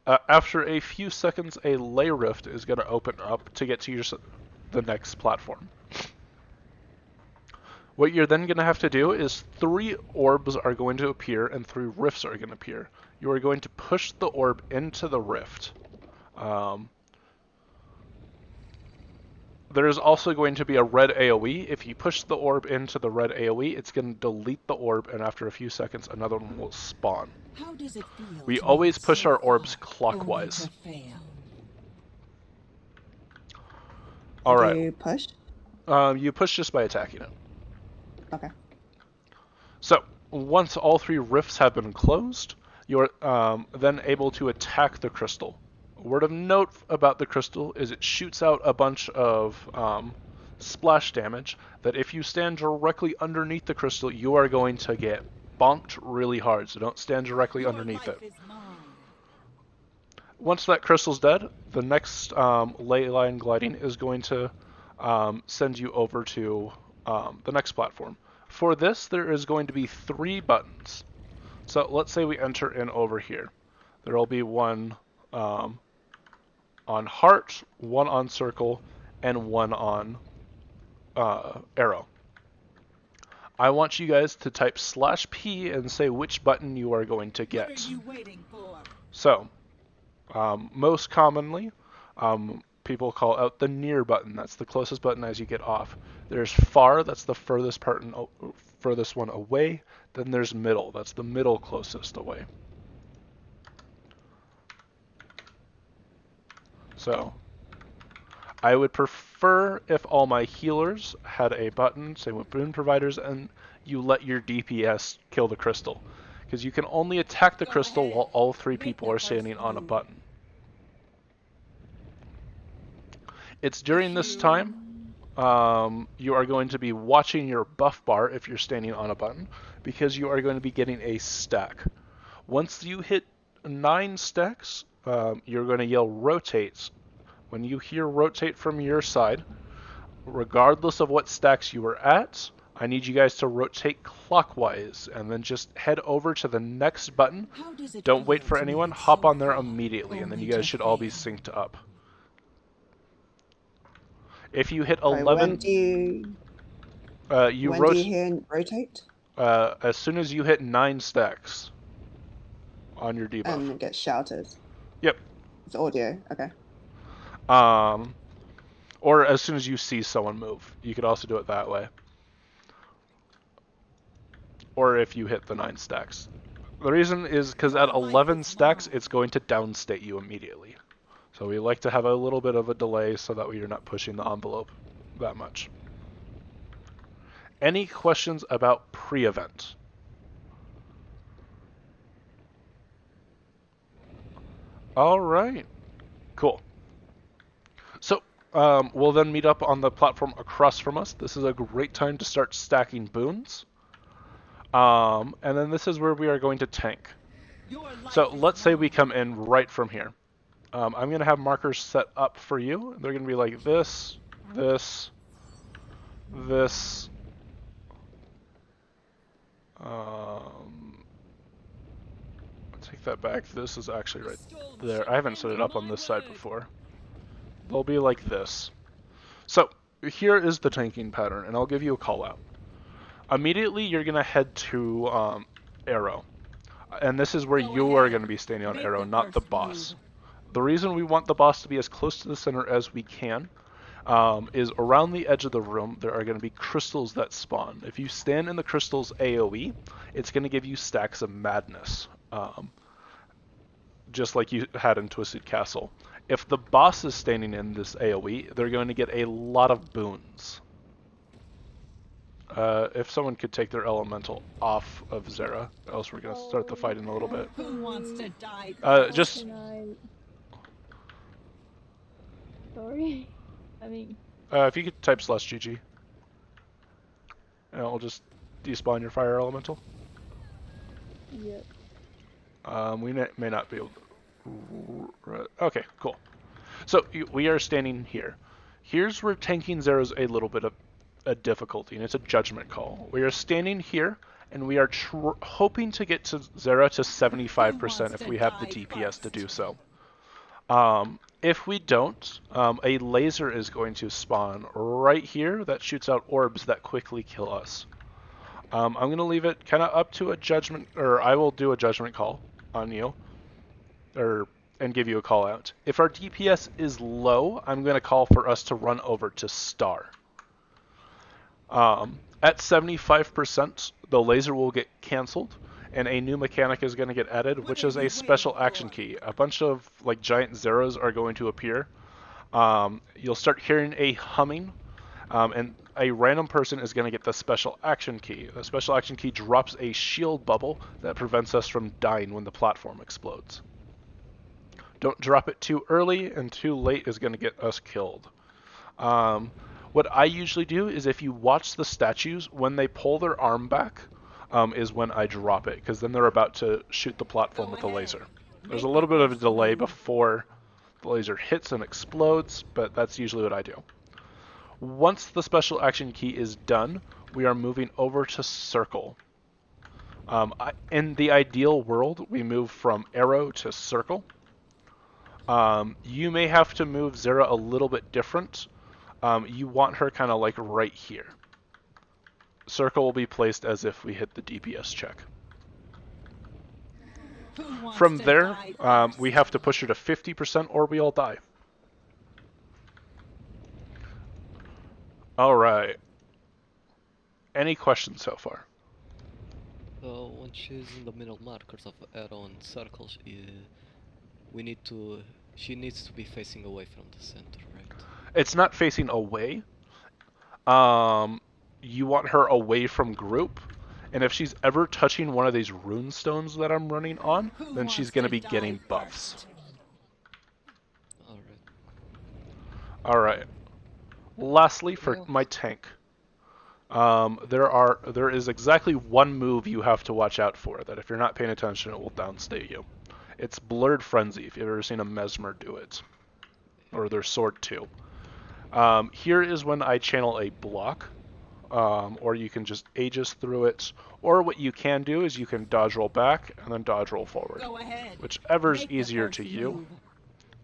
After a few seconds, a ley rift is gonna open up to get to the next platform. What you're then gonna have to do is 3 orbs are going to appear and 3 rifts are gonna appear. You are going to push the orb into the rift. There is also going to be a red AoE. If you push the orb into the red AoE, it's going to delete the orb, and after a few seconds, another one will spawn. How does it feel We to always make push so our orbs far, only clockwise. to fail? Alright. You push? You push just by attacking it. Okay. So, once all 3 rifts have been closed, you're then able to attack the crystal. A word of note about the crystal is it shoots out a bunch of splash damage that if you stand directly underneath the crystal, you are going to get bonked really hard, so don't stand directly underneath it. Once that crystal's dead, the next ley line gliding is going to send you over to the next platform. For this, there is going to be 3 buttons. So let's say we enter in over here. There will be one on heart, one on circle, and one on arrow. I want you guys to type /P and say which button you are going to get. What are you waiting for? So, most commonly, people call out the near button. That's the closest button as you get off. There's far, that's the furthest one away. Then there's middle, that's the middle closest away. So, I would prefer if all my healers had a button, same with boon providers, and you let your DPS kill the crystal. Because you can only attack the crystal while all 3 people are standing on a button. It's during this time, you are going to be watching your buff bar if you're standing on a button, because you are going to be getting a stack. Once you hit 9 stacks, you're going to yell rotate. When you hear rotate from your side, regardless of what stacks you are at, I need you guys to rotate clockwise and then just head over to the next button. Don't wait for anyone, hop on there immediately, and then you guys should all be synced up. If you hit 11, when do you rotate? As soon as you hit 9 stacks on your debuff. And it gets shouted. Yep. It's audio. Okay. Or as soon as you see someone move. You could also do it that way. Or if you hit the 9 stacks. The reason is because at 11 stacks, it's going to downstate you immediately. So we like to have a little bit of a delay so that way you're not pushing the envelope that much. Any questions about pre-event? All right, cool. So we'll then meet up on the platform across from us. This is a great time to start stacking boons. And then this is where we are going to tank. So let's say we come in right from here. I'm going to have markers set up for you. They're going to be like this, this, this. Take that back. This is actually right there. I haven't set it up on this side before. They'll be like this. So here is the tanking pattern, and I'll give you a call out. Immediately, you're going to head to Arrow. And this is where you are going to be standing on Arrow, not the boss. The reason we want the boss to be as close to the center as we can is around the edge of the room, there are going to be crystals that spawn. If you stand in the crystals AoE, it's going to give you stacks of madness, just like you had in Twisted Castle. If the boss is standing in this AoE, they're going to get a lot of boons. If someone could take their elemental off of Zera, else we're going to start the fight in a little bit. Who wants to die? Just... Sorry? I mean... if you could type /GG. And it'll just despawn your fire elemental. Yep. We may not be able to... Okay, cool. So we are standing here. Here's where tanking Zera's a little bit of a difficulty, and it's a judgment call. We are standing here, and we are hoping to get to Zera to 75% if we have the DPS to do so. If we don't, a laser is going to spawn right here that shoots out orbs that quickly kill us. I'm going to leave it kind of up to a judgment, or I will do a judgment call on you, and give you a call out. If our DPS is low, I'm going to call for us to run over to Star. At 75%, the laser will get cancelled, and a new mechanic is going to get added, which is a special action key. A bunch of like giant zeros are going to appear. You'll start hearing a humming, and a random person is going to get the special action key. The special action key drops a shield bubble that prevents us from dying when the platform explodes. Don't drop it too early, and too late is going to get us killed. What I usually do is if you watch the statues, when they pull their arm back, is when I drop it, because then they're about to shoot the platform with the laser. There's a little bit of a delay before the laser hits and explodes, but that's usually what I do. Once the special action key is done, we are moving over to Circle. In the ideal world, we move from Arrow to Circle. You may have to move Zera a little bit different. You want her kind of like right here. Circle will be placed as if we hit the DPS check. From there, we have to push her to 50% or we all die. Alright. Any questions so far? So when she's in the middle markers of arrow and circles, she needs to be facing away from the center, right? It's not facing away. You want her away from group, and if she's ever touching one of these rune stones that I'm running on, then she's going to be getting buffs. Alright. Lastly, for my tank, there is exactly one move you have to watch out for, that if you're not paying attention, it will downstate you. It's Blurred Frenzy, if you've ever seen a Mesmer do it. Or their Sword 2. Here is when I channel a block, or you can just Aegis through it, or what you can do is you can dodge roll back and then dodge roll forward. Whichever's easier to you.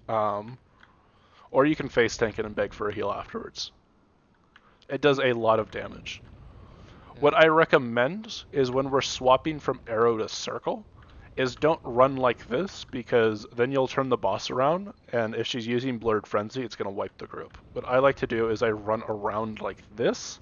Or you can face tank it and beg for a heal afterwards. It does a lot of damage. What I recommend is when we're swapping from arrow to circle, is don't run like this, because then you'll turn the boss around, and if she's using Blurred Frenzy, it's going to wipe the group. What I like to do is I run around like this,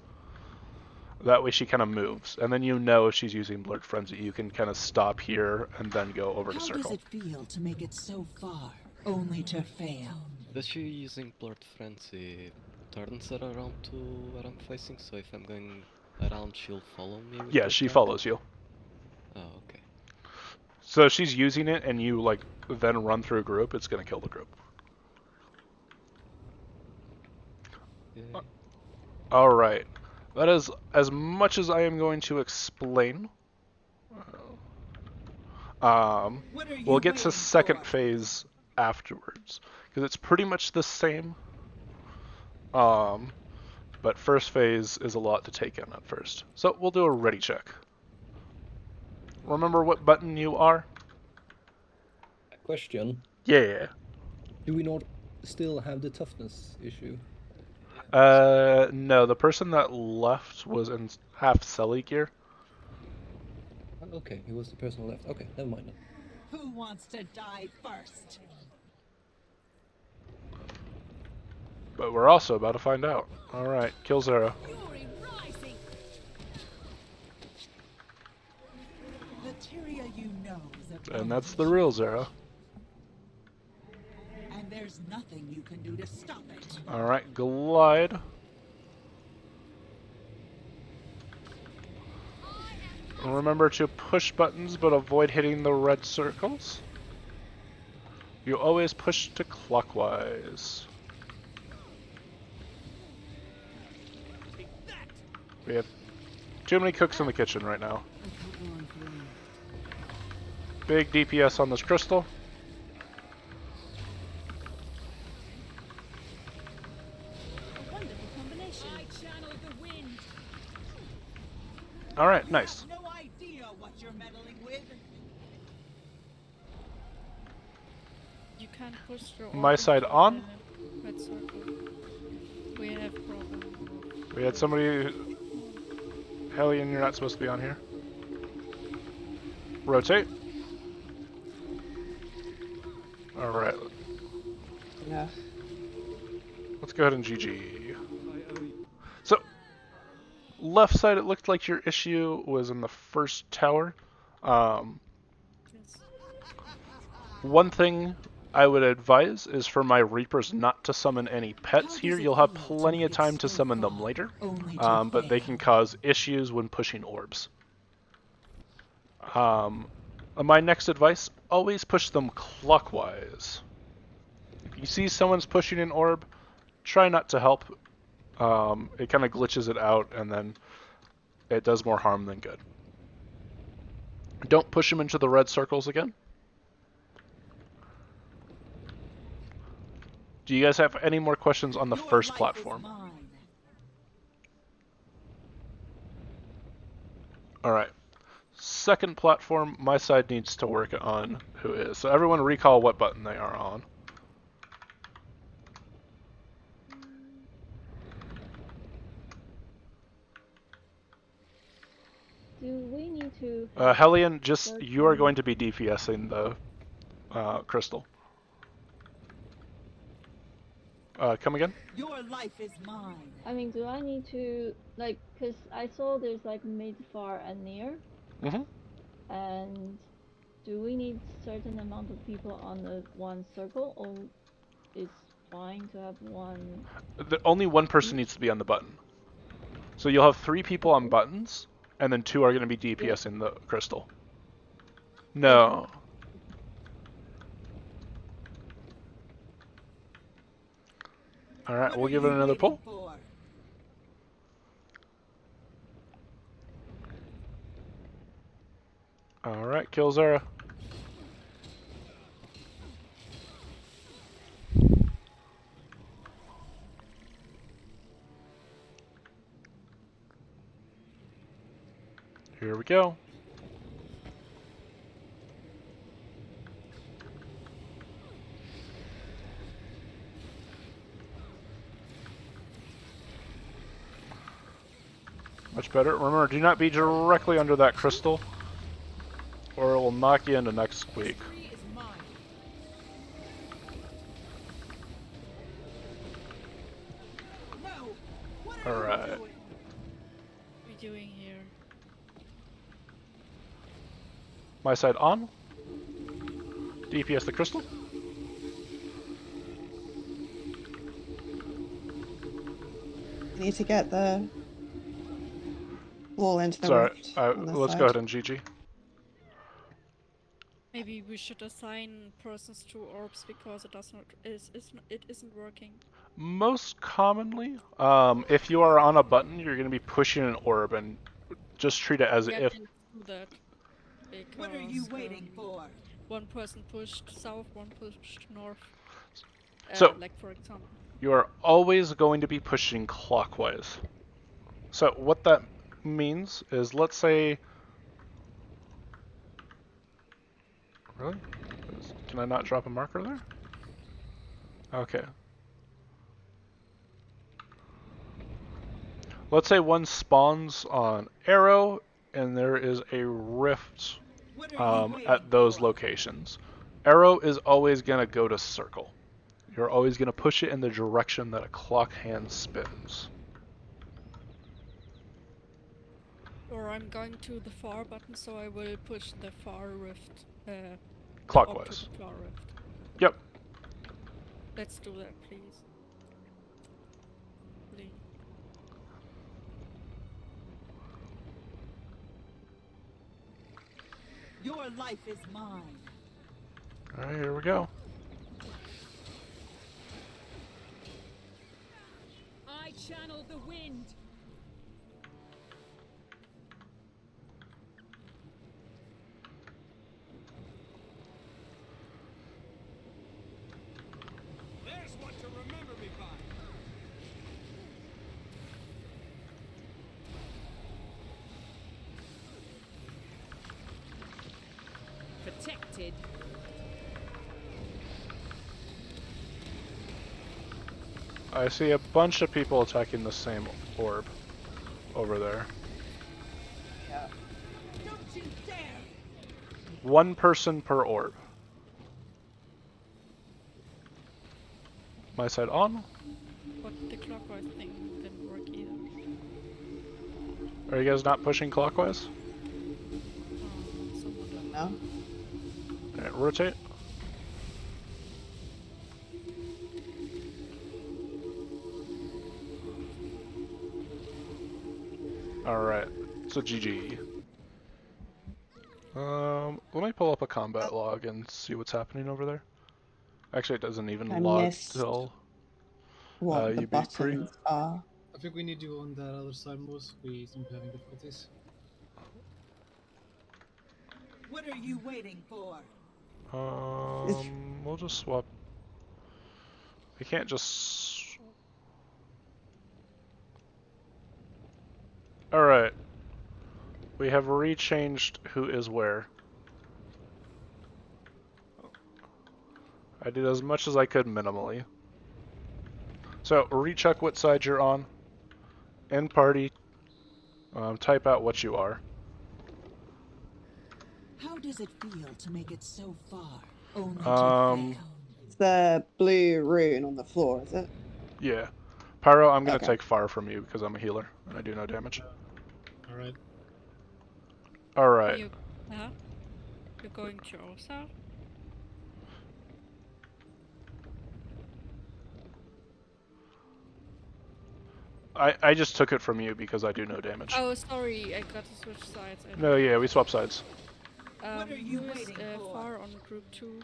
That way she kind of moves, and then you know if she's using Blurred Frenzy. You can kind of stop here and then go over to How circle. does it feel to make it so far, only to fail? Does she using Blurred Frenzy turns her around to where I'm facing, so if I'm going around she'll follow me? With Yeah, the she attack? follows you. Oh, okay. So if she's using it and you like then run through a group, it's gonna kill the group. Yeah. Alright. That is as much as I am going to explain. We'll get to second phase afterwards, because it's pretty much the same. But first phase is a lot to take in at first. So we'll do a ready check. Remember what button you are? Question. Yeah. Do we not still have the toughness issue? No, the person that left was in half Selly gear. Okay, he was the person who left. Okay, never mind then. Who wants to die first? But we're also about to find out. Alright, kill Zero. The Tyria you know is a And that's the real Zero. and there's nothing you can do to stop it. Alright, glide. Remember to push buttons, but avoid hitting the red circles. You always push to clockwise. We have too many cooks in the kitchen right now. Big DPS on this crystal. Alright, nice. No idea what you're meddling with. You can't push through. My side on. Red circle. We have problem. We had somebody. Hellion, you're not supposed to be on here. Rotate. Alright. Yeah. Let's go ahead and GG. So, left side, it looked like your issue was in the first tower. One thing I would advise is for my Reapers not to summon any pets here. You'll have plenty of time to summon them later, but they can cause issues when pushing orbs. My next advice, always push them clockwise. If you see someone's pushing an orb, try not to help. It kind of glitches it out, and then it does more harm than good. Don't push them into the red circles again. Do you guys have any more questions on the first platform? Alright. Second platform, my side needs to work on who is. So everyone recall what button they are on. Do we need to... Hellion, just you are going to be DPSing the crystal. Come again? Your life is mine. I mean, do I need to, like, because I saw there's like mid, far, and near. Mm-hmm. And do we need certain amount of people on the one circle, or it's fine to have one? Only one person needs to be on the button. So you'll have 3 people on buttons, and then 2 are going to be DPSing the crystal. No. Alright, we'll give it another pull. Alright, kill Zara. Here we go. Much better. Remember, do not be directly under that crystal, or it will knock you into next week. We Alright. doing here? My side on. DPS the crystal. We need to get the wall into the Sorry, rift on this let's side. go ahead and GG. Maybe we should assign persons to orbs because it does not it isn't working. Most commonly, if you are on a button, you're going to be pushing an orb, and just treat it as Yeah, if. I can do that because, What are you waiting for? One person pushed south, one pushed north. So, like for example. You are always going to be pushing clockwise. So what that means is, let's say... Really? Can I not drop a marker there? Okay. Let's say one spawns on Arrow, and there is a rift at those locations. Arrow is always going to go to circle. You're always going to push it in the direction that a clock hand spins. Or I'm going to the far button, so I will push the far rift. Clockwise. The far rift. Yep. Let's do that, please. Please. Your life is mine. Alright, here we go. I channel the wind. There's one to remember me by. Protected. I see a bunch of people attacking the same orb over there. Yeah. Don't you dare! One person per orb. My side on. But the clockwise thing didn't work either. Are you guys not pushing clockwise? No. Alright, rotate. Alright, so GG. Let me pull up a combat log and see what's happening over there. Actually, it doesn't even I log missed till what the you beat pre. buttons are. I think we need you on that other side, Moose. We seem to be having difficulties. What are you waiting for? We'll just swap. We can't just... Alright. We have rechanged who is where. I did as much as I could minimally. So, recheck what side you're on. End party. Type out what you are. How does it feel to make it so far? Only to fail. It's the blue rune on the floor, is it? Yeah. Pyro, I'm gonna Okay. take fire from you because I'm a healer and I do no damage. Alright. Alright. You're going to Osa? I just took it from you because I do no damage. Oh, sorry, I got to switch sides. No, yeah, we swap sides. What are you who is waiting for? far on group 2?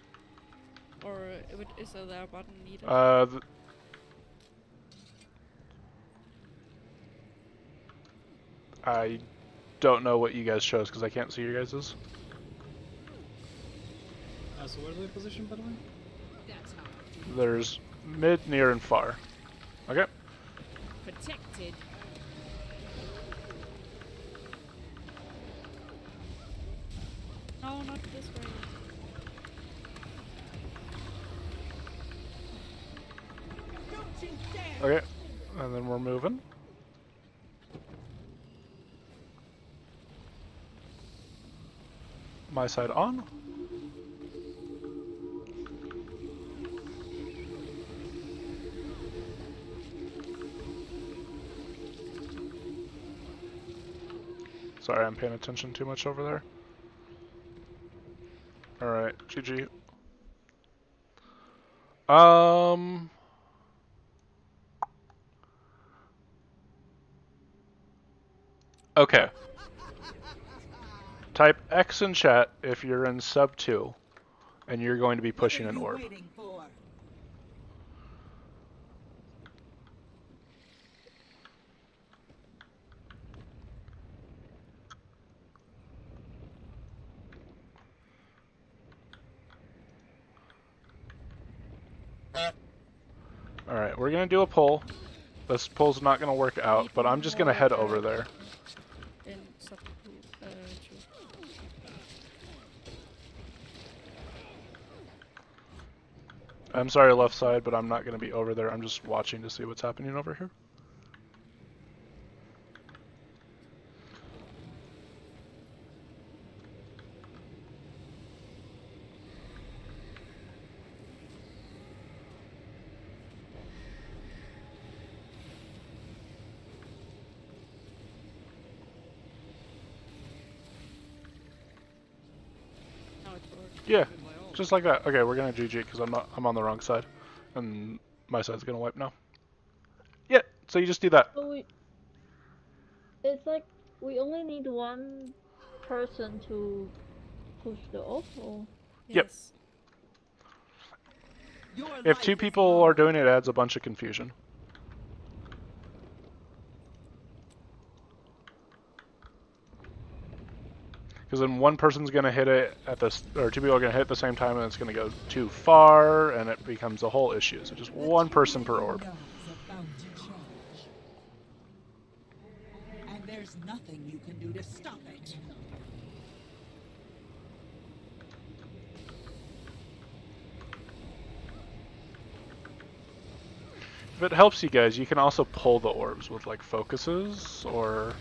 Or is there a button needed? I don't know what you guys chose because I can't see your guys's. So where are they positioned, by the way? There's mid, near, and far. Okay. Protected. No, not this way. Don't you dare! Okay. And then we're moving. My side on. Sorry, I'm paying attention too much over there. Alright, GG. Okay. Type X in chat if you're in sub 2 and you're going to be pushing an orb. Alright, we're gonna do a poll. This poll's not gonna work out, but I'm just gonna head over there. In sub 2. I'm sorry, left side, but I'm not gonna be over there. I'm just watching to see what's happening over here. Yeah, just like that. Okay, we're gonna GG because I'm on the wrong side, and my side's gonna wipe now. Yeah, so you just do that. So it's like we only need one person to push the orb, or? Yep. If 2 people are doing it, it adds a bunch of confusion. Because then one person's going to hit it at this, or 2 people are going to hit it at the same time, and it's going to go too far, and it becomes a whole issue. So just 1 person per orb. And there's nothing you can do to stop it. If it helps you guys, you can also pull the orbs with like focuses or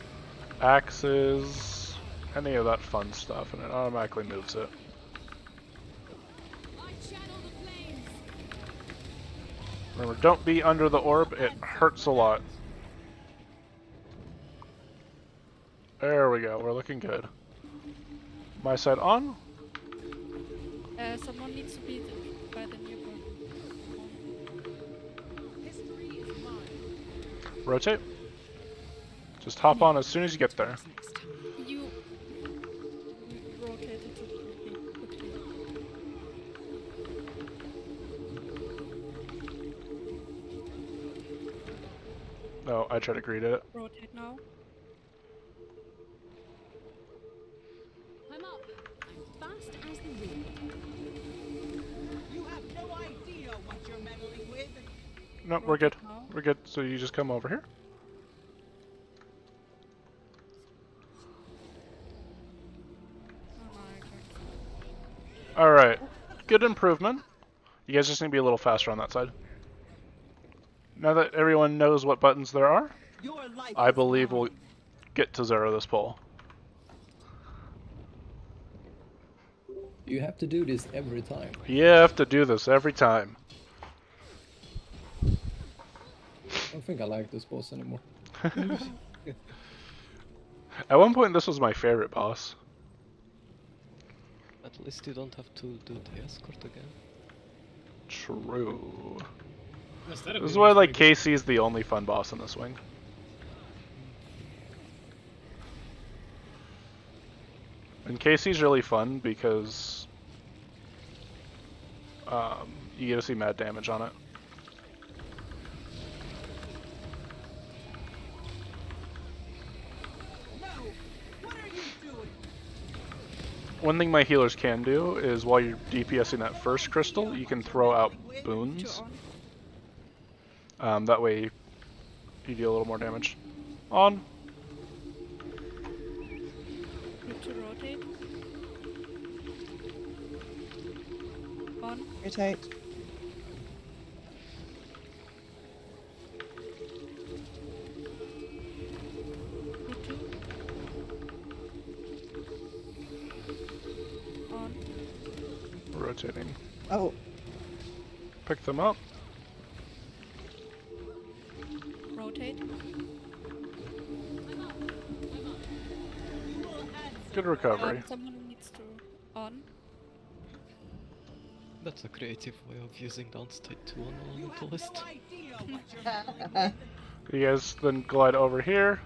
axes. Any of that fun stuff, and it automatically moves it. Remember, don't be under the orb, it hurts a lot. There we go, we're looking good. My side on? Someone needs to be by the new one. Rotate. Just hop on as soon as you get there. You rotated too quickly. No, I tried to greet it. Rotate now. I'm up. I'm fast as the wind. You have no idea what you're meddling with. No, we're good. We're good. So you just come over here. Alright. Good improvement. You guys just need to be a little faster on that side. Now that everyone knows what buttons there are, I believe we'll get to 0 this poll. You have to do this every time. You have to do this every time. I don't think I like this boss anymore. At one point, this was my favorite boss. At least you don't have to do the escort again. True. This This is why, like, KC is the only fun boss in this wing. And KC's really fun because you get to see mad damage on it. One thing my healers can do is while you're DPSing that first crystal, you can throw out boons. That way you deal a little more damage. On. Need to rotate. On. Rotate. Rotating. Oh. Pick them up. Rotate. Good recovery. Someone needs to on. That's a creative way of using downstate 2 on Elementalist. You guys then glide over here.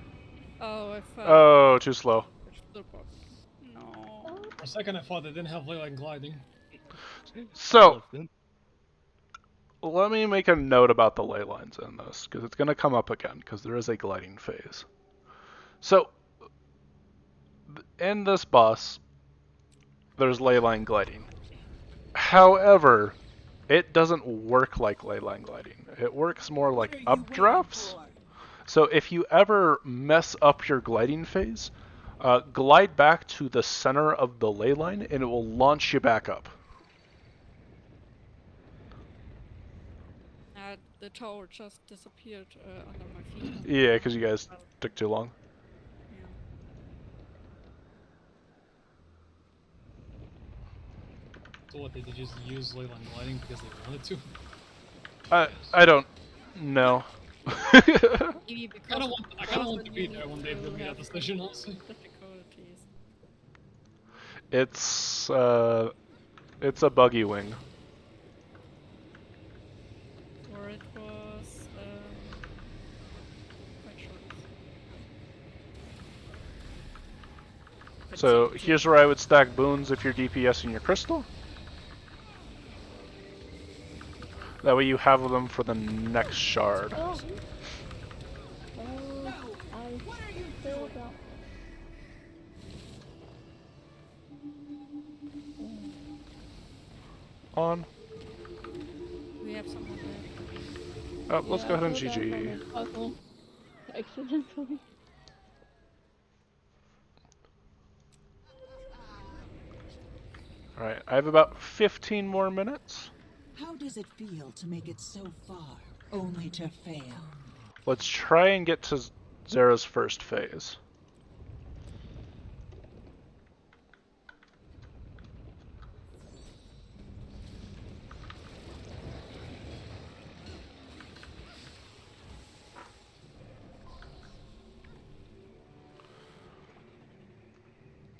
Oh, I fell. Oh, too slow. No. For a second I thought they didn't have leyline gliding. So, let me make a note about the ley lines in this, because it's going to come up again, because there is a gliding phase. So, in this boss, there's ley line gliding. However, it doesn't work like ley line gliding. It works more like updrafts. So if you ever mess up your gliding phase, glide back to the center of the ley line and it will launch you back up. The tower just disappeared under my feet. Yeah, because you guys took too long. So what, they just use leyline gliding because they wanted to? I don't know. I kind of want to be there when they made that decision, honestly. It's a buggy wing. Or it was quite short. So here's where I would stack boons if you're DPSing your crystal. That way you have them for the next shard. I still don't. On. We have someone there. Oh, let's go ahead and GG. Accidentally. Alright, I have about 15 more minutes. How does it feel to make it so far, only to fail? Let's try and get to Zera's first phase.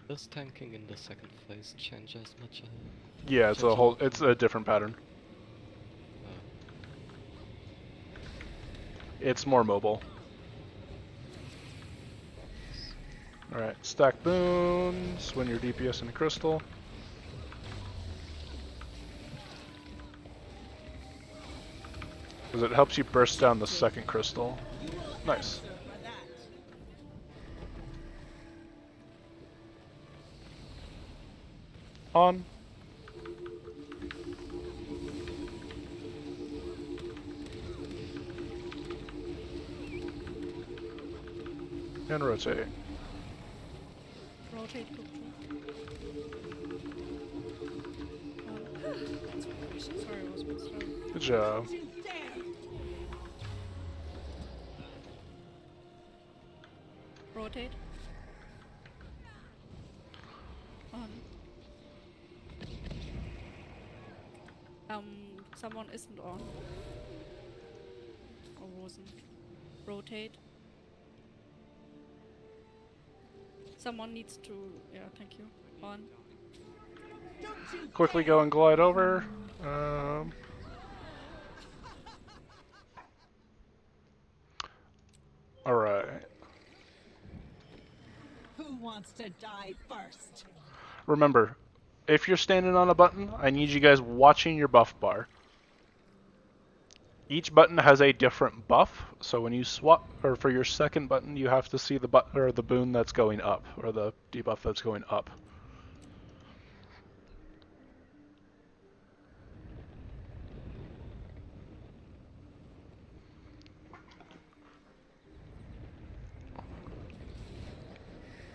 Does tanking in the second phase change as much? Yeah, it's a different pattern. It's more mobile. Alright, stack boons when you're DPS in a crystal. Because it helps you burst down the second crystal. Nice. On. And rotate. Rotate. Sorry, I was a bit slow. Good job. Rotate. On. Someone isn't on. Or wasn't. Rotate. Someone needs to, yeah, thank you. On. Quickly go and glide over. Alright. Who wants to die first? Remember, if you're standing on a button, I need you guys watching your buff bar. Each button has a different buff, so when you swap, or for your second button, you have to see the the boon that's going up, or the debuff that's going up.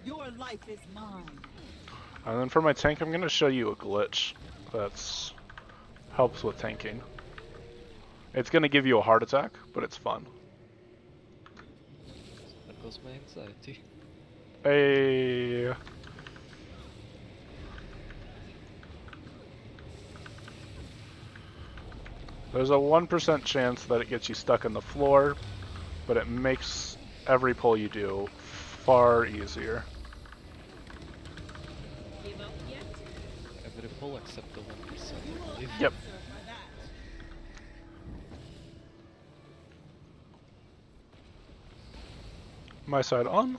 Your life is mine. And then for my tank, I'm going to show you a glitch that's helps with tanking. It's going to give you a heart attack, but it's fun. That goes my anxiety. Hey. There's a 1% chance that it gets you stuck in the floor, but it makes every pull you do far easier. full except the 1%, I believe. Yep. My side on.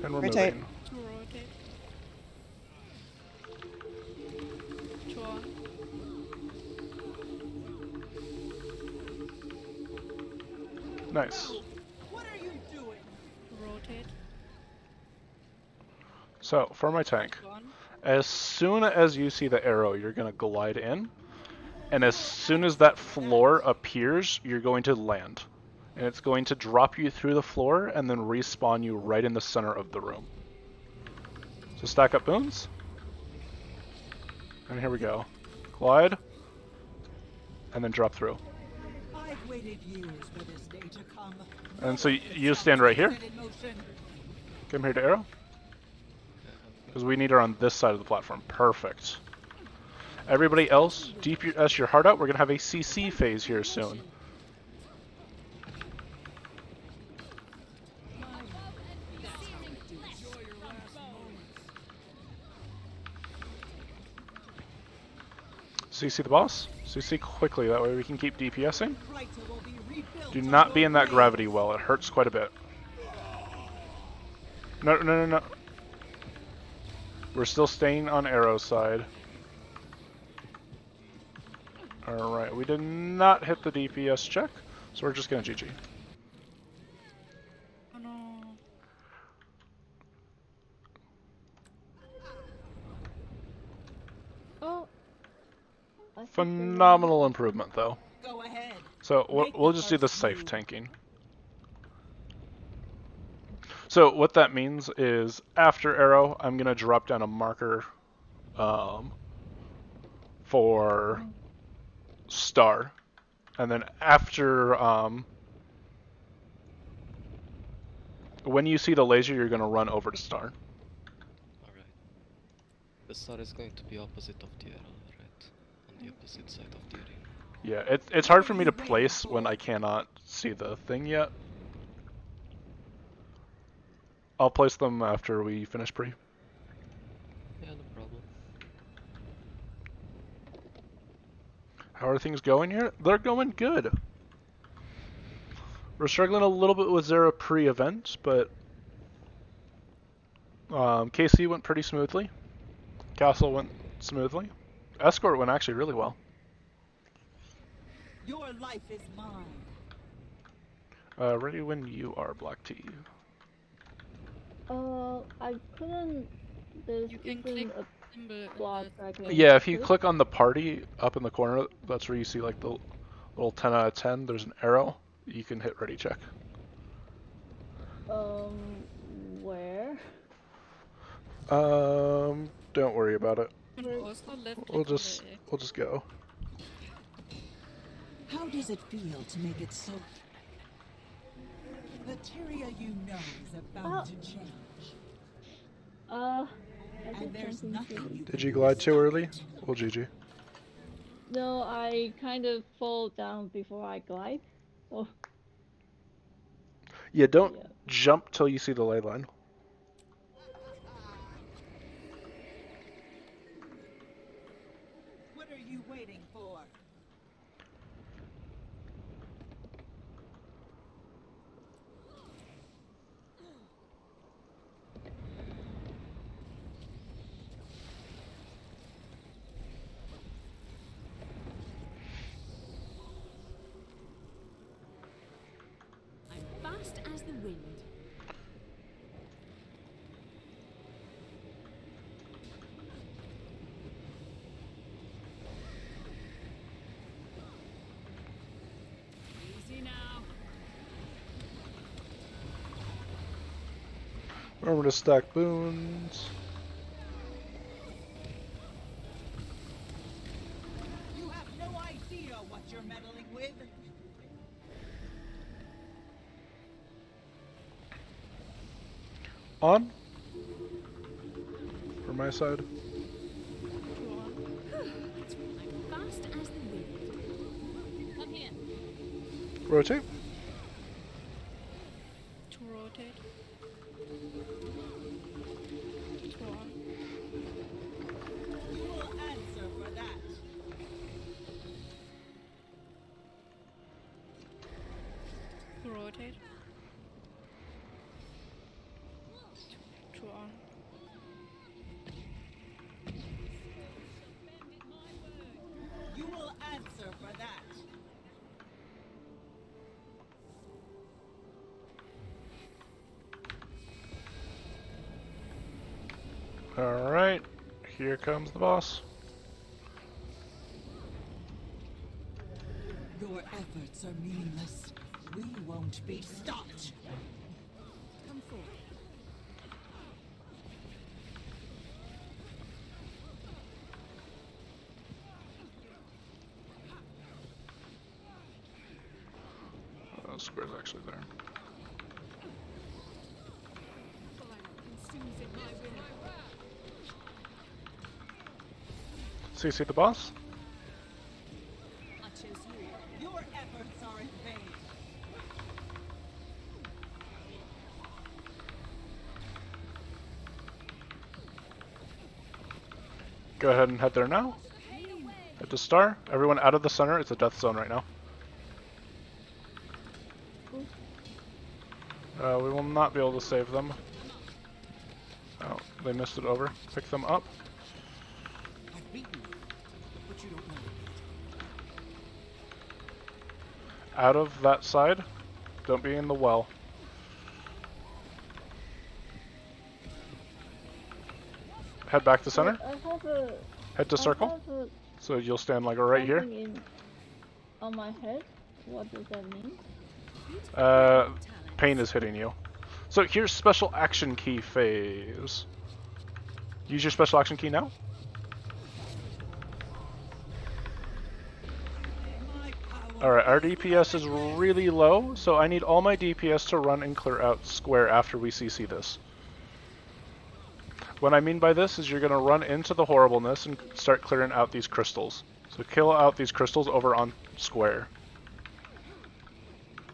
And we're Rotate. moving. Rotate. Two on. Nice. What are you doing? Rotate. So, for my tank, One. as soon as you see the arrow, you're going to glide in. And as soon as that floor appears, you're going to land. And it's going to drop you through the floor and then respawn you right in the center of the room. So stack up boons. And here we go. Glide. And then drop through. I've waited years for this day to come. And so you stand right here. Come here to arrow. Because we need her on this side of the platform. Perfect. Everybody else, DPS your heart out. We're going to have a CC phase here soon. CC the boss. CC quickly, that way we can keep DPSing. Do not be in that gravity well, it hurts quite a bit. No. We're still staying on arrow side. Alright, we did not hit the DPS check, so we're just gonna GG. Oh no. Oh. Phenomenal improvement, though. Go ahead. So we'll just do the safe tanking. So what that means is after arrow, I'm gonna drop down a marker for star, and then after when you see the laser, you're gonna run over to star. Alright. The star is going to be opposite of the arrow, right? On the opposite side of the arena. Yeah, it's hard for me to place when I cannot see the thing yet. I'll place them after we finish pre. Yeah, no problem. How are things going here? They're going good. We're struggling a little bit with Zera pre-event, but KC went pretty smoothly. Castle went smoothly. Escort went actually really well. Your life is mine. Ready when you are, Black Tea. I couldn't. There's You can isn't click a symbol block I can Yeah, if you click. click on the party up in the corner, that's where you see like the little 10 out of 10. There's an arrow. You can hit ready check. Where? Don't worry about it. Also left We'll click on just go. How does it feel to make it so? The Tyria you know is about to change. I And did there's something nothing silly. you Did you glide too early? Well, GG. No, I kind of fall down before I glide. Oh, Yeah, don't jump till you see the ley line. What are you waiting for? I'm fast as the wind. Easy now. Remember to stack boons. You have no idea what you're meddling with. On. For my side. I'm fast as the wind. Come here. Rotate. rotate. To on. You will answer for that. To rotate. To on. You will answer for that. Alright, here comes the boss. Your efforts are meaningless. We won't be stopped. Come forward. Square's actually there. CC the boss? I chose you. Your efforts are in vain. Go ahead and head there now. Head to Star. Everyone out of the center. It's a death zone right now. We will not be able to save them. Oh, they missed it over. Pick them up. I've beaten you, but you don't know it. Out of that side. Don't be in the well. Head back to center. Head to circle. So you'll stand like right here. On my head? What does that mean? Pain is hitting you. So here's special action key phase. Use your special action key now. Alright, our DPS is really low, so I need all my DPS to run and clear out square after we CC this. What I mean by this is you're going to run into the horribleness and start clearing out these crystals. So kill out these crystals over on square.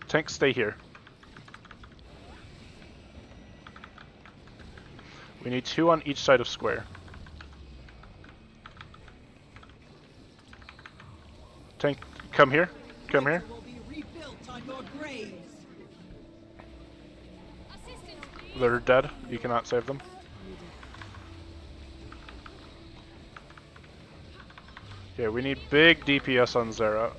Tank, stay here. We need 2 on each side of square. Tank, come here. Come here. Will be rebuilt on your graves. They're dead. You cannot save them. Okay, we need big DPS on Zera.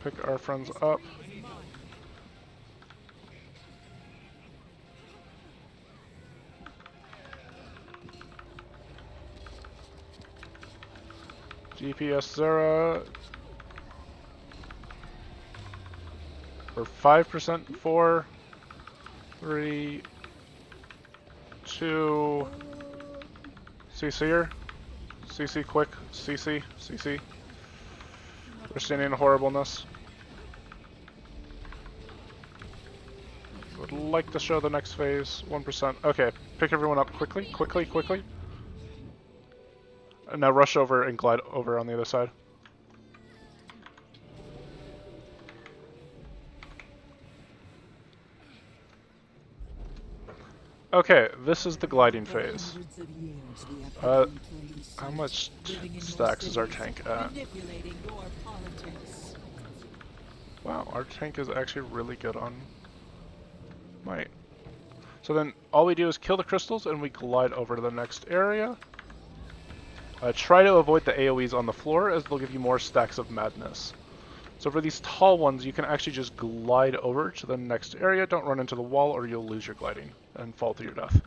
Pick our friends up. DPS Zera. We're 5%, 4, 3, 2, CC her. CC quick, CC, CC. We're standing in horribleness. Would like to show the next phase, 1%. Okay, pick everyone up quickly, quickly, quickly. And now rush over and glide over on the other side. Okay, this is the gliding phase. How much stacks is our tank at? Wow, our tank is actually really good on might. So then all we do is kill the crystals and we glide over to the next area. Try to avoid the AoEs on the floor as they'll give you more stacks of madness. So for these tall ones, you can actually just glide over to the next area. Don't run into the wall or you'll lose your gliding and fall to your death.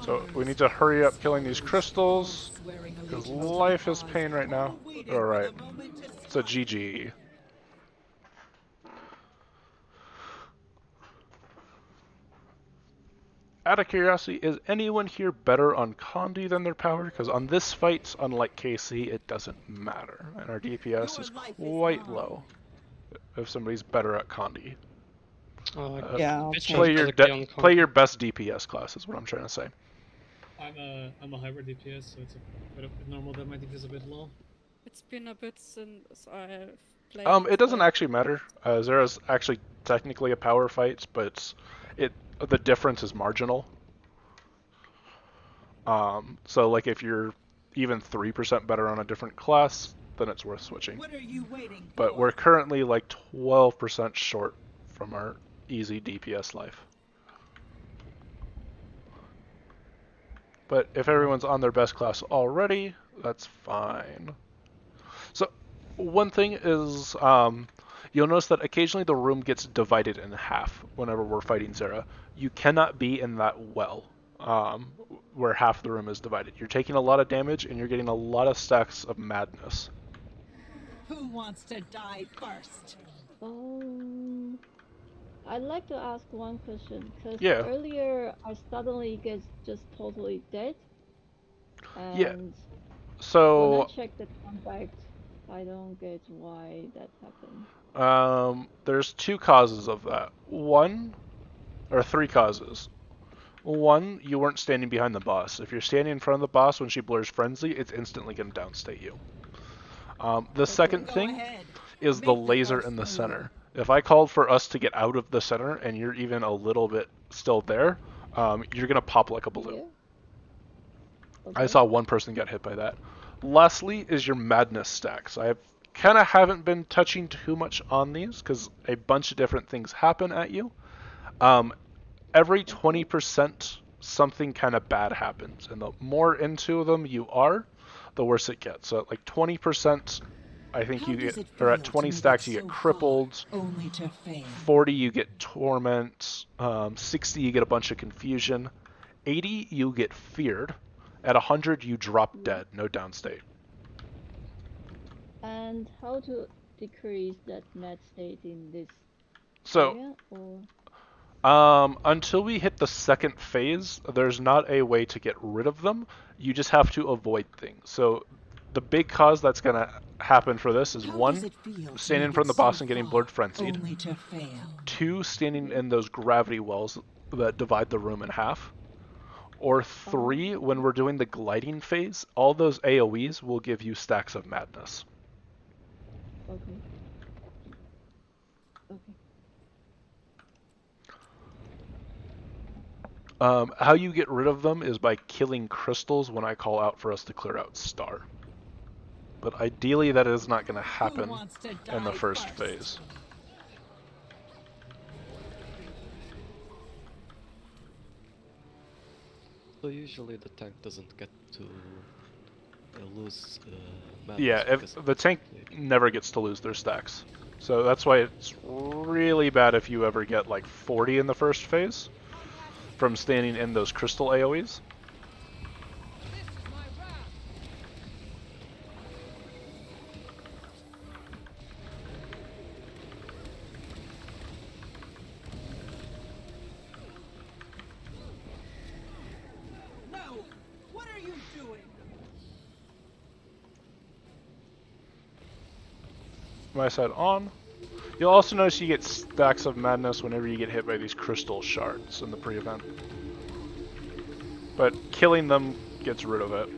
So we need to hurry up killing these crystals because life is pain right now. Alright, it's a GG. Out of curiosity, is anyone here better on Condi than their power? Because on this fight, unlike KC, it doesn't matter. And our DPS is quite low if somebody's better at Condi. Yeah, play your best DPS class is what I'm trying to say. I'm a hybrid DPS, so it's a bit of normal that my DPS is a bit low. It's been a bit since I've played. It doesn't but actually matter. Zera's actually technically a power fight, but the difference is marginal. So like if you're even 3% better on a different class, then it's worth switching. What are you waiting for? But we're currently like 12% short from our easy DPS life. But if everyone's on their best class already, that's fine. So one thing is, you'll notice that occasionally the room gets divided in half whenever we're fighting Zera. You cannot be in that well, where half the room is divided. You're taking a lot of damage and you're getting a lot of stacks of madness. Who wants to die first? I'd like to ask one question, because Yeah. earlier I suddenly get just totally dead. And Yeah. when So I check the compact, I don't get why that happened. there's two causes of that. Three causes. One, you weren't standing behind the boss. If you're standing in front of the boss when she blurs Frenzy, it's instantly going to downstate you. The second thing is the laser in the center. If I called for us to get out of the center and you're even a little bit still there, you're going to pop like a balloon. Yeah. I saw one person get hit by that. Lastly is your madness stacks. I kind of haven't been touching too much on these because a bunch of different things happen at you. Every 20% something kind of bad happens, and the more into them you are, the worse it gets. So at like 20%, I think you get, or at 20 stacks you get crippled, Only to fail. 40 you get torment, 60 you get a bunch of confusion, 80 you get feared, at 100 you drop dead, no downstate. And how to decrease that mad state in this So, area? Or... until we hit the second phase, there's not a way to get rid of them. You just have to avoid things. So the big cause that's going to happen for this is one, standing in front of the boss and getting blurred frenzied. Only to fail. Two, standing in those gravity wells that divide the room in half. Or three, when we're doing the gliding phase, all those AoEs will give you stacks of madness. Okay. How you get rid of them is by killing crystals when I call out for us to clear out Star. But ideally that is not going to happen in the first phase. So usually the tank doesn't get to lose madness. Yeah, if the tank never gets to lose their stacks. So that's why it's really bad if you ever get like 40 in the first phase from standing in those crystal AoEs. No! What are you doing? My side on. You'll also notice you get stacks of madness whenever you get hit by these crystal shards in the pre-event. But killing them gets rid of it.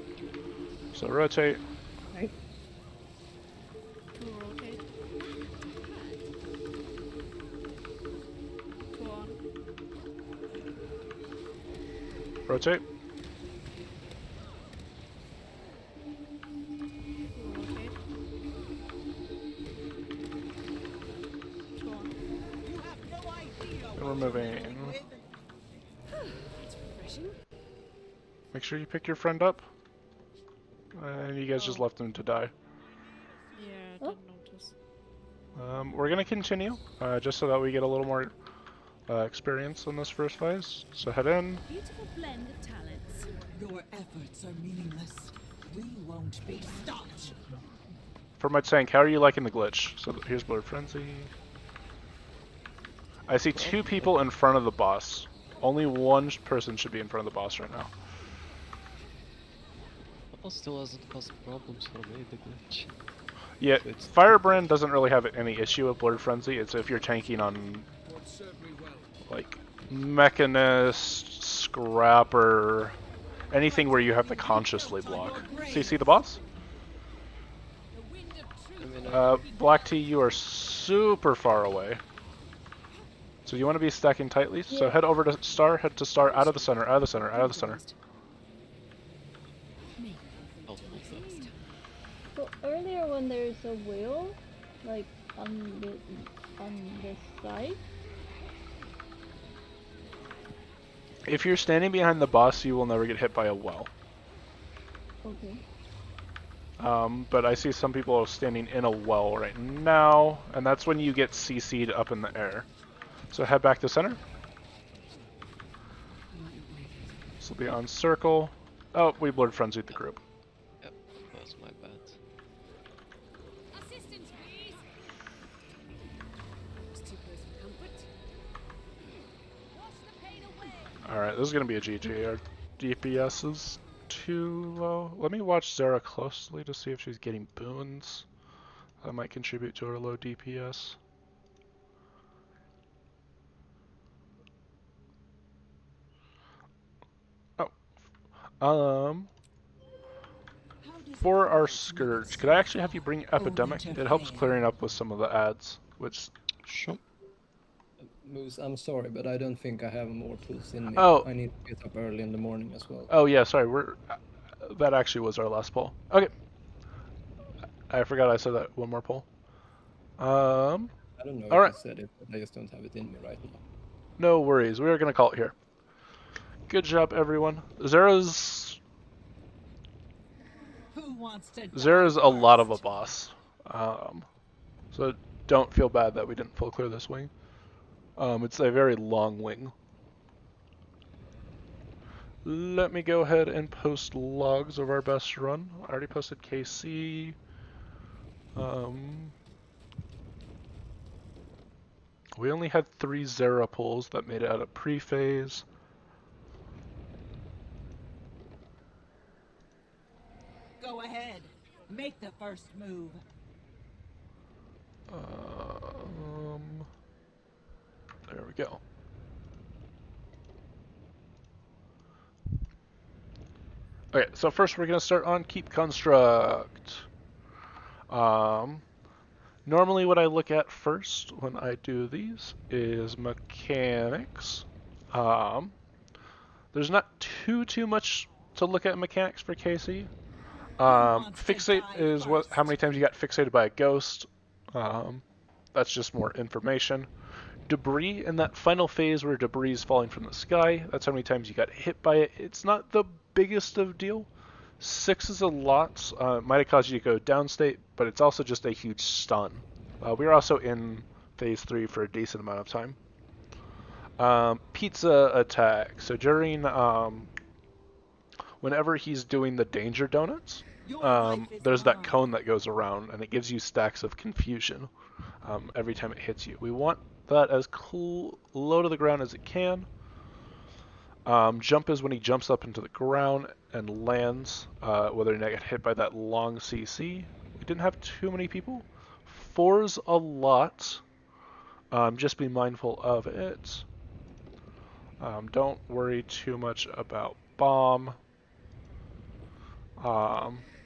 So rotate. To rotate. Go on. Rotate. Rotate. Go on. You have no idea And we're what you're moving. meddling with. That's refreshing. Make sure you pick your friend up. And you guys just left him to die. Yeah, I didn't notice. We're gonna continue, just so that we get a little more experience in this first phase. So head in. Beautiful blend of talents. Your efforts are meaningless. We won't be stopped. For my tank, how are you liking the glitch? So here's Blurred Frenzy. I see two people in front of the boss. Only one person should be in front of the boss right now. Well, still hasn't caused problems for me, the glitch. Yeah, It's Firebrand doesn't really have any issue with Blurred Frenzy. It's if you're tanking on, like, Mechanist, Scrapper, anything where you have to consciously block. CC the boss? Black Tea, you are super far away. So you want to be stacking tightly. So head over to Star, out of the center, out of the center, out of the center. So earlier when there's a wheel, like on the side. If you're standing behind the boss, you will never get hit by a well. Okay. But I see some people standing in a well right now, and that's when you get CC'd up in the air. So head back to center. This will be on circle. Oh, we blurred frenzied the group. Yep, that's my bad. Assistance, please. It's too close for comfort. Wash the pain away. Alright, this is going to be a GG. Our DPS is too low. Let me watch Zara closely to see if she's getting boons. That might contribute to her low DPS. For our Scourge, could I actually have you bring Epidemic? It helps clearing up with some of the ads, which... Sure. Moose, I'm sorry, but I don't think I have more pulls in me. Oh. I need to get up early in the morning as well. Oh yeah, sorry, that actually was our last poll. Okay. I forgot I said that one more poll. I don't know if Alright. I said it, but I just don't have it in me right now. No worries, we are going to call it here. Good job, everyone. Zera's a lot of a boss. So don't feel bad that we didn't full clear this wing. It's a very long wing. Let me go ahead and post logs of our best run. I already posted KC. We only had 3 Zera pulls that made it out of pre-phase. Go ahead. Make the first move. There we go. Okay, so first we're going to start on Keep Construct. Normally what I look at first when I do these is mechanics. There's not too much to look at mechanics for Casey. Fixate is how many times you got fixated by a ghost. That's just more information. Debris in that final phase where debris is falling from the sky, that's how many times you got hit by it. It's not the biggest of deal. 6 is a lot. Might have caused you to go downstate, but it's also just a huge stun. We were also in phase 3 for a decent amount of time. Pizza attack. So during whenever he's doing the danger donuts, there's that cone that goes around, and it gives you stacks of confusion every time it hits you. We want that as low to the ground as it can. Jump is when he jumps up into the ground and lands, whether or not get hit by that long CC. We didn't have too many people. 4's a lot. Just be mindful of it. Don't worry too much about bomb.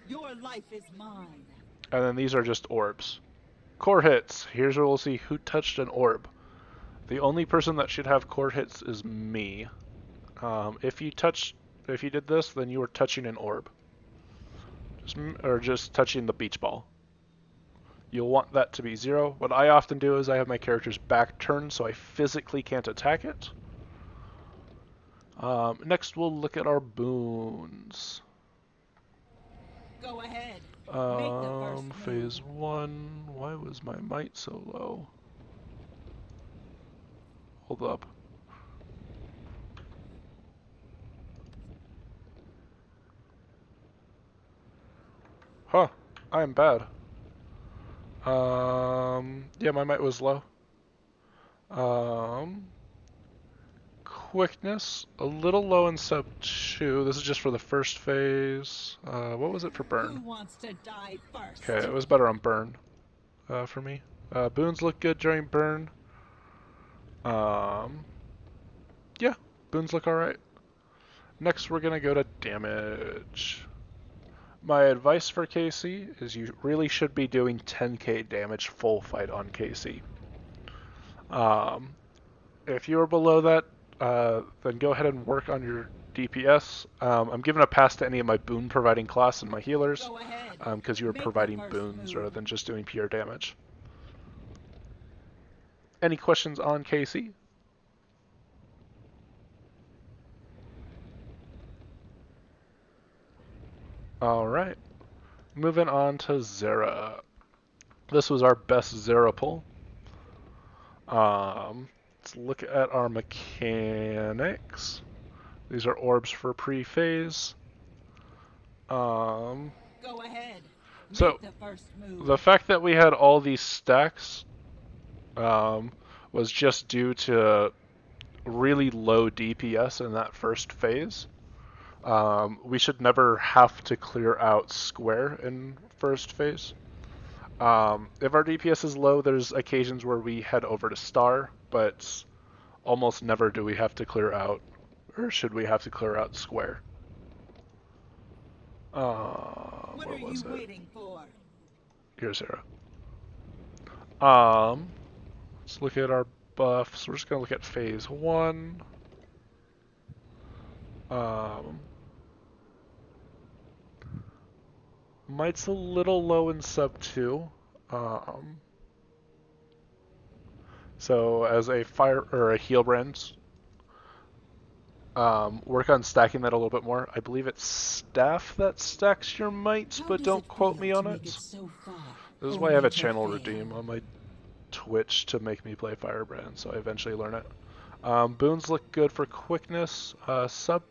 Your life is mine. And then these are just orbs. Core hits. Here's where we'll see who touched an orb. The only person that should have core hits is me. If you did this, then you were touching an orb. Just touching the beach ball. You'll want that to be 0. What I often do is I have my character's back turned so I physically can't attack it. Next we'll look at our boons. Go ahead. Phase 1. Why was my might so low? Hold up. Huh, I am bad. Yeah, my might was low. Quickness, a little low in sub 2. This is just for the first phase. What was it for burn? Who wants to die first? Okay, it was better on burn for me. Boons look good during burn. Yeah, boons look alright. Next, we're gonna go to damage. My advice for KC is you really should be doing 10k damage full fight on KC. If you are below that, then go ahead and work on your DPS. I'm giving a pass to any of my boon providing class and my healers, because you are providing boons rather than just doing pure damage. Any questions on KC? Alright, moving on to Zera. This was our best Zera pull. Let's look at our mechanics. These are orbs for pre-phase. Go ahead. So, Make the first move. the fact that we had all these stacks was just due to really low DPS in that first phase. We should never have to clear out square in first phase. If our DPS is low, there's occasions where we head over to star, but almost never do we have to clear out, or should we have to clear out square. What Where are was you it? waiting for? Here's Zera. Let's look at our buffs. We're just gonna look at phase 1. Might's a little low in sub 2. So as a fire or a heal brand, work on stacking that a little bit more. I believe it's staff that stacks your might, but don't quote me on it. This is why I have a channel redeem on my Twitch to make me play Firebrand, so I eventually learn it. Boons look good for quickness. Sub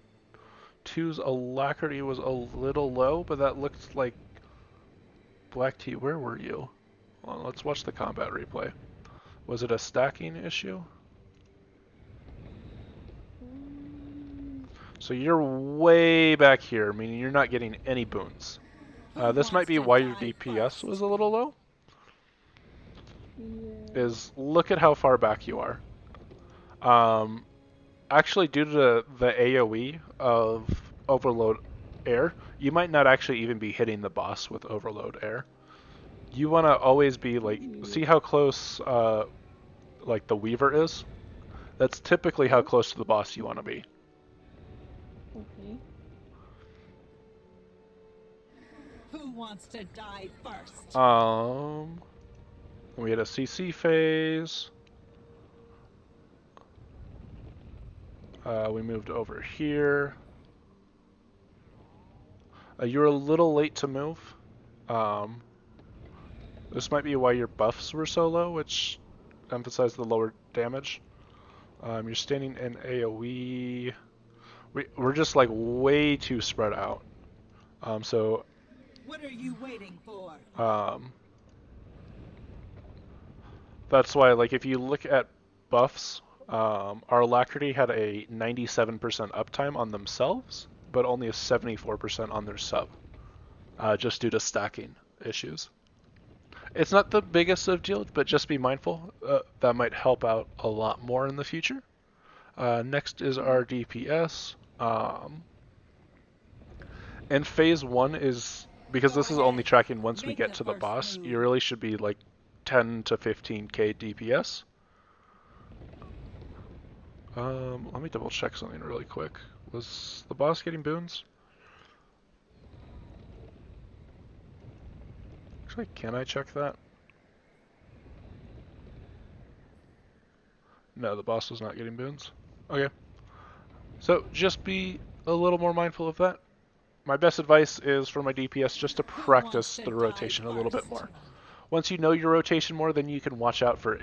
2's alacrity was a little low, but that looked like Black Tea. Where were you? Well, let's watch the combat replay. Was it a stacking issue? So you're way back here, meaning you're not getting any boons. This might be why your DPS was a little low. Is look at how far back you are. Actually, due to the AoE of Overload Air, you might not actually even be hitting the boss with Overload Air. You want to always be like, see how close like the Weaver is? That's typically how close to the boss you want to be. Okay. Who wants to die first? We had a CC phase. We moved over here. You're a little late to move. This might be why your buffs were so low, which emphasized the lower damage. You're standing in AoE. We're just like way too spread out. So What are you waiting for? That's why, like, if you look at buffs, our Alacrity had a 97% uptime on themselves, but only a 74% on their sub, just due to stacking issues. It's not the biggest of deals, but just be mindful. That might help out a lot more in the future. Next is our DPS. And phase 1 is, because this is only tracking once we get to the boss, you really should be like 10 to 15k DPS. Let me double check something really quick. Was the boss getting boons? Actually, can I check that? No, the boss was not getting boons. Okay. So just be a little more mindful of that. My best advice is for my DPS just to practice the rotation a little bit more. Once you know your rotation more, then you can watch out for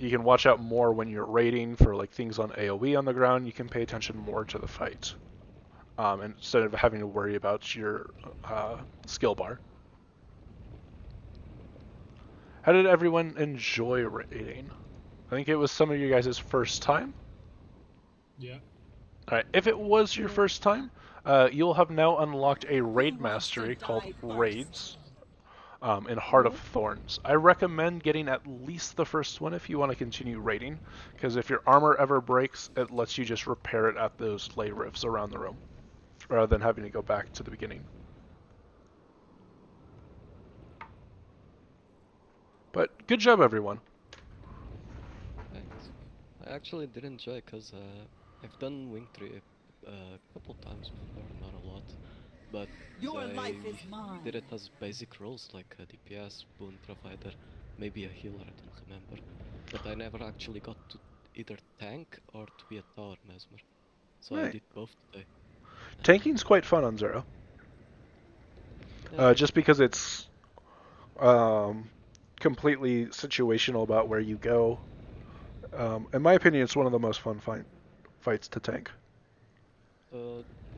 you can watch out more when you're raiding for like things on AoE on the ground. You can pay attention more to the fight, instead of having to worry about your skill bar. How did everyone enjoy raiding? I think it was some of you guys' first time. Yeah. Alright, if it was your first time, you'll have now unlocked a raid mastery called Raids. in Heart of Thorns. I recommend getting at least the first one if you want to continue raiding, because if your armor ever breaks, it lets you just repair it at those lay rifts around the room, rather than having to go back to the beginning. But good job, everyone. Thanks. I actually did enjoy it because I've done Wing 3 a couple times before, not a lot. But Your I life is mine. did it as basic roles like a DPS, boon provider, maybe a healer, I don't remember. But I never actually got to either tank or to be a tower mesmer. So I Right. did both today. Tanking's quite fun on Zero. Yeah. Just because it's completely situational about where you go. In my opinion, it's one of the most fun fights to tank.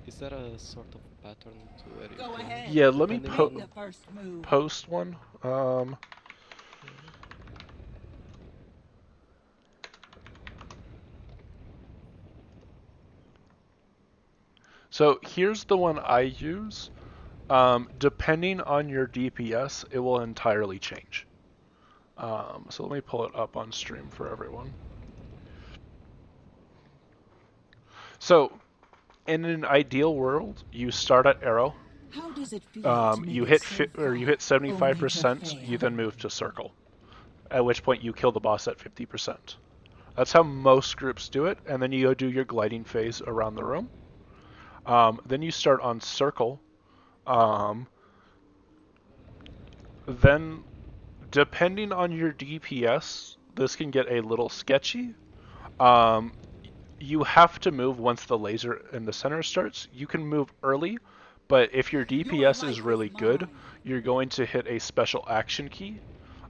Is there a sort of pattern to where you Go can ahead. Yeah, let me depending on- Make the first move. post one. So here's the one I use. Depending on your DPS, it will entirely change. So let me pull it up on stream for everyone. So, in an ideal world, you start at arrow. How does it feel to You make hit it so you hit far, 75%. only to You then fail? move to circle. At which point you kill the boss at 50%. That's how most groups do it, and then you go do your gliding phase around the room. Then you start on circle. Then, depending on your DPS, this can get a little sketchy. You have to move once the laser in the center starts. You can move early, but if your DPS is really good, you're going to hit a special action key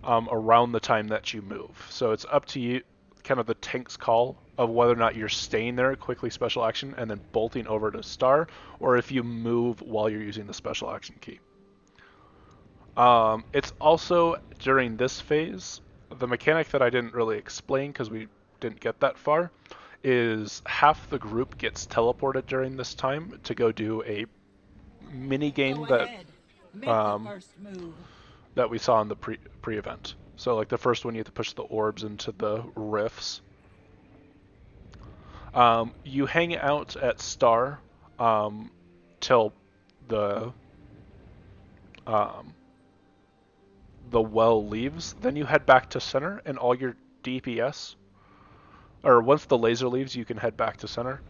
around the time that you move. So it's up to you, kind of the tank's call of whether or not you're staying there, quickly special action, and then bolting over to star, or if you move while you're using the special action key. It's also, during this phase, the mechanic that I didn't really explain because we didn't get that far, is half the group gets teleported during this time to go do a mini game that Make the first move. that we saw in the pre-event. So like the first one, you have to push the orbs into the rifts. You hang out at Star till the well leaves. Then you head back to center, and all your DPS, or once the laser leaves, you can head back to center.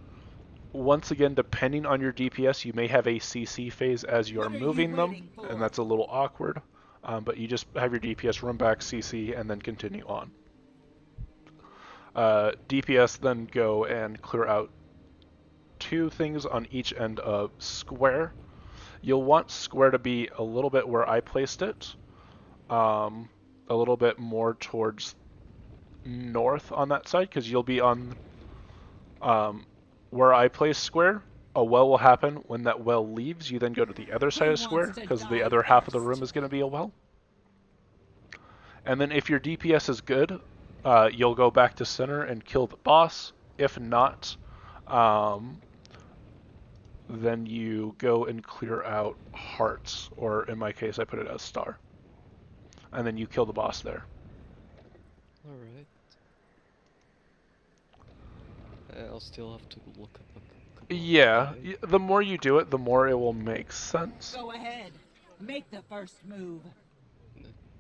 Once again, depending on your DPS, you may have a CC phase as you are moving them, and that's a little awkward. But you just have your DPS run back, CC, and then continue on. DPS then go and clear out 2 things on each end of square. You'll want square to be a little bit where I placed it, a little bit more towards north on that side, because you'll be on where I place square. A well will happen. When that well leaves, you then go to the other side of square, because the other half of the room is going to be a well. And then if your DPS is good, you'll go back to center and kill the boss. If not, then you go and clear out hearts, or in my case, I put it as star. And then you kill the boss there. Alright. I'll still have to look up a couple. Yeah, the more you do it, the more it will make sense. Go ahead. Make the first move.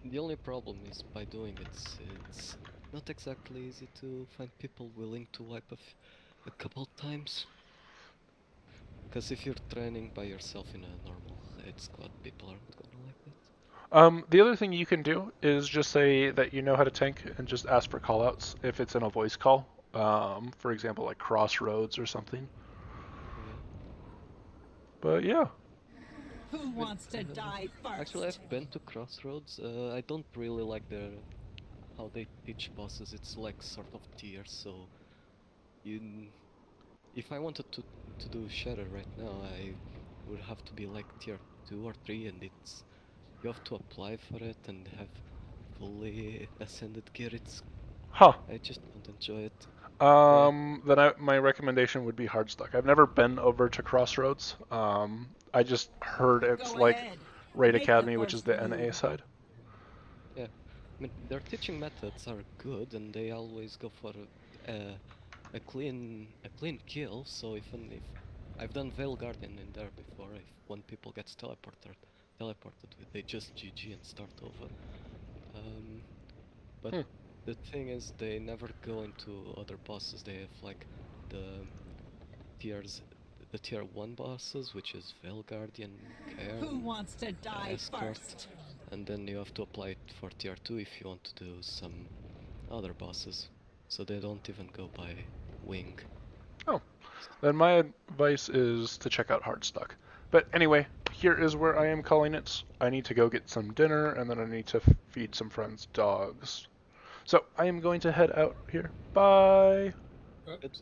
The only problem is by doing it, it's not exactly easy to find people willing to wipe a couple times. Because if you're training by yourself in a normal raid squad, people aren't gonna like that. The other thing you can do is just say that you know how to tank and just ask for callouts if it's in a voice call. For example, like Crossroads or something. But yeah. Who wants to die first? Actually, I've been to Crossroads. I don't really like how they teach bosses. It's like sort of tiers, so if I wanted to do Shatter right now, I would have to be like tier 2 or 3, and you have to apply for it and have fully ascended gear. I just don't enjoy it. Then my recommendation would be Hardstuck. I've never been over to Crossroads. I just heard it's like Raid Academy, which is the NA side. I mean, their teaching methods are good, and they always go for a clean kill. So even if I've done Veil Guardian in there before, if when people gets teleported, they just GG and start over. But the thing is, they never go into other bosses. They have like the tier 1 bosses, which is Veil Guardian, Cairn, Who wants to die Escort, first? and then you have to apply it for tier 2 if you want to do some other bosses. So they don't even go by wing. Oh, then my advice is to check out Hardstuck. But anyway, here is where I am calling it. I need to go get some dinner, and then I need to feed some friends' dogs. So I am going to head out here. Bye! Good.